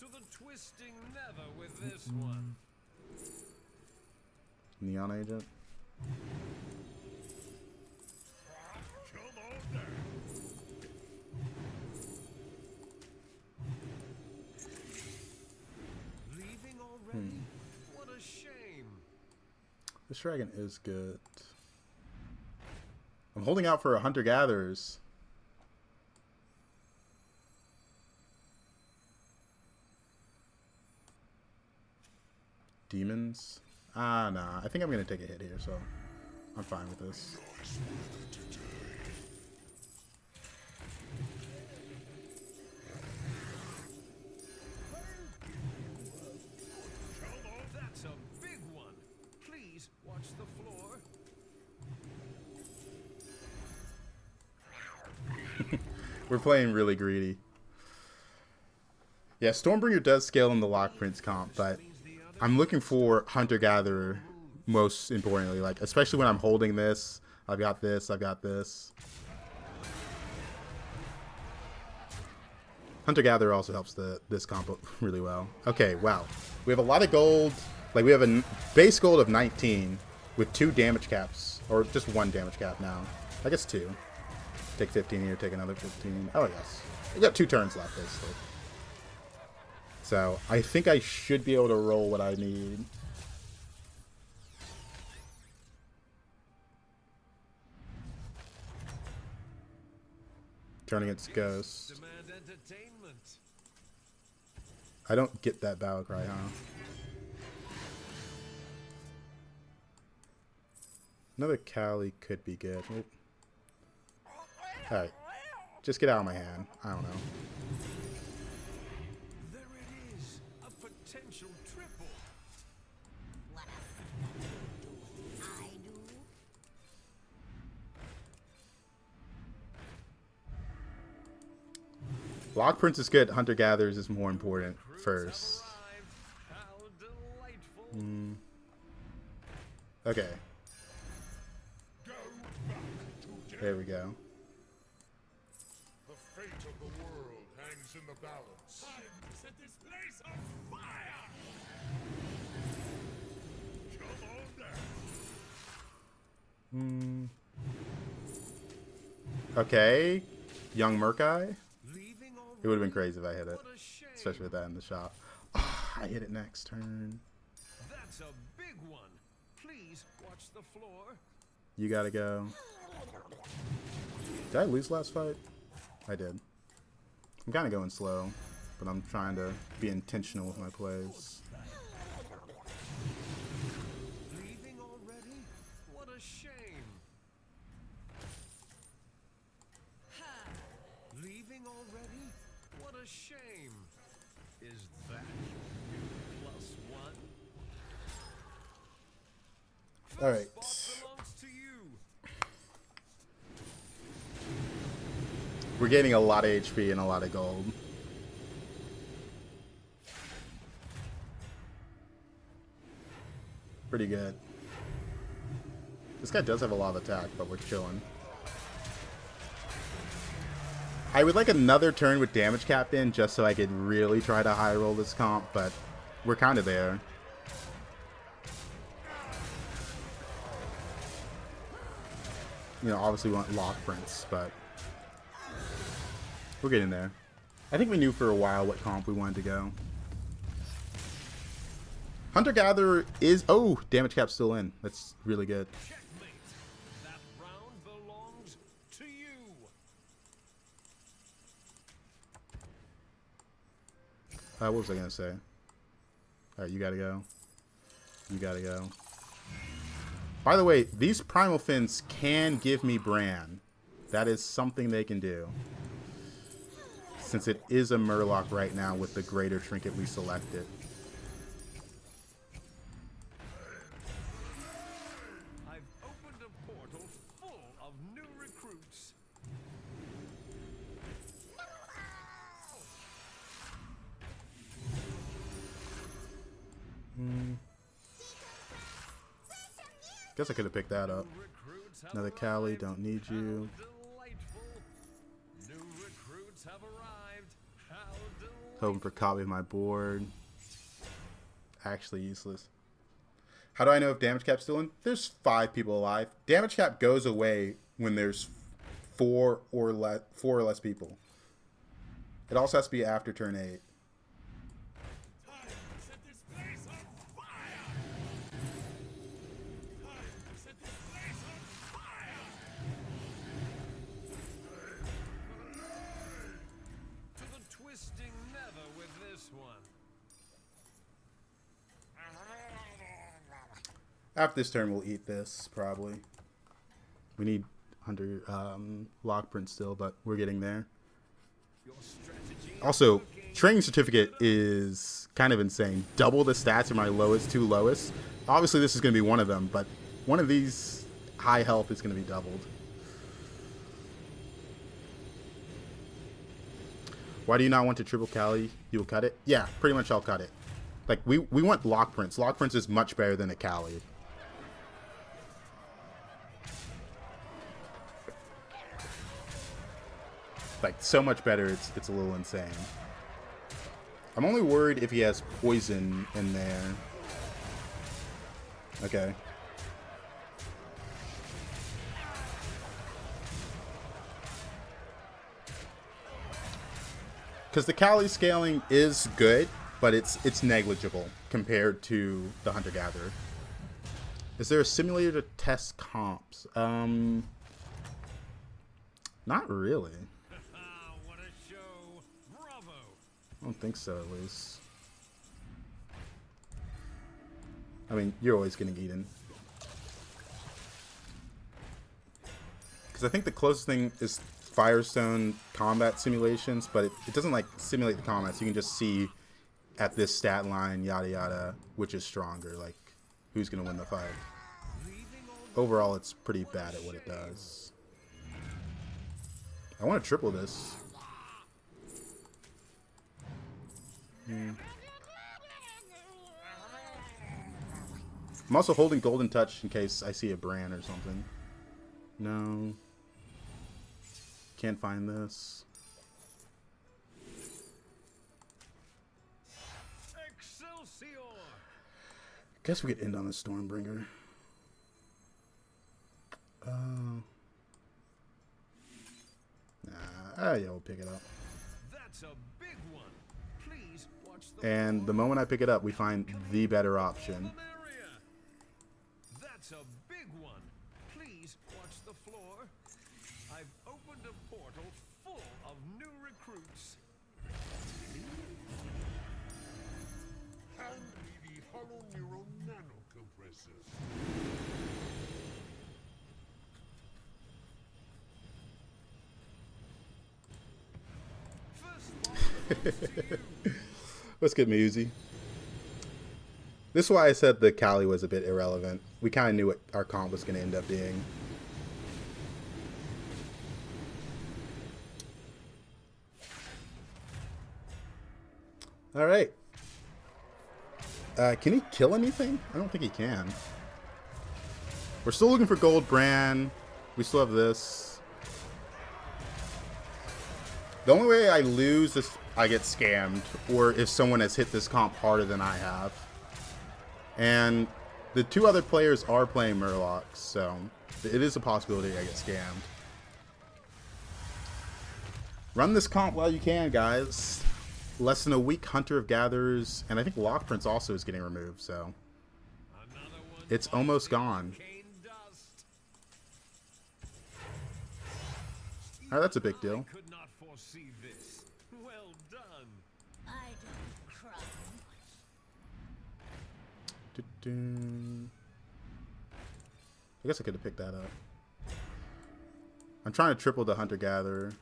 To the twisting nether with this one. Neon Agent. Come on down. Leaving already? What a shame. This dragon is good. I'm holding out for a hunter-gatherers. Demons? Ah, nah. I think I'm going to take a hit here, so I'm fine with this. That's a big one. Please watch the floor. We're playing really greedy. Yeah, Stormbringer does scale in the Lock Prince comp, but I'm looking for Hunter-Gatherer most importantly. Like, especially when I'm holding this. I've got this, I've got this. Hunter-Gatherer also helps this comp really well. Okay, wow. We have a lot of gold. Like, we have a base gold of 19 with 2 damage caps. Or just 1 damage cap now. I guess 2. Take 15 here, take another 15. Oh, yes. We got 2 turns left, basically. So, I think I should be able to roll what I need. Turning its Ghost. Demand entertainment. I don't get that battle cry, huh? Another Cali could be good. Alright. Just get out of my hand. I don't know. There it is. A potential triple. What a I do. Lock Prince is good. Hunter Gatherers is more important first. How delightful. Okay. Go back to There we go. The fate of the world hangs in the balance. Time to set this place on fire! Come on down. Okay. Young Murkai. Leaving It would have been crazy if I hit it. What a shame. Especially with that in the shop. Oh, I hit it next turn. That's a big one. Please watch the floor. You gotta go. Did I lose last fight? I did. I'm kind of going slow, but I'm trying to be intentional with my plays. Leaving already? What a shame. Leaving already? What a shame. Is that +1? All right. Spot belongs to you. We're getting a lot of HP and a lot of gold. Pretty good. This guy does have a lot of attack, but we're chilling. I would like another turn with damage cap in just so I could really try to high roll this comp, but we're kind of there. You know, obviously we want Lock Prince, but we're getting there. I think we knew for a while what comp we wanted to go. Hunter-Gatherer is... Oh, damage cap's still in. That's really good. Checkmate. That round belongs to you. What was I going to say? Alright, you gotta go. You gotta go. By the way, these Primal Fins can give me Bran. That is something they can do. Since it is a Murloc right now with the greater trinket we selected. I've opened a portal full of new recruits. Guess I could have picked that up. Recruits have Another Cali, don't need you. delightful. New recruits have arrived. How delightful. Hoping for copy of my board. Actually useless. How do I know if damage cap's still in? There's 5 people alive. Damage cap goes away when there's 4 or less people. It also has to be after turn 8. Time to set this place on fire! Time to set this place on fire! After this turn, we'll eat this, probably. We need Hunter Lockprint still, but we're getting there. Also, Training Certificate is kind of insane. Double the stats are my lowest, two lowest. Obviously, this is going to be one of them, but one of these high health is going to be doubled. Why do you not want to triple Cali? You will cut it? Yeah, pretty much I'll cut it. Like, we want Lockprints. Lockprints is much better than a Cali. Like, so much better, it's a little insane. I'm only worried if he has poison in there. Okay. Because the Cali scaling is good, but it's negligible compared to the Hunter-Gatherer. Is there a simulator to test comps? Not really. What a show. Bravo. I don't think so, at least. I mean, you're always getting eaten. Because I think the closest thing is Firestone combat simulations, but it doesn't like simulate the combat, so you can just see at this stat line, yada yada, which is stronger, like who's going to win the fight. Overall, it's pretty bad at what it does. I want to triple this. I'm also holding Golden Touch in case I see a Bran or something. No. Can't find this. Excelsior. Guess we could end on the Stormbringer. Yeah, we'll pick it up. That's a big one. Please watch the And the moment I pick it up, we find the better option. That's a big one. Please watch the floor. I've opened a portal full of new recruits. Hand me the hollow neural nano compressor. Let's get Musi. This is why I said the Cali was a bit irrelevant. We kind of knew what our comp was going to end up being. Alright. Can he kill anything? I don't think he can. We're still looking for Gold Bran. We still have this. The only way I lose is I get scammed, or if someone has hit this comp harder than I have. And the two other players are playing Murlocs, so it is a possibility I get scammed. Run this comp while you can, guys. Less than a week, Hunter of Gatherers, and I think Lockprints also is getting removed, so it's almost gone. Alright, that's a big deal. Could not foresee this. Well done. I don't cry. I guess I could have picked that up. I'm trying to triple the Hunter-Gatherer.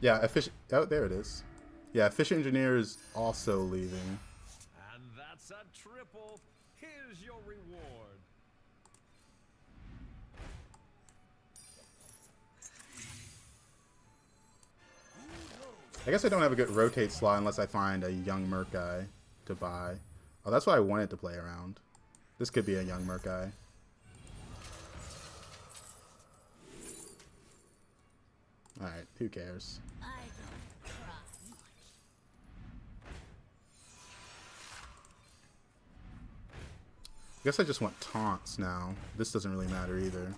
Yeah, oh, there it is. Yeah, Efficient Engineer is also leaving. And that's a triple. Here's your reward. I guess I don't have a good rotate slot unless I find a young Merc guy to buy. Oh, that's why I wanted to play around. This could be a young Merc guy. Alright, who cares? I don't cry much. I guess I just want taunts now. This doesn't really matter either.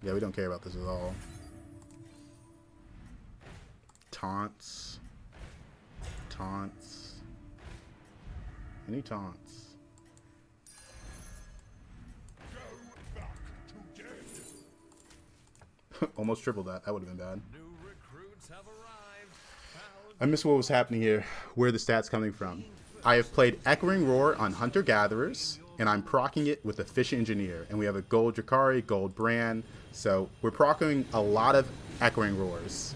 Yeah, we don't care about this at all. Taunts. Taunts. Any taunts? Go back to dead. Almost tripled that. That would have been bad. New recruits have arrived. I miss what was happening here. Where are the stats coming from? I have played Echoing Roar on Hunter Gatherers, and I'm proccing it with Efficient Engineer. And we have a gold Drakari, gold Bran, so we're proccing a lot of Echoing Roars.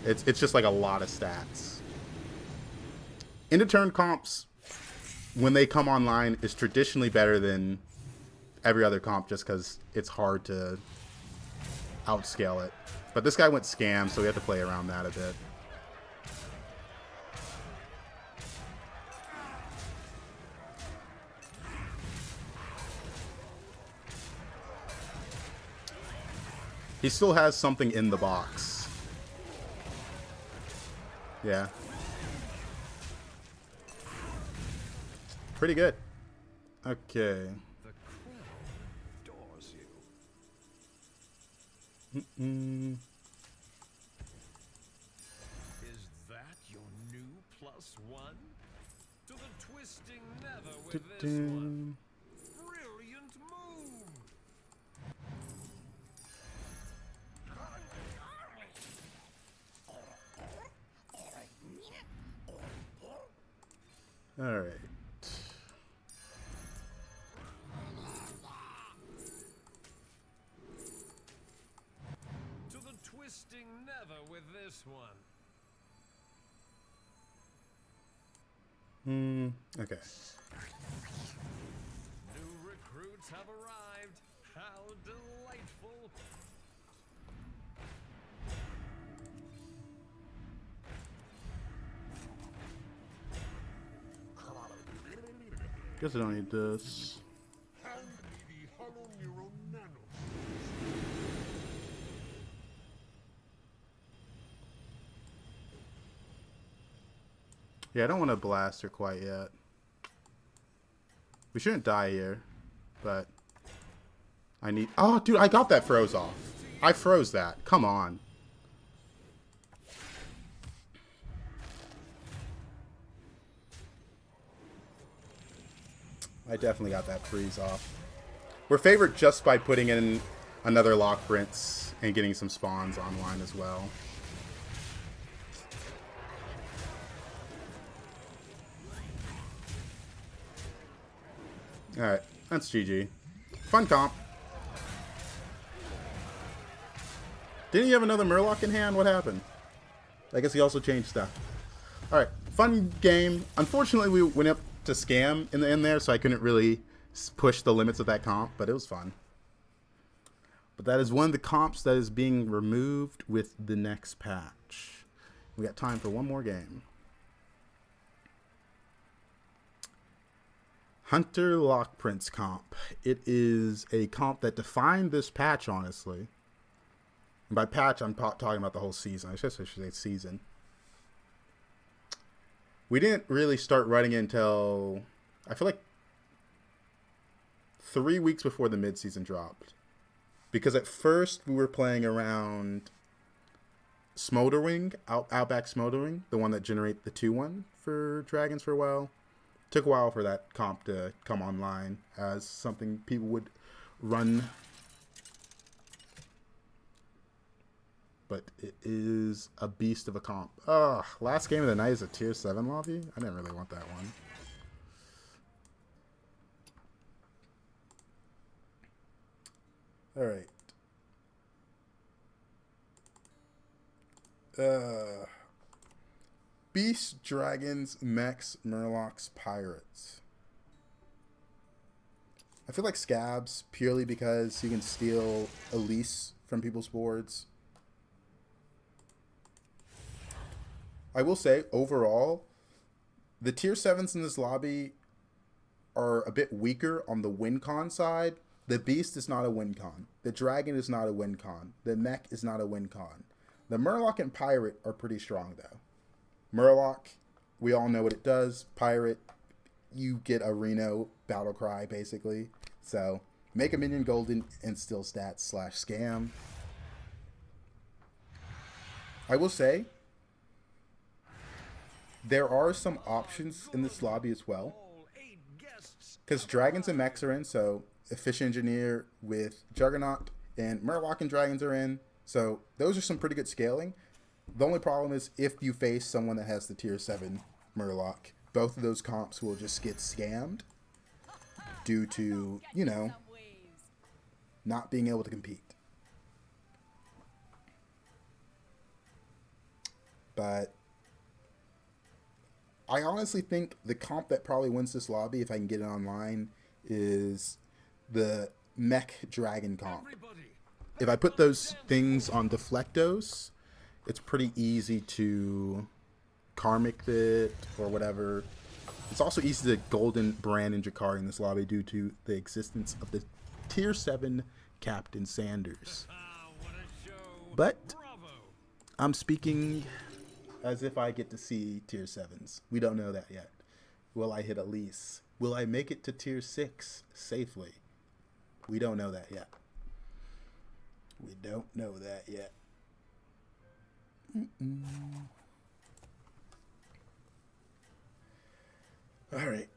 It's just like a lot of stats. End of turn comps, when they come online, is traditionally better than every other comp just because it's hard to outscale it. But this guy went scam, so we have to play around that a bit. He still has something in the box. Yeah. Pretty good. Okay. The crowd adores you. Is that your new +1? To the twisting never with this one. Brilliant move. All right. To the twisting never with this one. Okay. New recruits have arrived. How delightful. Guess I don't need this. Hand me the hollow neuron nano. Yeah, I don't want to blast her quite yet. We shouldn't die here, but I need... Oh, dude, I got that froze off. I froze that. Come on. I definitely got that freeze off. We're favored just by putting in another Lock Prince and getting some spawns online as well. Alright, that's GG. Fun comp. Didn't he have another Murloc in hand? What happened? I guess he also changed stuff. Alright, fun game. Unfortunately, we went up to scam in the end there, so I couldn't really push the limits of that comp, but it was fun. But that is one of the comps that is being removed with the next patch. We got time for one more game. Hunter Lock Prince comp. It is a comp that defined this patch, honestly. And by patch, I'm talking about the whole season. I should say season. We didn't really start running it until, I feel like, 3 weeks before the mid-season dropped. Because at first, we were playing around Smolderwing, Outback Smolderwing, the one that generate the 2-1 for Dragons for a while. Took a while for that comp to come online as something people would run. But it is a beast of a comp. Ugh, last game of the night is a tier 7 lobby? I didn't really want that one. Alright. Beasts, Dragons, Mechs, Murlocs, Pirates. I feel like Scabs, purely because you can steal Elise from people's boards. I will say, overall, the tier 7s in this lobby are a bit weaker on the win con side. The Beast is not a win con. The Dragon is not a win con. The Mech is not a win con. The Murloc and Pirate are pretty strong, though. Murloc, we all know what it does. Pirate, you get a Reno battle cry, basically. So, make a minion golden and steal stats / scam. I will say, there are some options in this lobby as well. Because Dragons and Mechs are in, so Efficient Engineer with Juggernaut, and Murloc and Dragons are in. So those are some pretty good scaling. The only problem is if you face someone that has the tier 7 Murloc, both of those comps will just get scammed due to, you know, not being able to compete. But I honestly think the comp that probably wins this lobby, if I can get it online, is the Mech Dragon comp. If I put those things on Deflectos, it's pretty easy to karmic it or whatever. It's also easy to golden brand in Jakari in this lobby due to the existence of the tier 7 Captain Sanders. But I'm speaking as if I get to see tier 7s. We don't know that yet. Will I hit Elise? Will I make it to tier 6 safely? We don't know that yet. We don't know that yet. All right.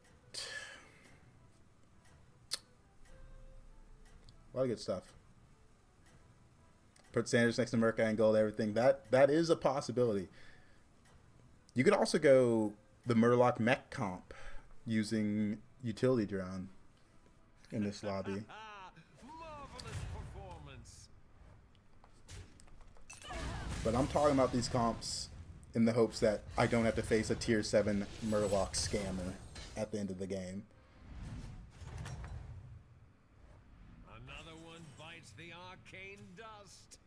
A lot of good stuff. Put Sanders next to Murkai and gold, everything. That is a possibility. You could also go the Murloc mech comp using utility drone in this lobby. But I'm talking about these comps in the hopes that I don't have to face a tier 7 Murloc scammer at the end of the game. Another one bites the arcane dust.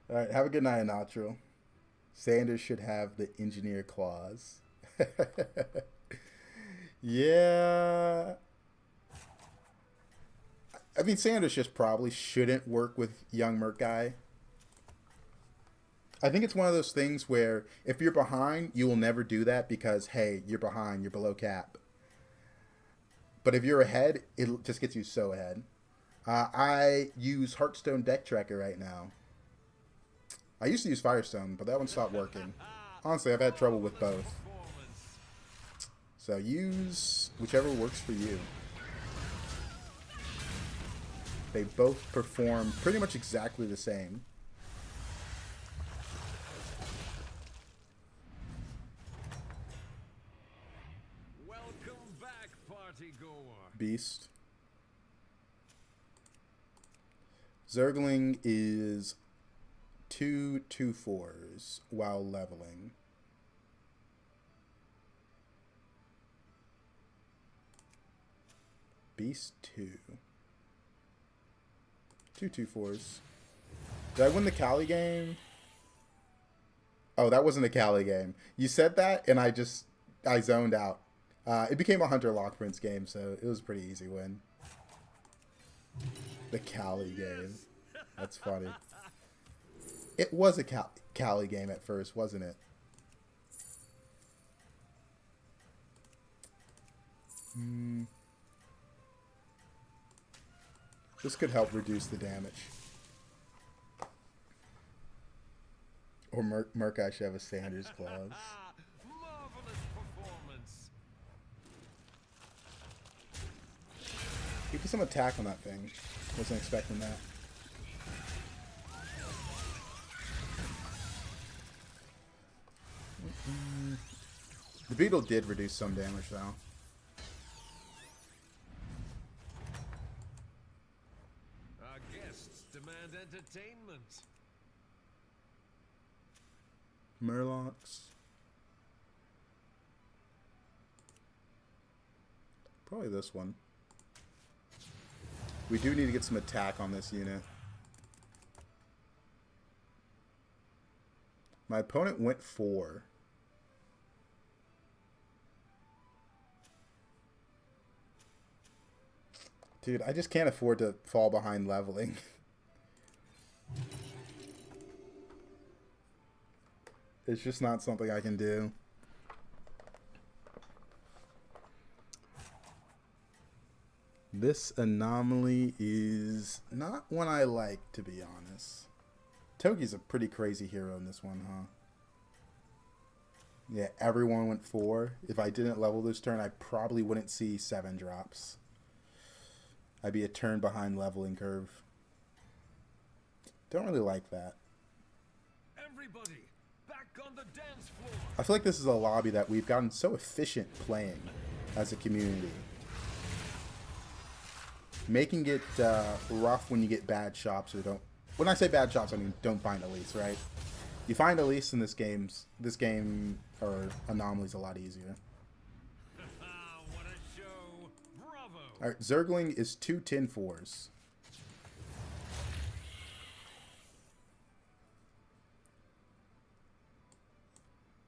Alright, have a good night, Natural. Sanders should have the engineer clause. Yeah. I mean, Sanders just probably shouldn't work with young Murkai. I think it's one of those things where if you're behind, you will never do that because, hey, you're behind, you're below cap. But if you're ahead, it just gets you so ahead. I use Hearthstone deck tracker right now. I used to use Firestone, but that one stopped working. Honestly, I've had trouble with both. So use whichever works for you. They both perform pretty much exactly the same. Welcome back, party goer. Beast. Zergling is 2 2/4s while leveling. Beast 2. 2 2/4s. Did I win the Cali game? Oh, that wasn't a Cali game. You said that, and I zoned out. It became a Hunter Lock Prince game, so it was a pretty easy win. The Cali game. That's funny. It was a Cali game at first, wasn't it? This could help reduce the damage. Or Murkai should have a Sanders clause. Marvelous performance. He put some attack on that thing. Wasn't expecting that. The beetle did reduce some damage though. Our guests demand entertainment. Murlocs. Probably this one. We do need to get some attack on this unit. My opponent went 4. Dude, I just can't afford to fall behind leveling. It's just not something I can do. This anomaly is not one I like, to be honest. Togi's a pretty crazy hero in this one, huh? Yeah, everyone went 4. If I didn't level this turn, I probably wouldn't see 7 drops. I'd be a turn behind leveling curve. Don't really like that. Everybody, back on the dance floor. I feel like this is a lobby that we've gotten so efficient playing as a community. Making it rough when you get bad shops or don't. When I say bad shops, I mean don't find Elise, right? You find Elise in this game or Anomaly's a lot easier. What a show! Bravo! Alright, Zergling is 2 10-4s.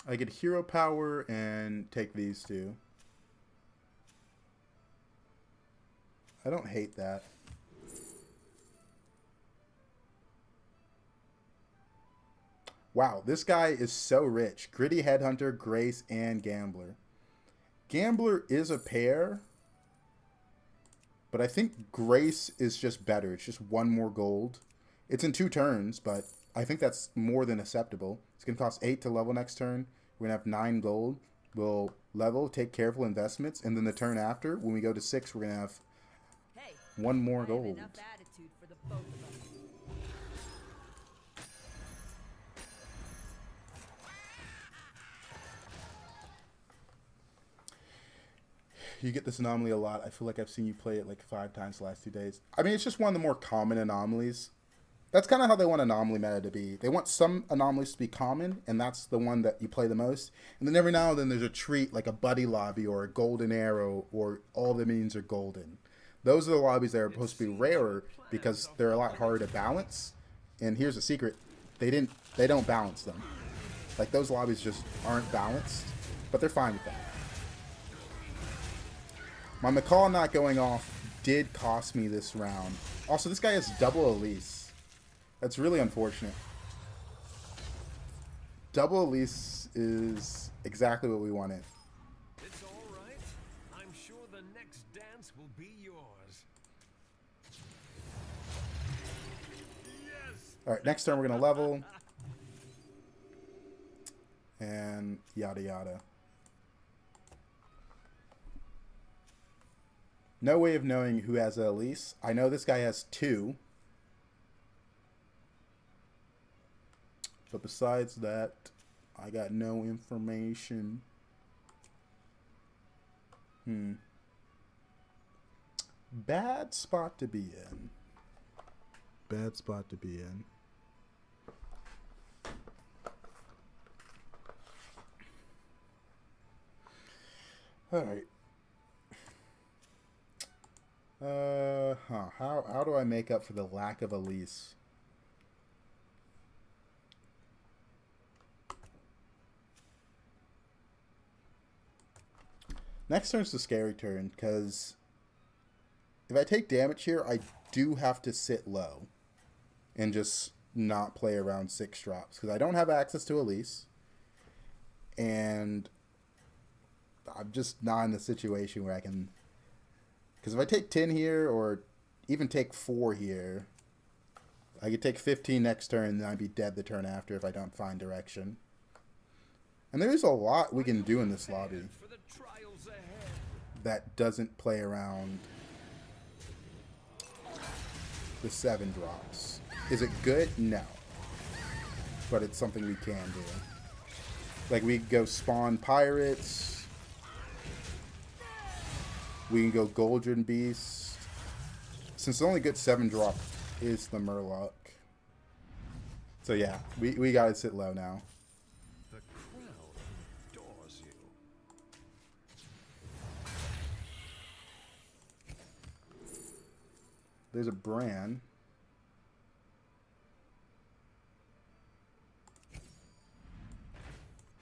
I get hero power and take these 2. I don't hate that. Wow, this guy is so rich. Gritty Headhunter, Grace, and Gambler. Gambler is a pair, but I think Grace is just better. It's just 1 more gold. It's in 2 turns, but I think that's more than acceptable. It's going to cost 8 to level next turn. We're going to have 9 gold. We'll level, take careful investments, and then the turn after, when we go to 6, we're going to have 1 more gold. Enough attitude for the both of us. You get this anomaly a lot. I feel like I've seen you play it like 5 times the last 2 days. I mean, it's just one of the more common anomalies. That's kind of how they want anomaly meta to be. They want some anomalies to be common, and that's the one that you play the most. And then every now and then there's a treat like a buddy lobby or a golden arrow or all the minions are golden. Those are the lobbies that are supposed to be rarer because they're a lot harder to balance. And here's a secret. They don't balance them. Like those lobbies just aren't balanced, but they're fine with that. My McCall not going off did cost me this round. Also, this guy has double Elise. That's really unfortunate. Double Elise is exactly what we wanted. It's all right. I'm sure the next dance will be yours. Yes. All right, next turn we're going to level. And yada yada. No way of knowing who has a Elise. I know this guy has 2. But besides that, I got no information. Bad spot to be in. Bad spot to be in. All right. How do I make up for the lack of Elise? Next turn's the scary turn, because if I take damage here, I do have to sit low and just not play around 6 drops, because I don't have access to Elise, and I'm just not in a situation where I can... Because if I take 10 here, or even take 4 here, I could take 15 next turn, and then I'd be dead the turn after if I don't find direction. And there is a lot we can do in this lobby that doesn't play around the 7 drops. Is it good? No. But it's something we can do. Like, we go spawn pirates. We can go Goldren Beast. Since the only good 7 drop is the Murloc. So yeah, we gotta sit low now. The crowd adores you. There's a Bran.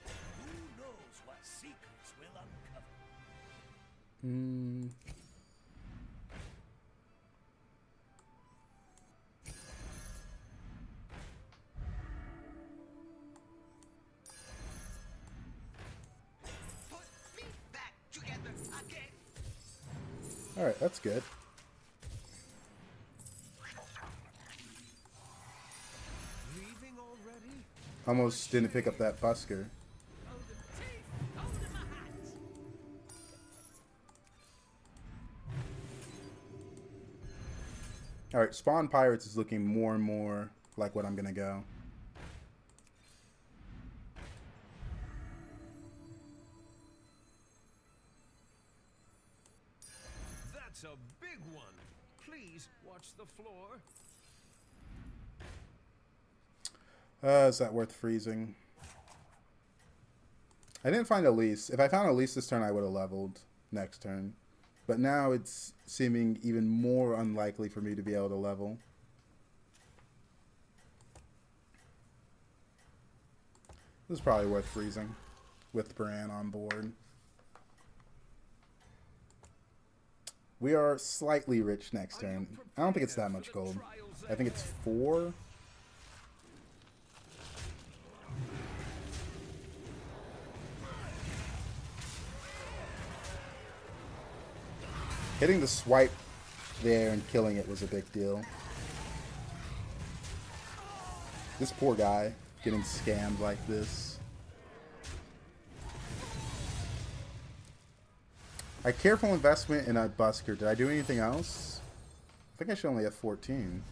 Who knows what secrets will uncover? Put me back together again. Alright, that's good. Leaving already? Almost didn't pick up that Busker. Oh, the Alright, Spawn Pirates is looking more and more like what I'm going to go. That's a big one. Please watch the floor. Is that worth freezing? I didn't find Elise. If I found Elise this turn, I would have leveled next turn. But now it's seeming even more unlikely for me to be able to level. This is probably worth freezing with Bran on board. We are slightly rich next turn. I don't think it's that much gold. I think it's 4. Hitting the swipe there and killing it was a big deal. This poor guy getting scammed like this. I careful investment in a busker. Did I do anything else? I think I should only have 14.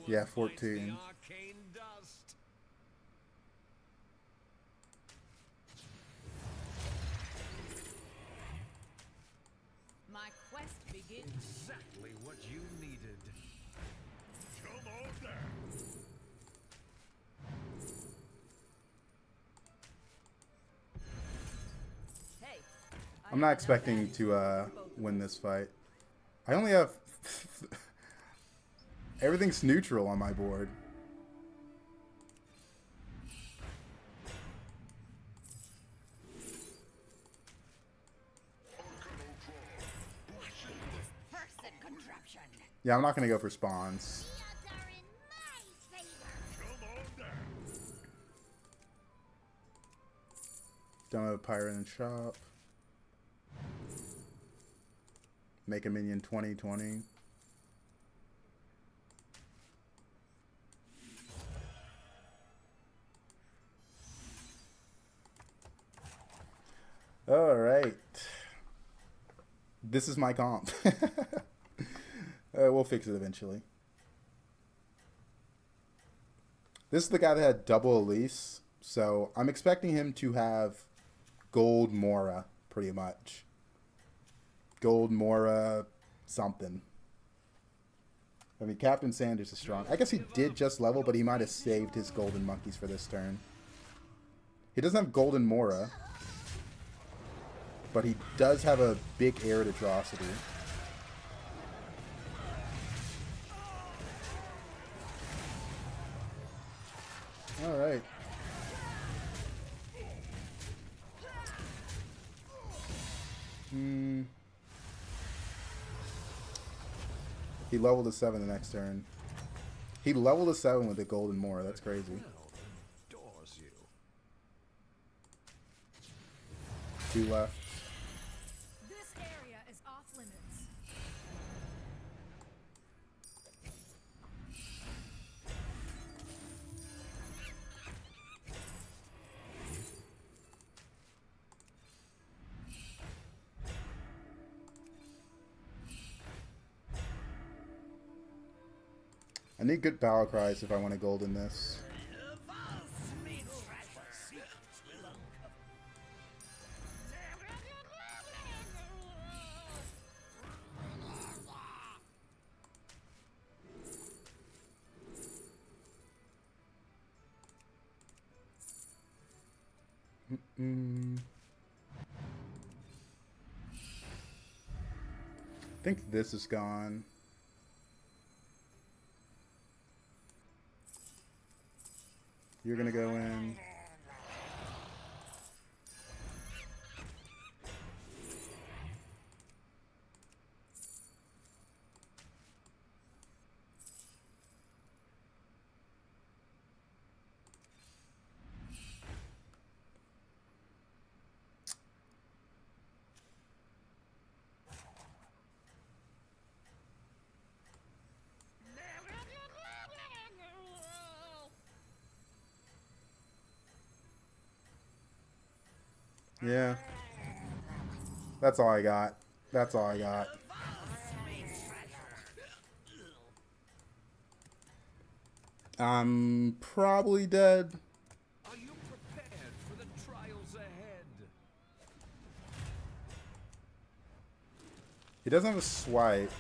Yeah, 14. My quest begins. Exactly what you needed. Come on down. Hey, I'm not expecting to win this fight. I only have... Everything's neutral on my board. person contraption. Yeah, I'm not going to go for spawns. The odds are in my favor. Come on down. Don't have a pirate in shop. Make a minion 20/20. Alright. This is my comp. We'll fix it eventually. This is the guy that had double Elise. So I'm expecting him to have gold Mora, pretty much. Gold Mora something. I mean, Captain Sanders is strong. I guess he did just level, but he might have saved his golden monkeys for this turn. He doesn't have golden Mora, but he does have a big arid atrocity. Alright. He leveled to 7 the next turn. He leveled to 7 with the golden Mora. That's crazy. Adores you. 2 left. This area is off limits. I need good battle cries if I want to gold in this. I think this is gone. You're gonna go in. Yeah. That's all I got. That's all I got. I'm probably dead. Are you prepared for the trials ahead? He doesn't have a swipe.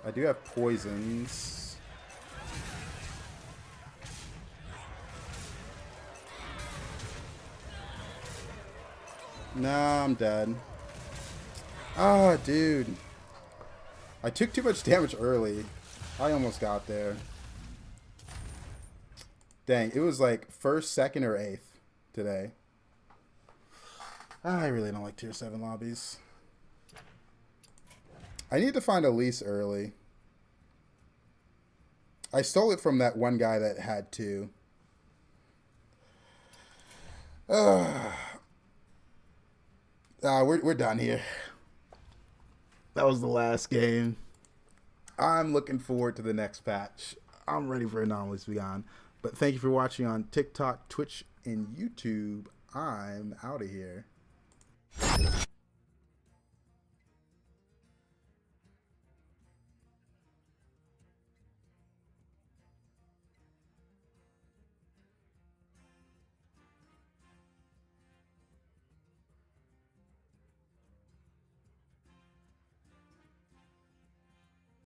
I do have poisons. Nah, I'm dead. Ah, dude. I took too much damage early. I almost got there. Dang, it was like 1st, 2nd, or 8th today. I really don't like tier 7 lobbies. I need to find Elise early. I stole it from that one guy that had 2. We're done here. That was the last game. I'm looking forward to the next patch. I'm ready for Anomalies Beyond. But thank you for watching on TikTok, Twitch, and YouTube. I'm out of here.